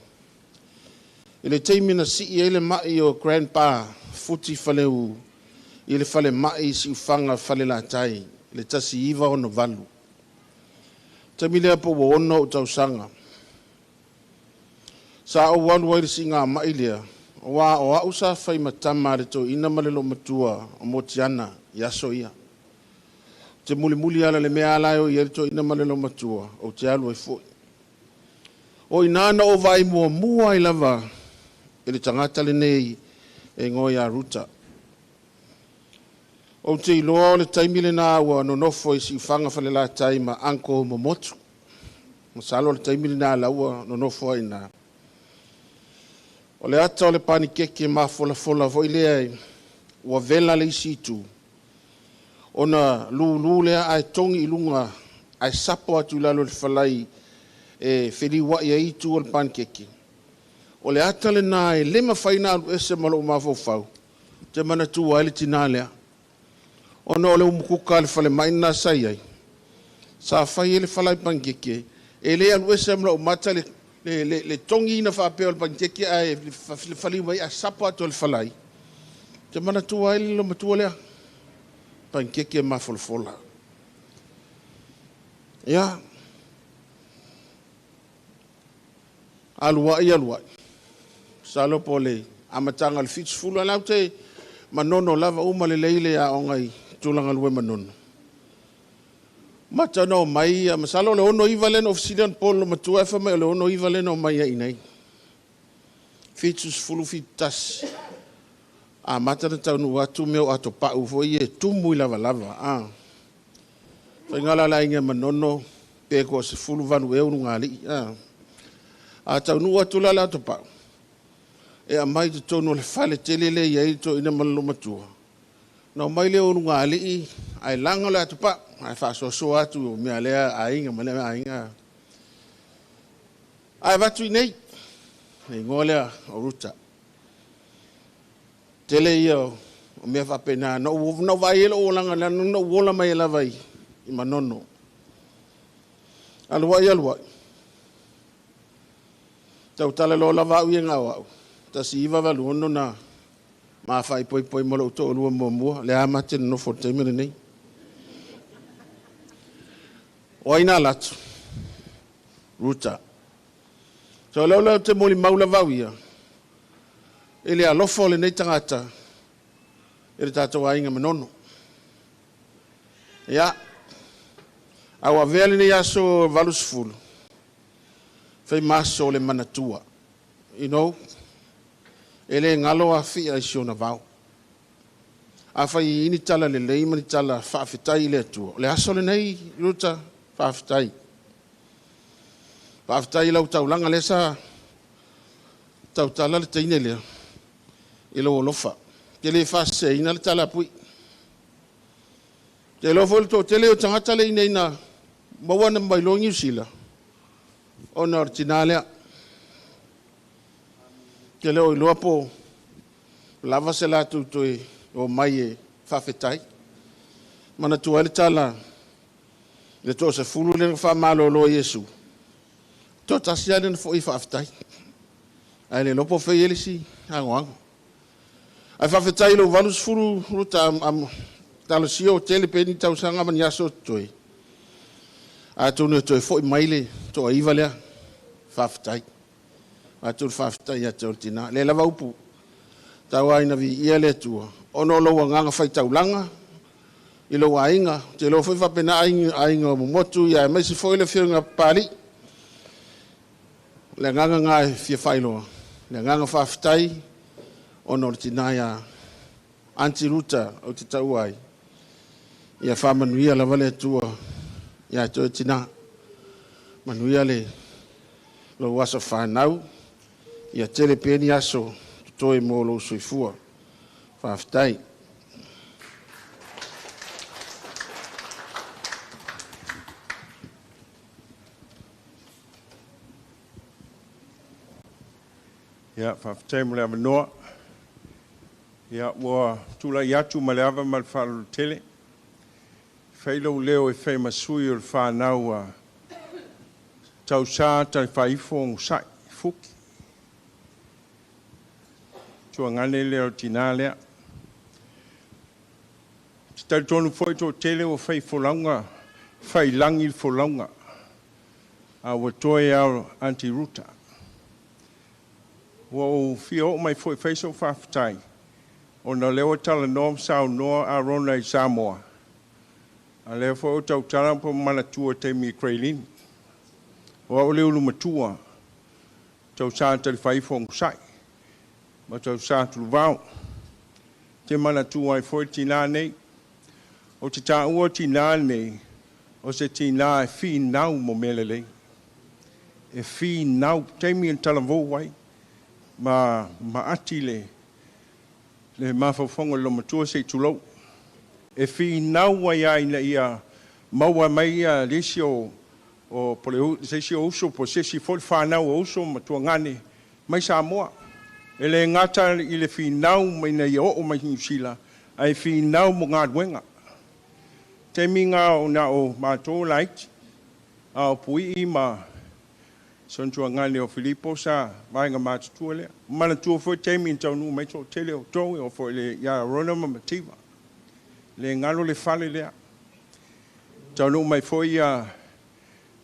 I le taimi na si i ele mai o grandpa futi faleu i le fale mai si ufanga fale la tai le tasi iwa o no valu. Taimi lea po wa ono o tau sanga. Sa o wanu wairi si ngā mai lea. Wa o au sa fai matama le to ina malelo matua o motiana i aso ia. Te muli ala le mea alaio i to ina malelo matua o te alu e foi. O inana o vai mua i lava e le tangata le nei e ngoi a ruta. O te iloa o le taimi le nā ua no nofo i si whanga fale la taima anko momotu. Masalo le taimi le nā laua no nofo i nā. O le ata o le pani keke ma fola vo lea ua vela le isi tu. O na lu lea ai tongi ilunga ai sapo atu lalo le falai e whiri wa ia i tu o le pani keke. O le ata le nā e lema whaina alu ese malo ma fau. Te mana tu a ele tina lea. O na o le umukuka le fale maina sai ai. Sa whai ele falai pani keke. E lea alu ese malo mata le tongi na whapea o le pankeke ai le whali mai a sapa ato le whalai. Te mana tua ele lo matua lea. Pankeke ma folfola. Ia. Aluai. Salo po le amatanga le fits fulu alau te manono lava uma le leile a ongai tulanga lue manono. Mata no mai a masalo le ono ivalen of sidan polo matua fa mai le ono ivalen o mai ai nei. Fitsus fulu fitas. A mata na tau nu atu meu ato pa u foi e tumu lava a. Fa ngala la inga manono pe ko se fulu vanu e unu ngali a. A tau nu atu la ato pa. E a mai te tonu le fale telele ia to ina malo matua. No mai le onu ngali ai langa le ato pa. Ai fa so atu me alea ainga male ainga. Ai vatu nei. Nei ngolea o ruta. Tele ia o me fa pena no vai ele o langa no wola mai la vai I manono. Alua. Tau tala lo la va uia ngau. Ta si iwa va luono na ma fai poi mo lo to lua mo le ama te no fo te mene nei. Oina latu. Ruta. So lo te moli maula vauia. Ele alofo le nei tangata. Ele tatou ainga manono. Ia. Awa vele nei aso valusfulu. Fai maso le manatua. You know. Ele ngalo a fia I siona vau. A fai ini tala le leima ni tala whaafitai le atua. Le aso le nei ruta whaafitai. Whaafitai lau taulanga lesa tau tala le teine lea. Ilo olofa. Te le whaase ina le tala pui. Te lo volto te le o tangata le ina ina mawana mailongi usila. Ona ortinalea. Te leo iloa po lava se la tutoi o mai e whawhetai. Mana tua le tala le to se fulu le whamalo lo Yesu. To tasia le fo I whawhetai. Ai le lopo whai elisi hangoango. Ai whawhetai lo valus furu ruta am talasio tele peni tausanga mani aso toi. A tonu toi fo maile to aiva lea whawhetai. A tonu whawhetai a tonu tina. Le lava upu. Tau aina vi ia le tua. Ono loa nganga whai taulanga. I lo ainga. Te lo whai whapena ainga momotu. Ia mai si fo ile whiunga pari. Le nganga ngai fia whailoa. Le nganga whawhetai. Ono tina ia anti ruta o te tau ai. Ia whamanuia la vale tua. Ia toi tina. Manuia le lo wasa whanau. Ia tele peni aso. Toi mo lo soifua. Whawhetai. Ia, whawhetai mo le awa noa. Ia, ua tula iatu ma le awa ma le whalu tele. Whailo leo e whai masui o le whanau a tau sā tai whaifo ngusai, fuki. Tua ngane leo tina lea. Tau tonu foi tō tele o whai wholaunga, whai langi wholaunga. A wa toi au anti-ruta. Wa o fia o mai foi whai so whawhetai. O na leo tala noam sao noa a rona i Samoa. A leo foi o tau tala po mana tua te mi kreilini. Wa o leo luma tua. Tau sā tali whai whongusai. Ma tau sā tulu vau. Te mana tua i foi tina nei. O te tā ua tina nei. O se tina e whi nau mo melelei. E whi nau. Te mi an tala vau wai. Ma ati le. Le mawhawhonga loma tua se tulou. E whi nau wai ai na ia. Maua mai ia lesi o poleu. Sesi o uso po sesi fol whanau o uso ma tua ngane. Mai Samoa. E le ngata i le whi nau mai na ia o mai Hiusila. Ai whi nau mo ngā duenga. Te minga o na o mātou laiti. A o pui i ma. Son tua ngane o Filipo sa. Vai ngā mātua lea. Mana tua fo te mi tau nu mai tō tele o tō. O fo le ia rona ma mativa. Le ngalo le fale lea. Tau nu mai fo ia.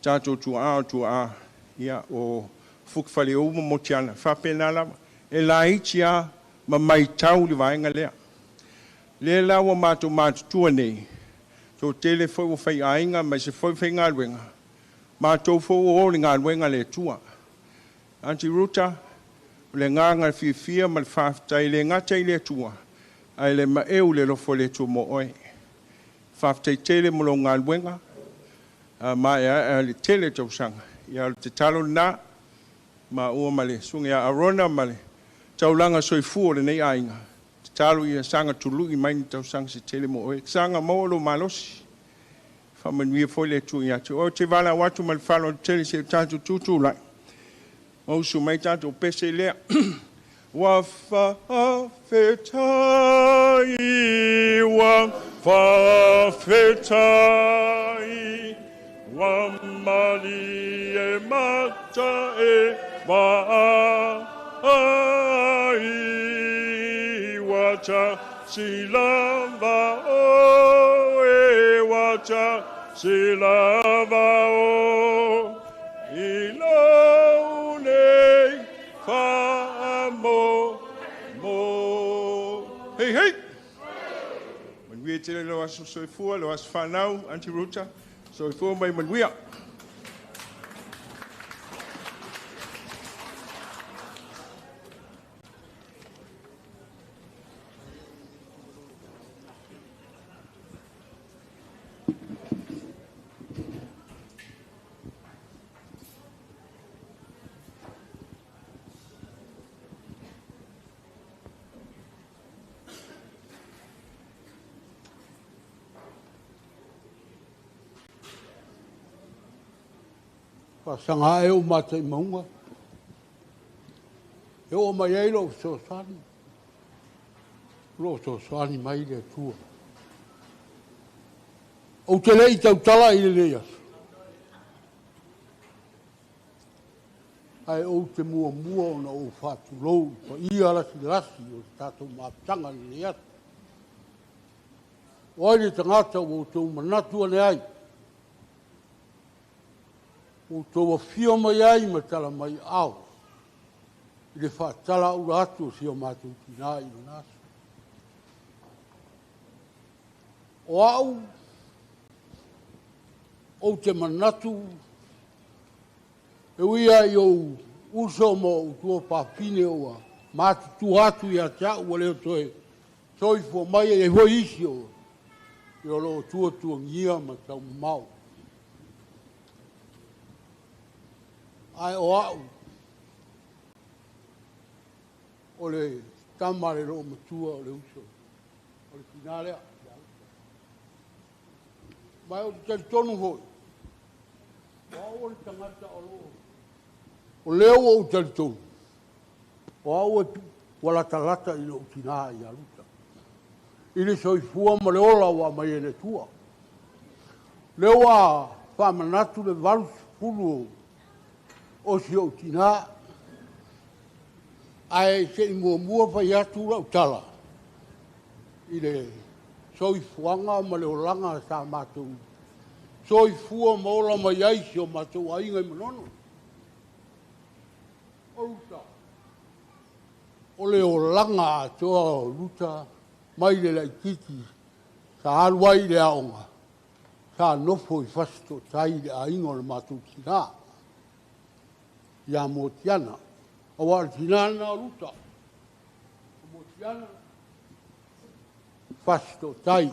Tātou tua a. Ia o fukfale o mo tiana. Whapena lama. E la itia ma mai tau li vaenga lea. Le lawa mātou tua nei. Tō tele fo o whai ainga mai se fo whai ngā luenga. Mātou fo o le ngā luenga le tua. Anti-ruta, le nganga fia ma le whawhetai le ngatai le tua. Ai le ma eu le lofo le tua mo oe. Whawhetai tele mo lo ngā luenga. Ma ea le tele tau sanga. Ia te talo na. Ma ua ma le sunga ia arona ma le. Taulanga soifua le nei ainga. Te talo ia sanga tulu i maini tau sanga se tele mo oe. Sanga mo lo malosi. Whamanuia foi le tu ia. O te wala watu ma le whalo tele se tātou tutu lai. O su mai tātou pese lea. Wa whawhetai, wa whawhetai, wa mali e mata e ai, wa ta silava o e wa ta silava o ilo nei mo hey hey man we tele lo aso soifua lo as whanau anti-ruta soifua mai man wea Sanga e o mata I maunga. E o mai e lo so sani. Lo so sani mai le tua. O te lei tau tala I le leas. ai o te mua o na o whatu lou, pa ia lasi o te tātou mātanga ni atu. O ai tangata o tō manatu ane ai. O tō a whio mai ai ma tala mai au. I le whaatala ura atu o si o mātou tina i o nasu. O au, o te manatu, e uia i o uso mo o tua pāpine o a mātu tu atu i a tia ua leo toe toi fua mai e hoi isi o i o loo tua ngia ma tau mau. Ai o au, o le tamare loo matua o le uso, o le finalea. Mai o te tonu hoi. O le tangata o loo. O leo o te tonu. O au e wala talata i lo utina i aluta. I le soifua ma le ola wa mai e le tua. Leo a whamanatu le valus pulu o si o utina. Ai se i mua whai atu la utala. I le soifuanga ma le olanga sa mātou. Soifua ma ola mai aisi o mātou ainga i manono. O ruta. O le olanga atoa o ruta mai le laikiti sa aluai le aonga. Sa nofo i fasto tai le ainga o le mātou tina. Ia mo tiana. Awa tinana o ruta. Mo tiana. Fasto tai.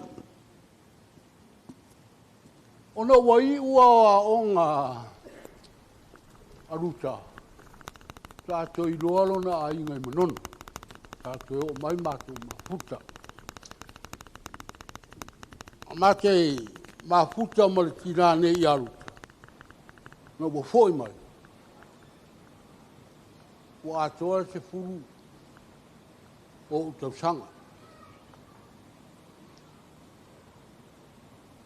Ona wai ua onga aruta. Tātou i loalona a ingai manono. Tātou o mai mātou mafuta. Mate mafuta ma le tinane i aruta. No wa foi mai. Wa atoa se furu o utausanga.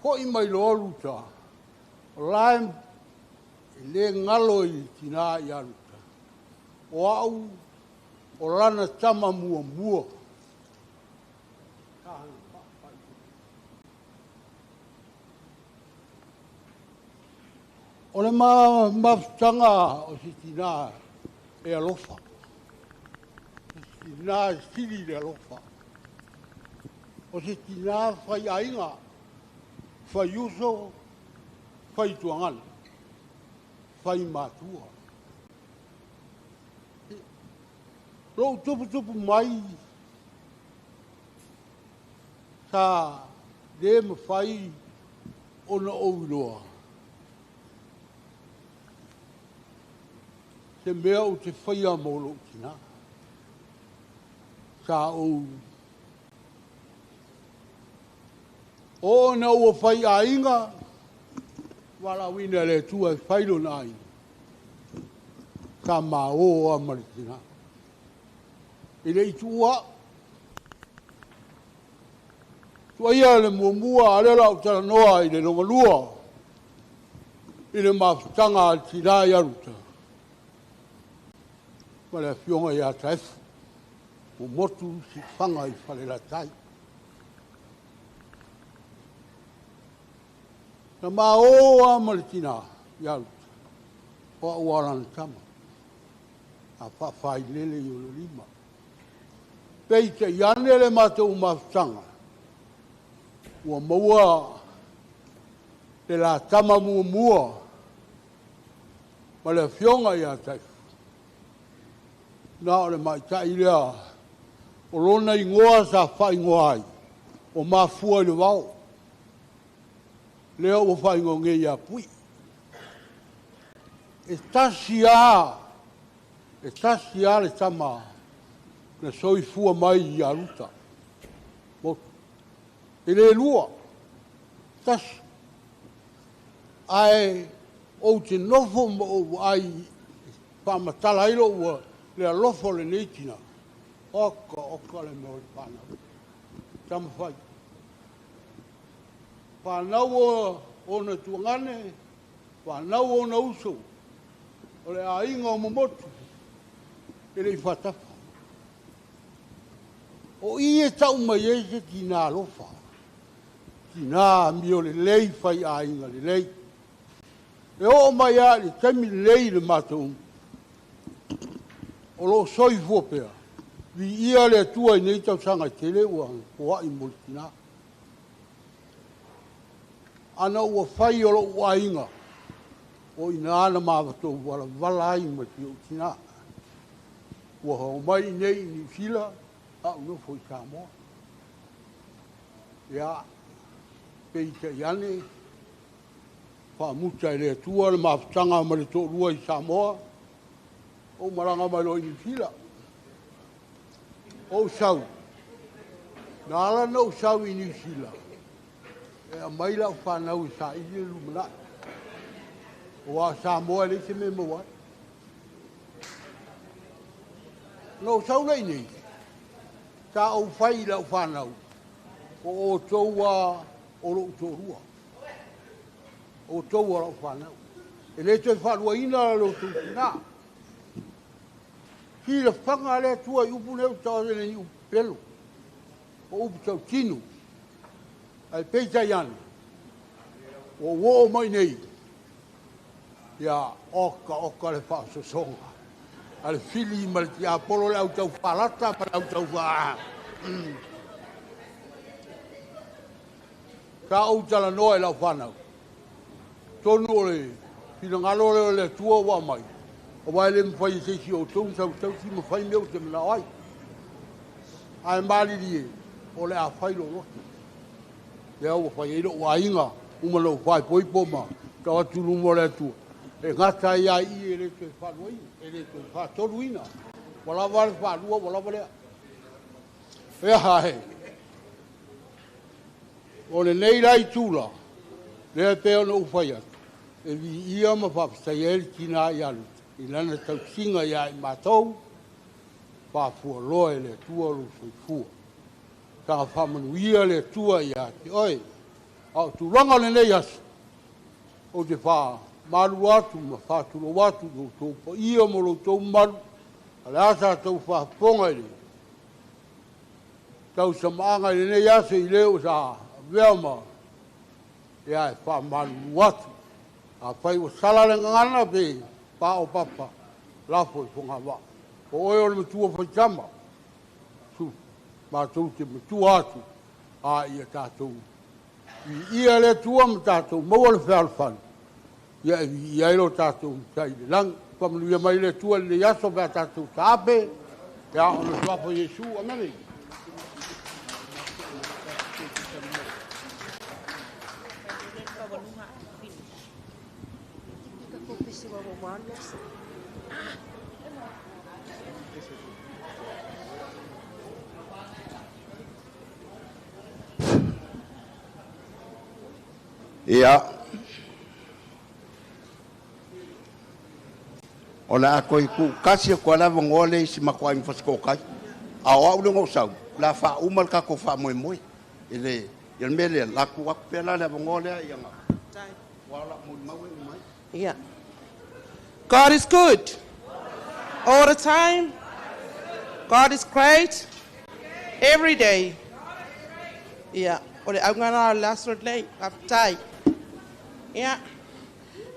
Ko i mai loa ruta, laim le ngalo i tina i aruta. O au, o lana tama mua. O le mawhtanga o si tina e alofa. Si tina e siri le alofa. O si tina whai ainga. Fai uso, fai tuangana, fai mātua. Rau tupu mai, sa le ma fai ona ouloa. Se mea o te whaia molo tina. Sa ou. O na ua whai a inga, wala wina le tua whailo na inga. Ka mā o a maritina. I le itua, tua ia le mua ale lau tala noa i le rongalua. I le mawhtanga al tina i aruta. Ma le fionga i a taifu. O motu si whanga i whale la tai. Na mā o a malitina i aruta. O a uarana tama. A whawhai lele i o le lima. Pei te iane le mātou mawhtanga. Ua maua le la tama mua. Ma le fionga i a taifu. Nā o le mai tai lea. O lona i ngoa sa whai ngoa ai. O mafua i le wau. Leo o whai ngonge i a pui. E tasi a le tama na soifua mai i a ruta. E le lua. Tasi. Ai o te nofo mo ai whamatala ilo ua le alofo le neitina. Oka le meo i whanau. Tama whai. Whanau o na tuangane, whanau o na uso, O le a inga o momotu. E le i whatafa. O i e tau mai e se ki nā lofa. Ki nā mi o le lei whai a inga le lei. E o mai a le temi lei le matou. O lo soi fuapea. Vi ia le atua i nei tau sanga tele ua koa i multina. Ana ua whai o lo ua inga. O ina ana mawatou wala ai ma ti o tina. Ua hau mai nei ni fila. A uno foi Samoa. Ia, peita iane, whaamuta i le atua, le mawhtanga ma le tōrua i Samoa, o maranga mai lo i fila. O sau. Nāla no sau i New Zealand. E a mai lau whanau i sa i le lumana. O a Samoa le se me mawai. No sau nei nei. Ka o whai lau whanau. O toua o lo tōrua. O toua lau whanau. E le toi whanua ina lo tūtina. Ki le whanga le tua i upu neu tau le ni upelo. O upu tau tinu. Ai peita iane. O wo mai nei. Ia oka le whaasosonga. Ale fili ma le tia apolo le au tau whalata pa le au tau wha. Ka au tala noa e lau whanau. Tonu o le pinangalo le tua wa mai. O mai le mwhai se si o tau tau si mwhai meo te mna ai. Ai mali rie o le a whai lo roto. Le au whai eiro wa inga umalo whai poipo ma. Ka aturu mo le tua. E ngata ia i e le te whanui, e le te whatoruina. Wala wale whanua, wala wale. E hae. O le nei rai tūla, le peo no uwhai atu. E vi ia ma whapsai eri tina i alu. I lana tau singa ia i mātou, whafua loe le tua lu fua. Ka whamanuia le tua ia te oi. Au tūranga le nei asu. O te whaa. Maru atu, ma whāturo atu, no tō pa ia mo lo tō maru, ale asa tau whāponga i le. Tau sa maanga i nei ase i leo sa veama, e ai wha maru atu. A whai o salare ngana pe, pā o papa, lafo i whonga wā. O oi o le matua whai tama, su, mātou te matua atu, a ia tātou. I ia le tua ma tātou, maua le whaalwhanu. Ia ia ilo tātou tai le lang, pamanuia mai le tua le yaso pia tātou tāpe, ia ono tuapo Yesu, amene. Ia, o la ko ku kasi ko la ngole si makwa im fasko kai a o no sau la fa umal ka ko fa mo ele il mele la ku apela la ngole ya nga wala mo mai. Yeah, God is good all the time. God is great every day. Yeah, o le angana last day aptai. Yeah,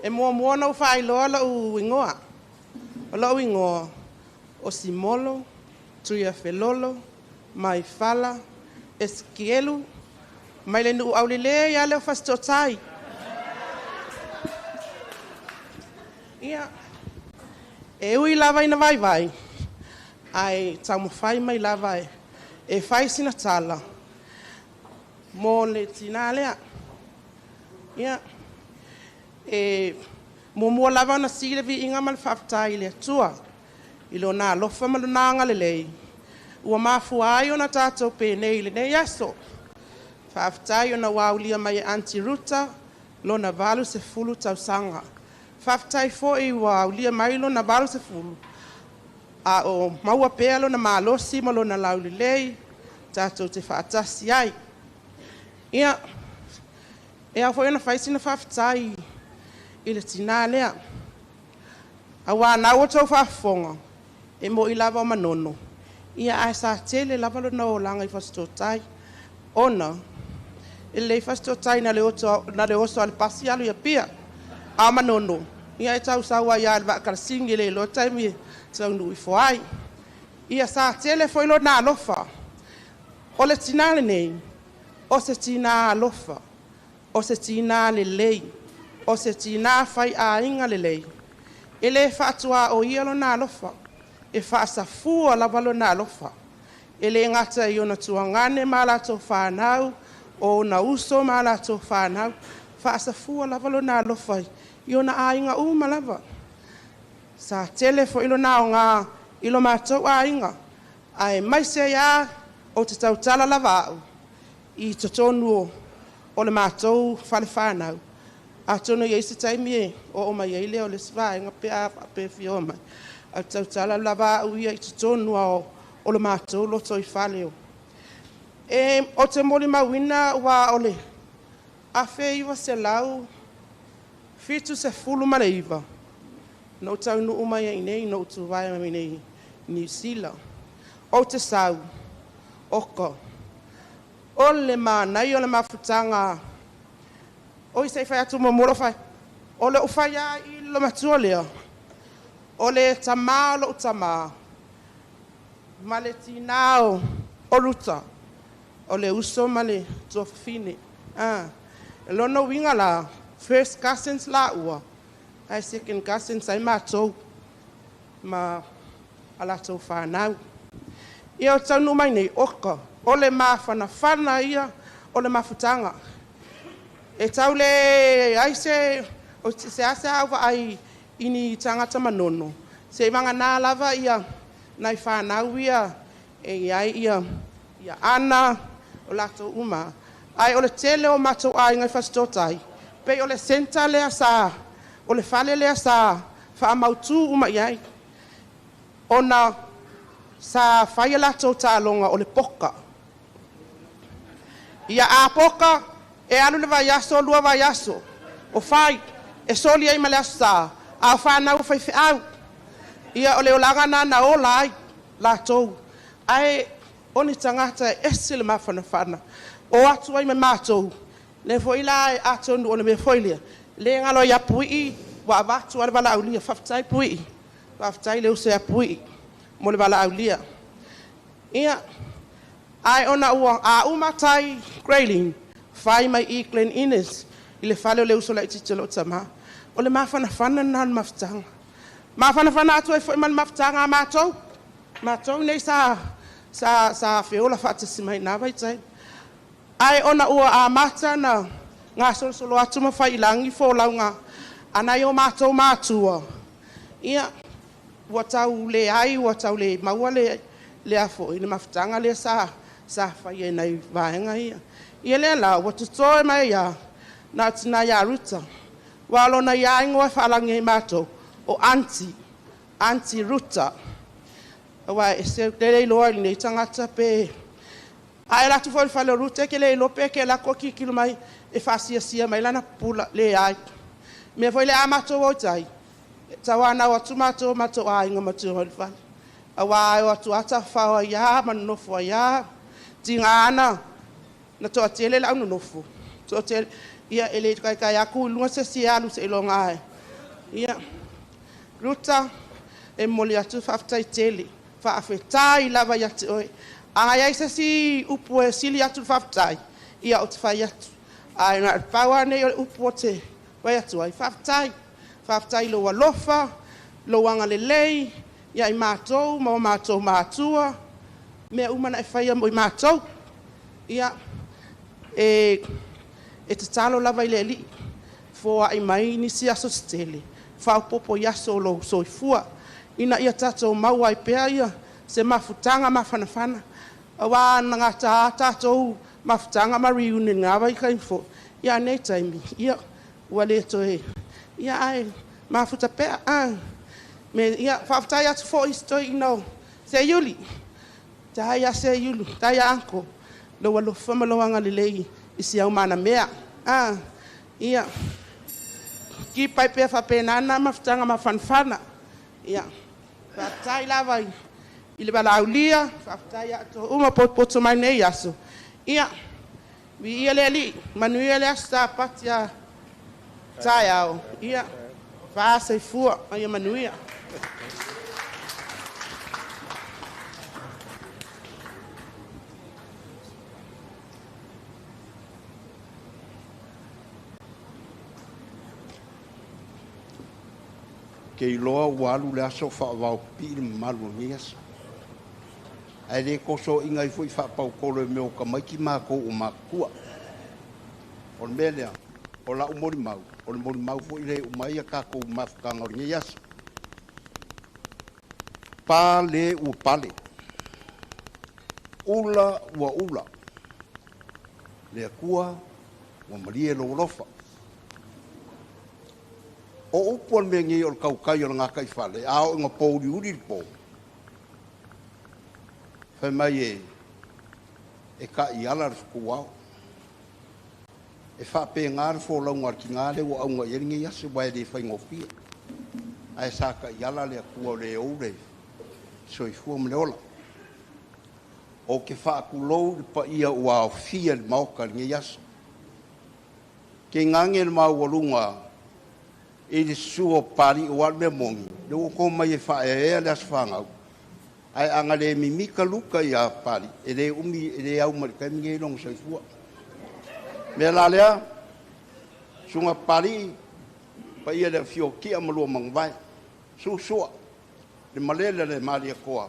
e mo no fa I lo u ngoa. O lau ingoa o simolo, tuia felolo, mai fala, eskielu, mai le nuu aulile ia leo fastotai. Ia, e ui lava ina vai, ai tau mawhai mai lava e whai sina tala, mo le tina lea. Ia, e mo lava na sile vi inga mal whaftai le tua. I lo nā lofa malunanga le lei. Ua mafua ai o na tātou pēnei le nei aso. Whaftai o na waulia mai Auntie Ruta, lo na valu se fulu tau sanga. Whaftai fo i waulia mai lo na valu se fulu. A o maua pēa lo na mālosi ma lo na lauli lei, tātou te whaatasi ai. Ia, e a fo i na whaisi na whaftai I le tina lea. Awa na o tau whafonga. E mo I lava o manono. Ia ai sa tele lava lo na o langa I fastotai. Ona. E le fastotai na le oso al pasi alu ia pia. A manono. Ia e tau sawa ia al vakasingi le lo taimi. Tau nui foai. Ia sa tele foi lo na alofa. O le tinale nei. O se tina alofa. O se tina le lei. O se tina fai a inga le lei. E le whaatua o ia lo na alofa. E whaasafua lava lo na alofa. E le ngata I ona tuangane ma lato whanau. O na uso ma lato whanau. Whaasafua lava lo na alofa. I ona a inga uma lava. Sa tele fo ilo na o ngā ilo mātou a inga. Ai mai se ia o te tautala lava au. I totonu o le mātou whale whanau. A tono I eisi taimi e o mai eile o le sva inga pe a pe fio mai. A tautala lava au ia I totonu o le mātou loto I whale o. E o te mori mawina wa ole. A fe iwa se lau fitu se fulu male iwa. No tau nu umai ai nei, no tu vai mai nei New Zealand. O te sau, oko. O le manai o le mafutanga. O I sei whai atu mo moro whai. O le uwhai a I lo matua lea. O le tamā o le utamā. Ma le tinao o ruta. O le uso ma le tofine. E lono winga la, first cousins la ua. Ai second cousins ai mātou. Ma alatou whanau. Ia o taunu mai nei oka. O le mawhanawhana ia o le mafutanga. E tau le aise o se ase awa ai ini tangata manono. Se manga nā lava ia nai whanau ia e ai ia ana o lato uma. Ai o le tele o matou ai ngai fastotai. Pe o le senta lea sa. O le fale lea sa. Wha mautu uma iai. Ona sa whaia lato tālonga o le poka. Ia a poka e alu le vaiaso lua vaiaso. O whai e soli ai male asa. A whanau whai au. Ia o le olaga na o lai lato. Ai oni tangata ese le mawhanawhana. O atu ai me mātou. Le foila e atonu o le me foilia. Le ngalo ia pui wa watu ala wala aulia. Whaftai pui. Whaftai leo se a pui. Mo le wala aulia. Ia. Ai ona ua a umatai Grayling. Whai mai I Glen Innes. I le whale o leo sola I titelo tama. O le mawhanawhana nan mawhtanga. Mawhanawhana atu e fo iman mawhtanga mātou. Mātou nei sa whiola whaatasimai nā waitai. Ai ona ua a mata na ngā solo atu mawhai ilangi fo launga. Anai o mātou mātua. Ia, ua tau le ai, ua tau le maua le afo. Ina mawhtanga le sa whai e nei vaenga ia. Ia le la, ua tutoe mai ia, na tina ia ruta. Walo na ia ingoa whalangi e mātou. O anti ruta. Awa e se lele loa ni tangata pe. Ai la tu foi falo ruta ke le lope ke la koki kilo mai e fasia mai lana pula le ai. Me foi le amato o tai. Tawana wa tumato mato ai nga mato hol fa. Awa wa tu ata fa ya man fo ya. Tingana na to atele la no fo. To atele ia ele kai aku lunga se sialu se longa. Ia ruta e moli atu faftai tele. Fa afetai lava ya te oi. Ai ai si upu e sili atu faftai. Ia o te fai atu. Ai na pawa ne upu te vai atu ai faftai. Faftai lo walofa, lo wanga lelei, ia I mātou, mātou mātua. Mea umana e whaia mo I mātou. Ia e te talo lava I le li. Foa I mai nisi aso stele. Whao popo yaso lo soifua. Ina ia tatou maua I pea ia. Se mafutanga mawhanawhana. Awa nga tatou mafutanga mariuni ngā wai kainfo. Ia nei taimi. Ia wale toe. Ia ai mafuta pea. Me ia whaftai atu fo istoi ino. Seiuli. Taia Seiuli. Taia anko. Lo walo whamaloanga lelei. Isi au mana mea. Ia. Ki pai pea whapenana mafutanga mawhanawhana. Ia. Whaatai lava i le balaulia, whaatai ato uma poto mai nei aso. Ia. Vi ia le ali, manuia le asta patia tai au. Ia. Whaasa I fua, ia manuia. ke iloa walu le aso whaavau pili malu nias. Ai le koso inga I fui whaapau kolo me o ka maiki mako o makua. O le melea, o la umori mau. O le mori mau fui le umaia kako mafukanga o nias. Pa le ua pale. Ula ua ula. Le akua ua marie lo lofa. O upuan me ngi o kaukai o ngaka I whale, ao inga pōri uri pō. Whai mai e ka I ala rifu au. E whape ngāre fō lau ngar ki ngāre o au ngā ieringi yase wai le whai ngofia. Ai sa ka I ala le akua le oure, so I fua mleola. O ke whaakulou le pa ia ua au fia le maoka le yase. Ke ngange le mau walunga, e le suo pari o alme mongi. Le o ko mai e whae le aswhangau. Ai anga le mimika luka I a pari. E le umi, e le au marikai mingi long sa ifua. Mea la lea, sunga pari, pa ia le fio kia malua mangvai. Susua, le malele le maria koa.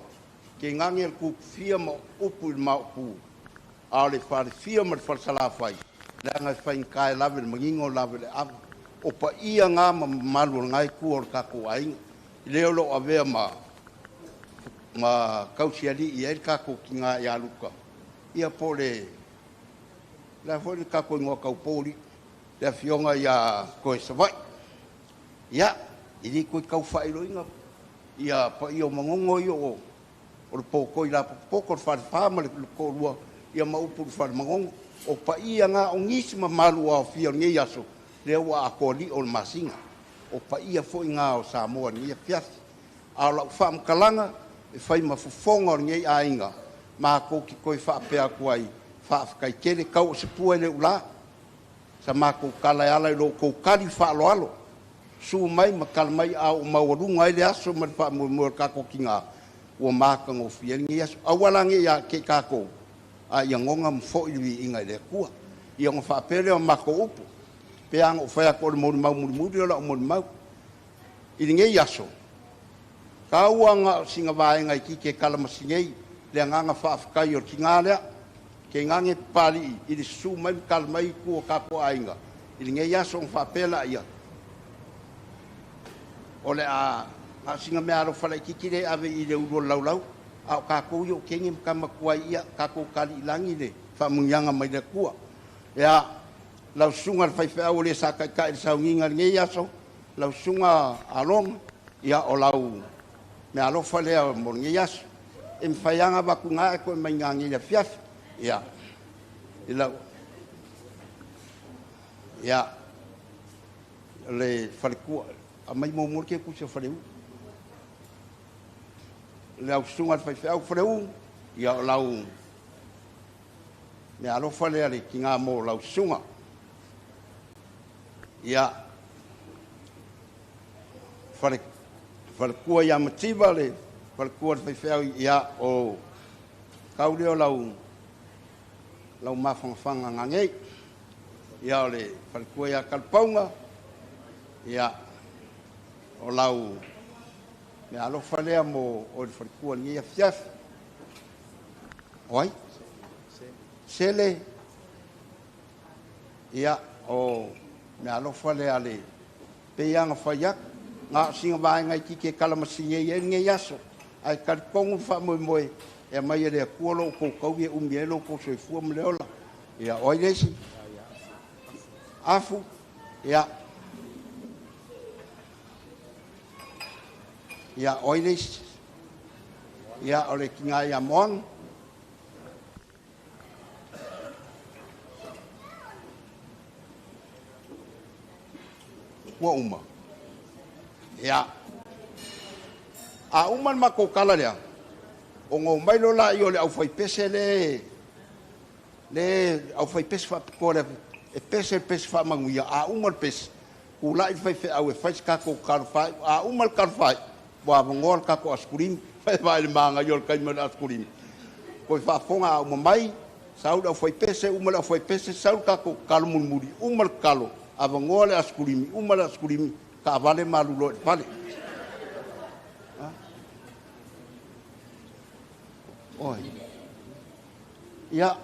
Ke ngange le kuk fia ma upu il ma upu. A le whare fia ma le wharsala whai. Le anga whai kai lave le mangingo lave le avu. O pa ia ngā malu ngai kua o kako ainga. I leo lo avea ma kausiali I e kako ki ngā ia luka. Ia po le fōi kako ingoa kaupōri. Le fionga ia koe savai. Ia, I li koe kau whaero inga. Ia pa ia o mangongo I o le pōkoi la pōko le whare whāma le kōrua. Ia maupu le whare mangongo. O pa ia ngā o ngisi ma malu a fia ngai aso. Le ua ako li o le masinga. O pa ia fo ngā o Samoa ni ia piasi. A la wha mkalanga e whai mafufonga o ngei a inga. Mā ko ki koe whaapea kuai. Whaafikai kere kau o se pua le ula. Sa mā ko kala ala I lo kou kari whaalo alo. Su mai ma kala mai a o mawarunga I le aso ma wha mua kako ki ngā. Ua māka ngō fia ngi aso. Awalangi ia ke kako. A ia ngonga mfo I inga I le kua. Ia ngō whaapere o mako upu. Peang o whai ko le mori mau muri o la o mori mau. I ngei aso. Ka uanga singa vaenga I ki ke kalamasingei. Le nganga whaafikai o ki ngālea. Ke ngange pali I le su mai kalamai kua kako ainga. I ngei aso o whaapela ia. O le a singa mea aro whalai kikire ave I le uro laulau. A o kako i o kenge mkama kua ia. Kako kali ilangi le. Whamungianga mai le kua. Ea. Lau sunga le whaiwhea o le sa kai le saunginga ngei aso. Lau sunga along. Ia o lau me alofa lea mo ngei aso. E mwhaianga waku ngā e koe mai ngā ngei a fiafi. Ia. I lau. Ia. Le wharekua. A mai mō mōrke kusia whareu. Lau sunga le whaiwhea o whareu. Ia o lau. Me alofa lea le ki ngā mō lau sunga. Ia. Wharekua ia mativa le. Wharekua le whaiwhea ia o. Kauri o lau. Lau mawhangwhanga ngangei. Ia o le wharekua ia kalpaunga. Ia. O lau. Me alofa lea mo o le wharekua ni ia fiafi. Oi? Sele. Ia o. Me alofa le ale peianga whaiak ngā singa vaenga I ki ke kalamasinge I nge yaso ai karipongu wha moe moe e mai ere a kuolo o koukau e umielo ko soi fua mleola ia oi resi afu ia oi resi ia ole ki ngā ia moang ua uma. Ia. A uman mako kala lea. O ngō mai lo la i o le au fai pese le au fai pese fa kore e pese fa manguia a umal pese. Ku la i fai fe au e fai kako karfai a umal karfai. Wa ngol kako askurim fai vai le manga i o le kaima askurim. Ko fa fonga au mai sau au fai pese umal au fai pese sau kako kalmun muri umal kalo ava ngole askurimi umal askurimi ka vale malulo vale. Oi. Ya.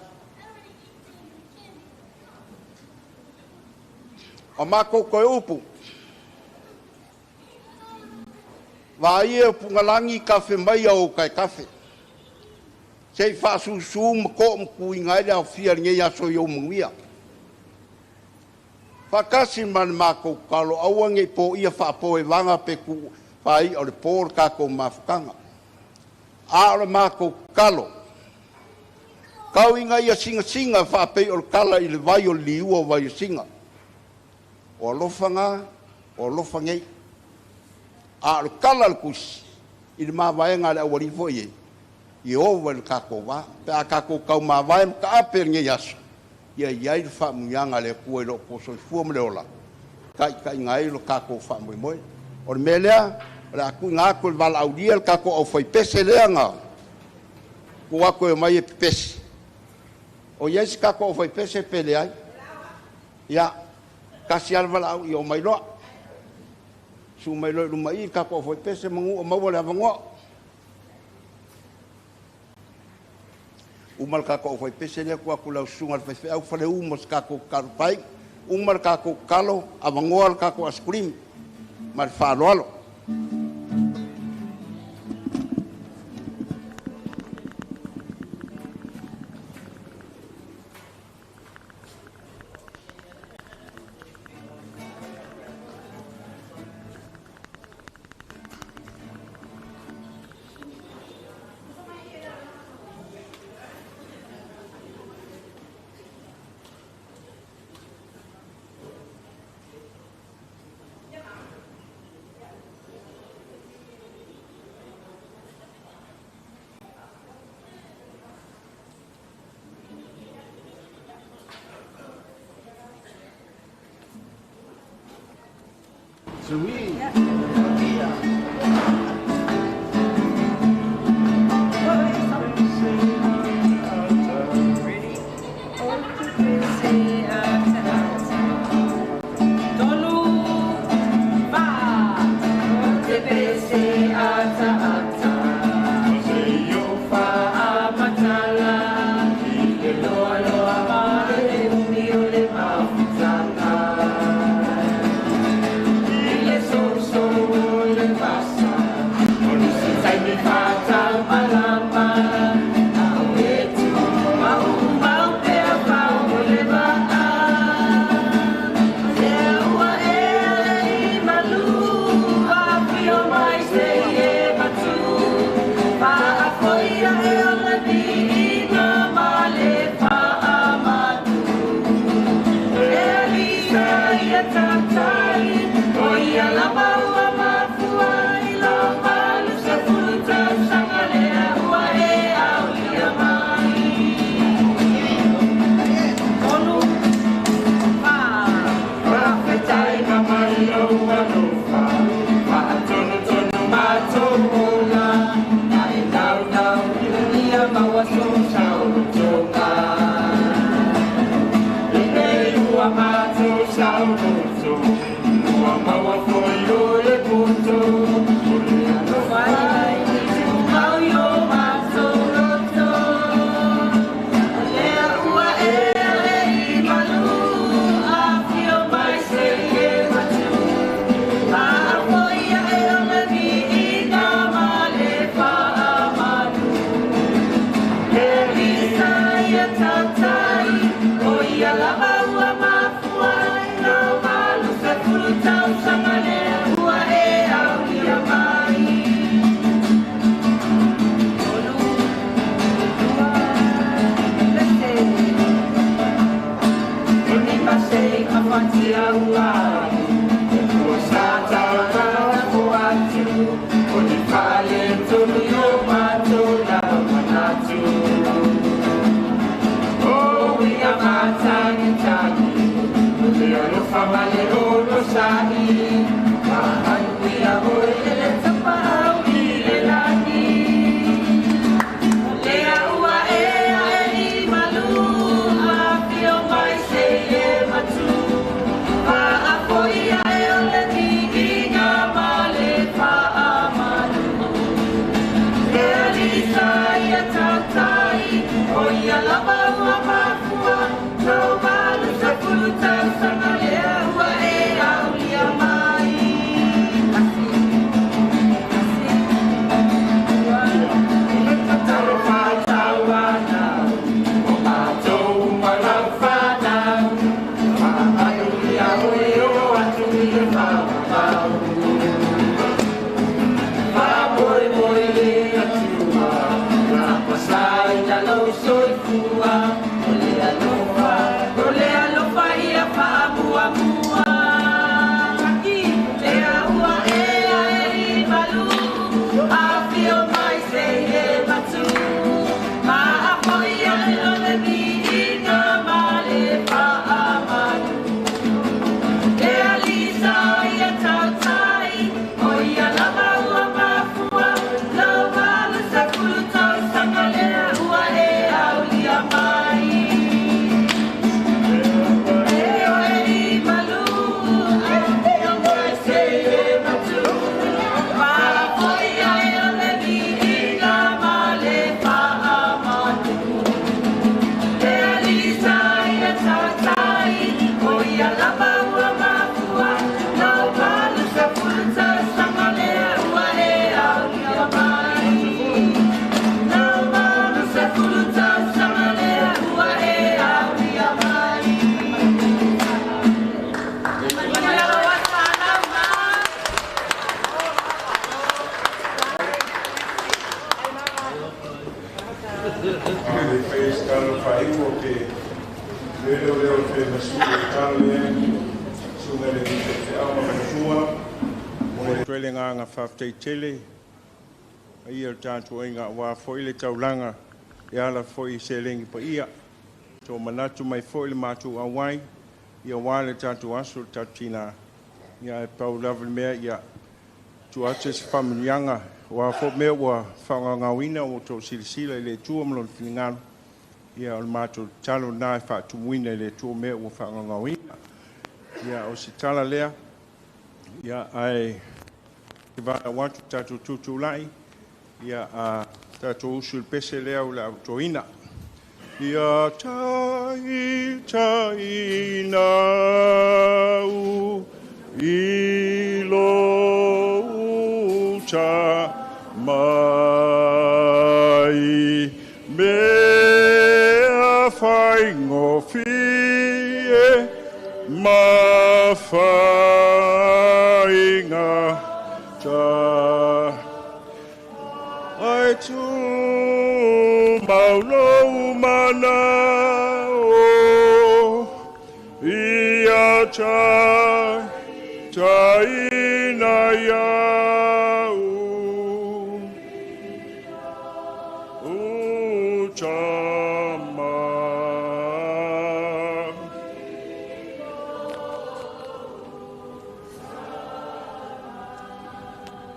O mako koe upu. Vai e pungalangi kafe mai au kai kafe. Sei fa su mko mku ingai au fia nge ya so yo mungia. Fa kasi man mako kalo awange po ia fa po e vanga pe ku fai o le por ka ko mafukanga. A mako kalo. Kau inga ia singa fa pe o kala i le vai o liu o vai singa. O lofanga, o lofangei. A kala al kus. I le mawaenga le awari fo ye. I o le kako wa. Pe a kako kau mawaem ka aper nge yaso. Ia iai le wha muianga le kua i lo koso i fua mle ola. Kai ngai lo kako wha mui moi. O le melea, le aku ngā koe wala au lia le kako au whai pese lea ngā. Ko ako e mai e pese. O iai si kako au whai pese pele ai. Ia, kasi ala wala au i o mai loa. Su mai loa luma i kako au whai pese mangu o maua le avangoa. Umal kako au whai pese lea kua kulau sunga le whai au whale umos kako karupai. Umal kako kalo avangoa le kako askurim. Mal whaloalo. So Nga whawhtei tele, ai o tātua inga wā whoi le taulanga, e ala whoi se lengi pa ia. Tō manatu mai whoi le mātu awai, ia wā le tātua aso tātina, ia e pau lawa mea ia tu ate se whaminianga, wā whoi mea wā whangangawina o tō silisila i le tua mlon tiningano, ia o le mātu talo nā e whaatumuina i le tua mea o whangangawina. Ia o si tala lea, ia ai Kiva watu tatu tutulai ia tatu usul pese lea ula autoina ia tai nau ilo uta mai mea whaingo fie ma whainga ai tu maulo mana o ia tai na ia u chama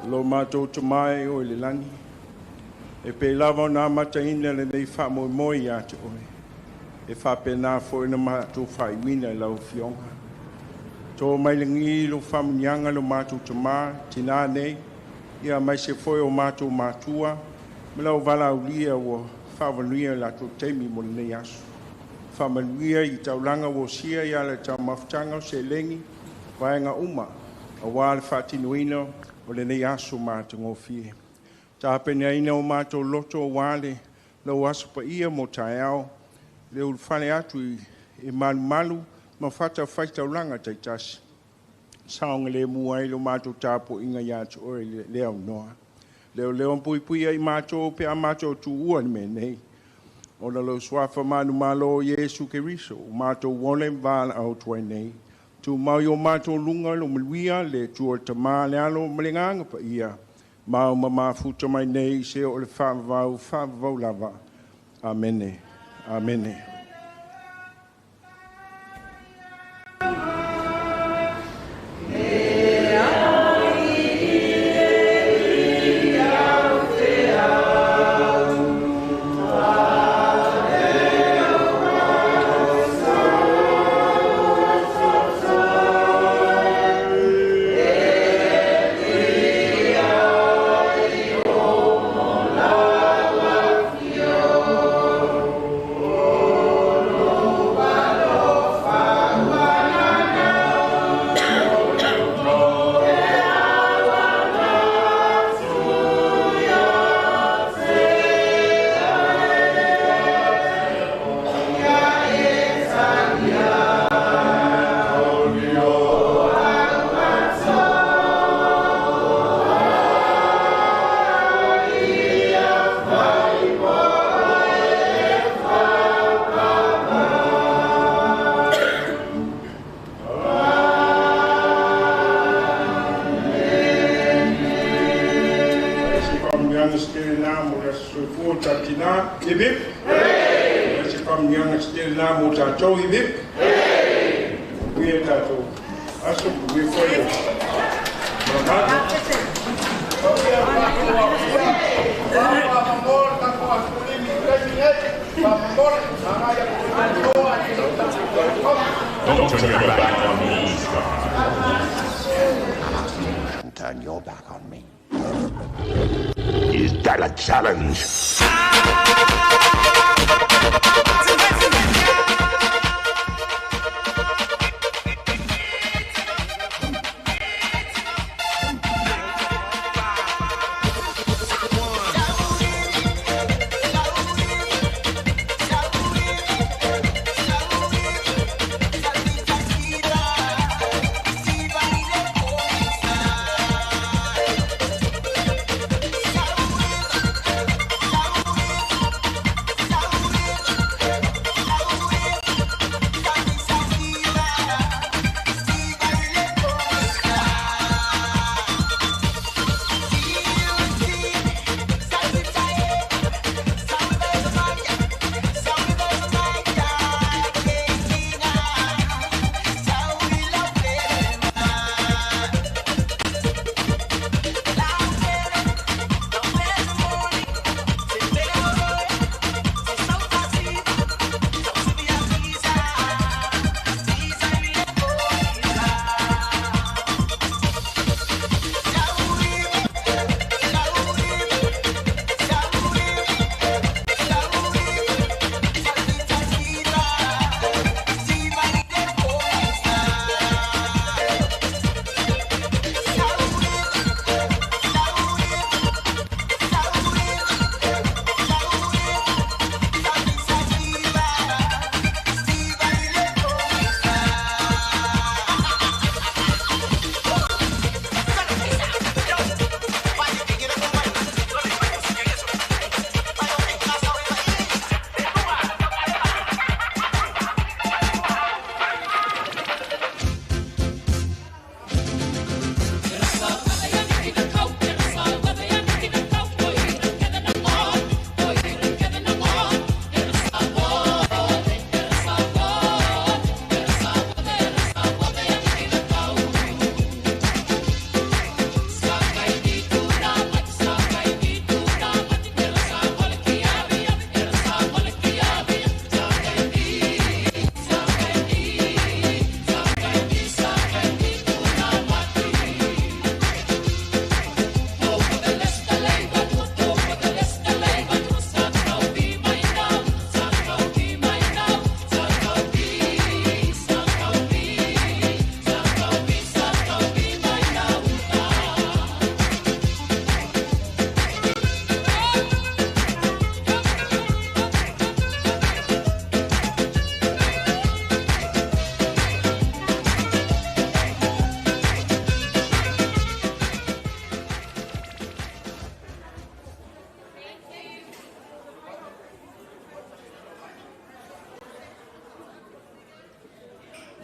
lo mato tamai o le langi e pe lava na mata ina le nei fa mo moi ya te oi e fa pe na fo ina mato fa wina la fionga to mai lengi lo fa mnyanga lo mato tama tina nei ia mai se foi o mato matua me la vala ulia o fa valia la to temi mo le yasu fa malia I taulanga wo sia ya le tamaftanga se lengi vaenga uma a wale fa tinuino o le nei aso mato ngofie ta pena ina o mato loto wale lo aso pa ia mo taiao le ulfale atu e malu ma fata faita ulanga taitasi saonga le muai lo mato tapo inga yatu ore leo noa leo pui ai mato pe a mato tu ua me nei o lo swafa manu malo Yesu Keriso mato wole vala au tuai nei tu mau yo mato lunga lo mluia le tu tama le alo mlenganga pa ia mau mama futa mai nei se o le fa vau lava amene amene Oh mianga stele na mo le sufu tatina ibip le se kam mianga stele na mo ta to ibip we ta to aso we for you mama Don't turn your back on me. Turn your back on me. Is that a challenge?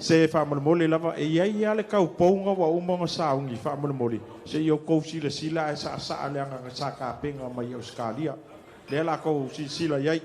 se whaamole lava e iai ale kau pounga wa umonga saungi whaamole se i o kou sila sila e sa aleanga nga sa ka penga mai Australia le la kou sila iai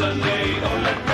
Sunday, oh, let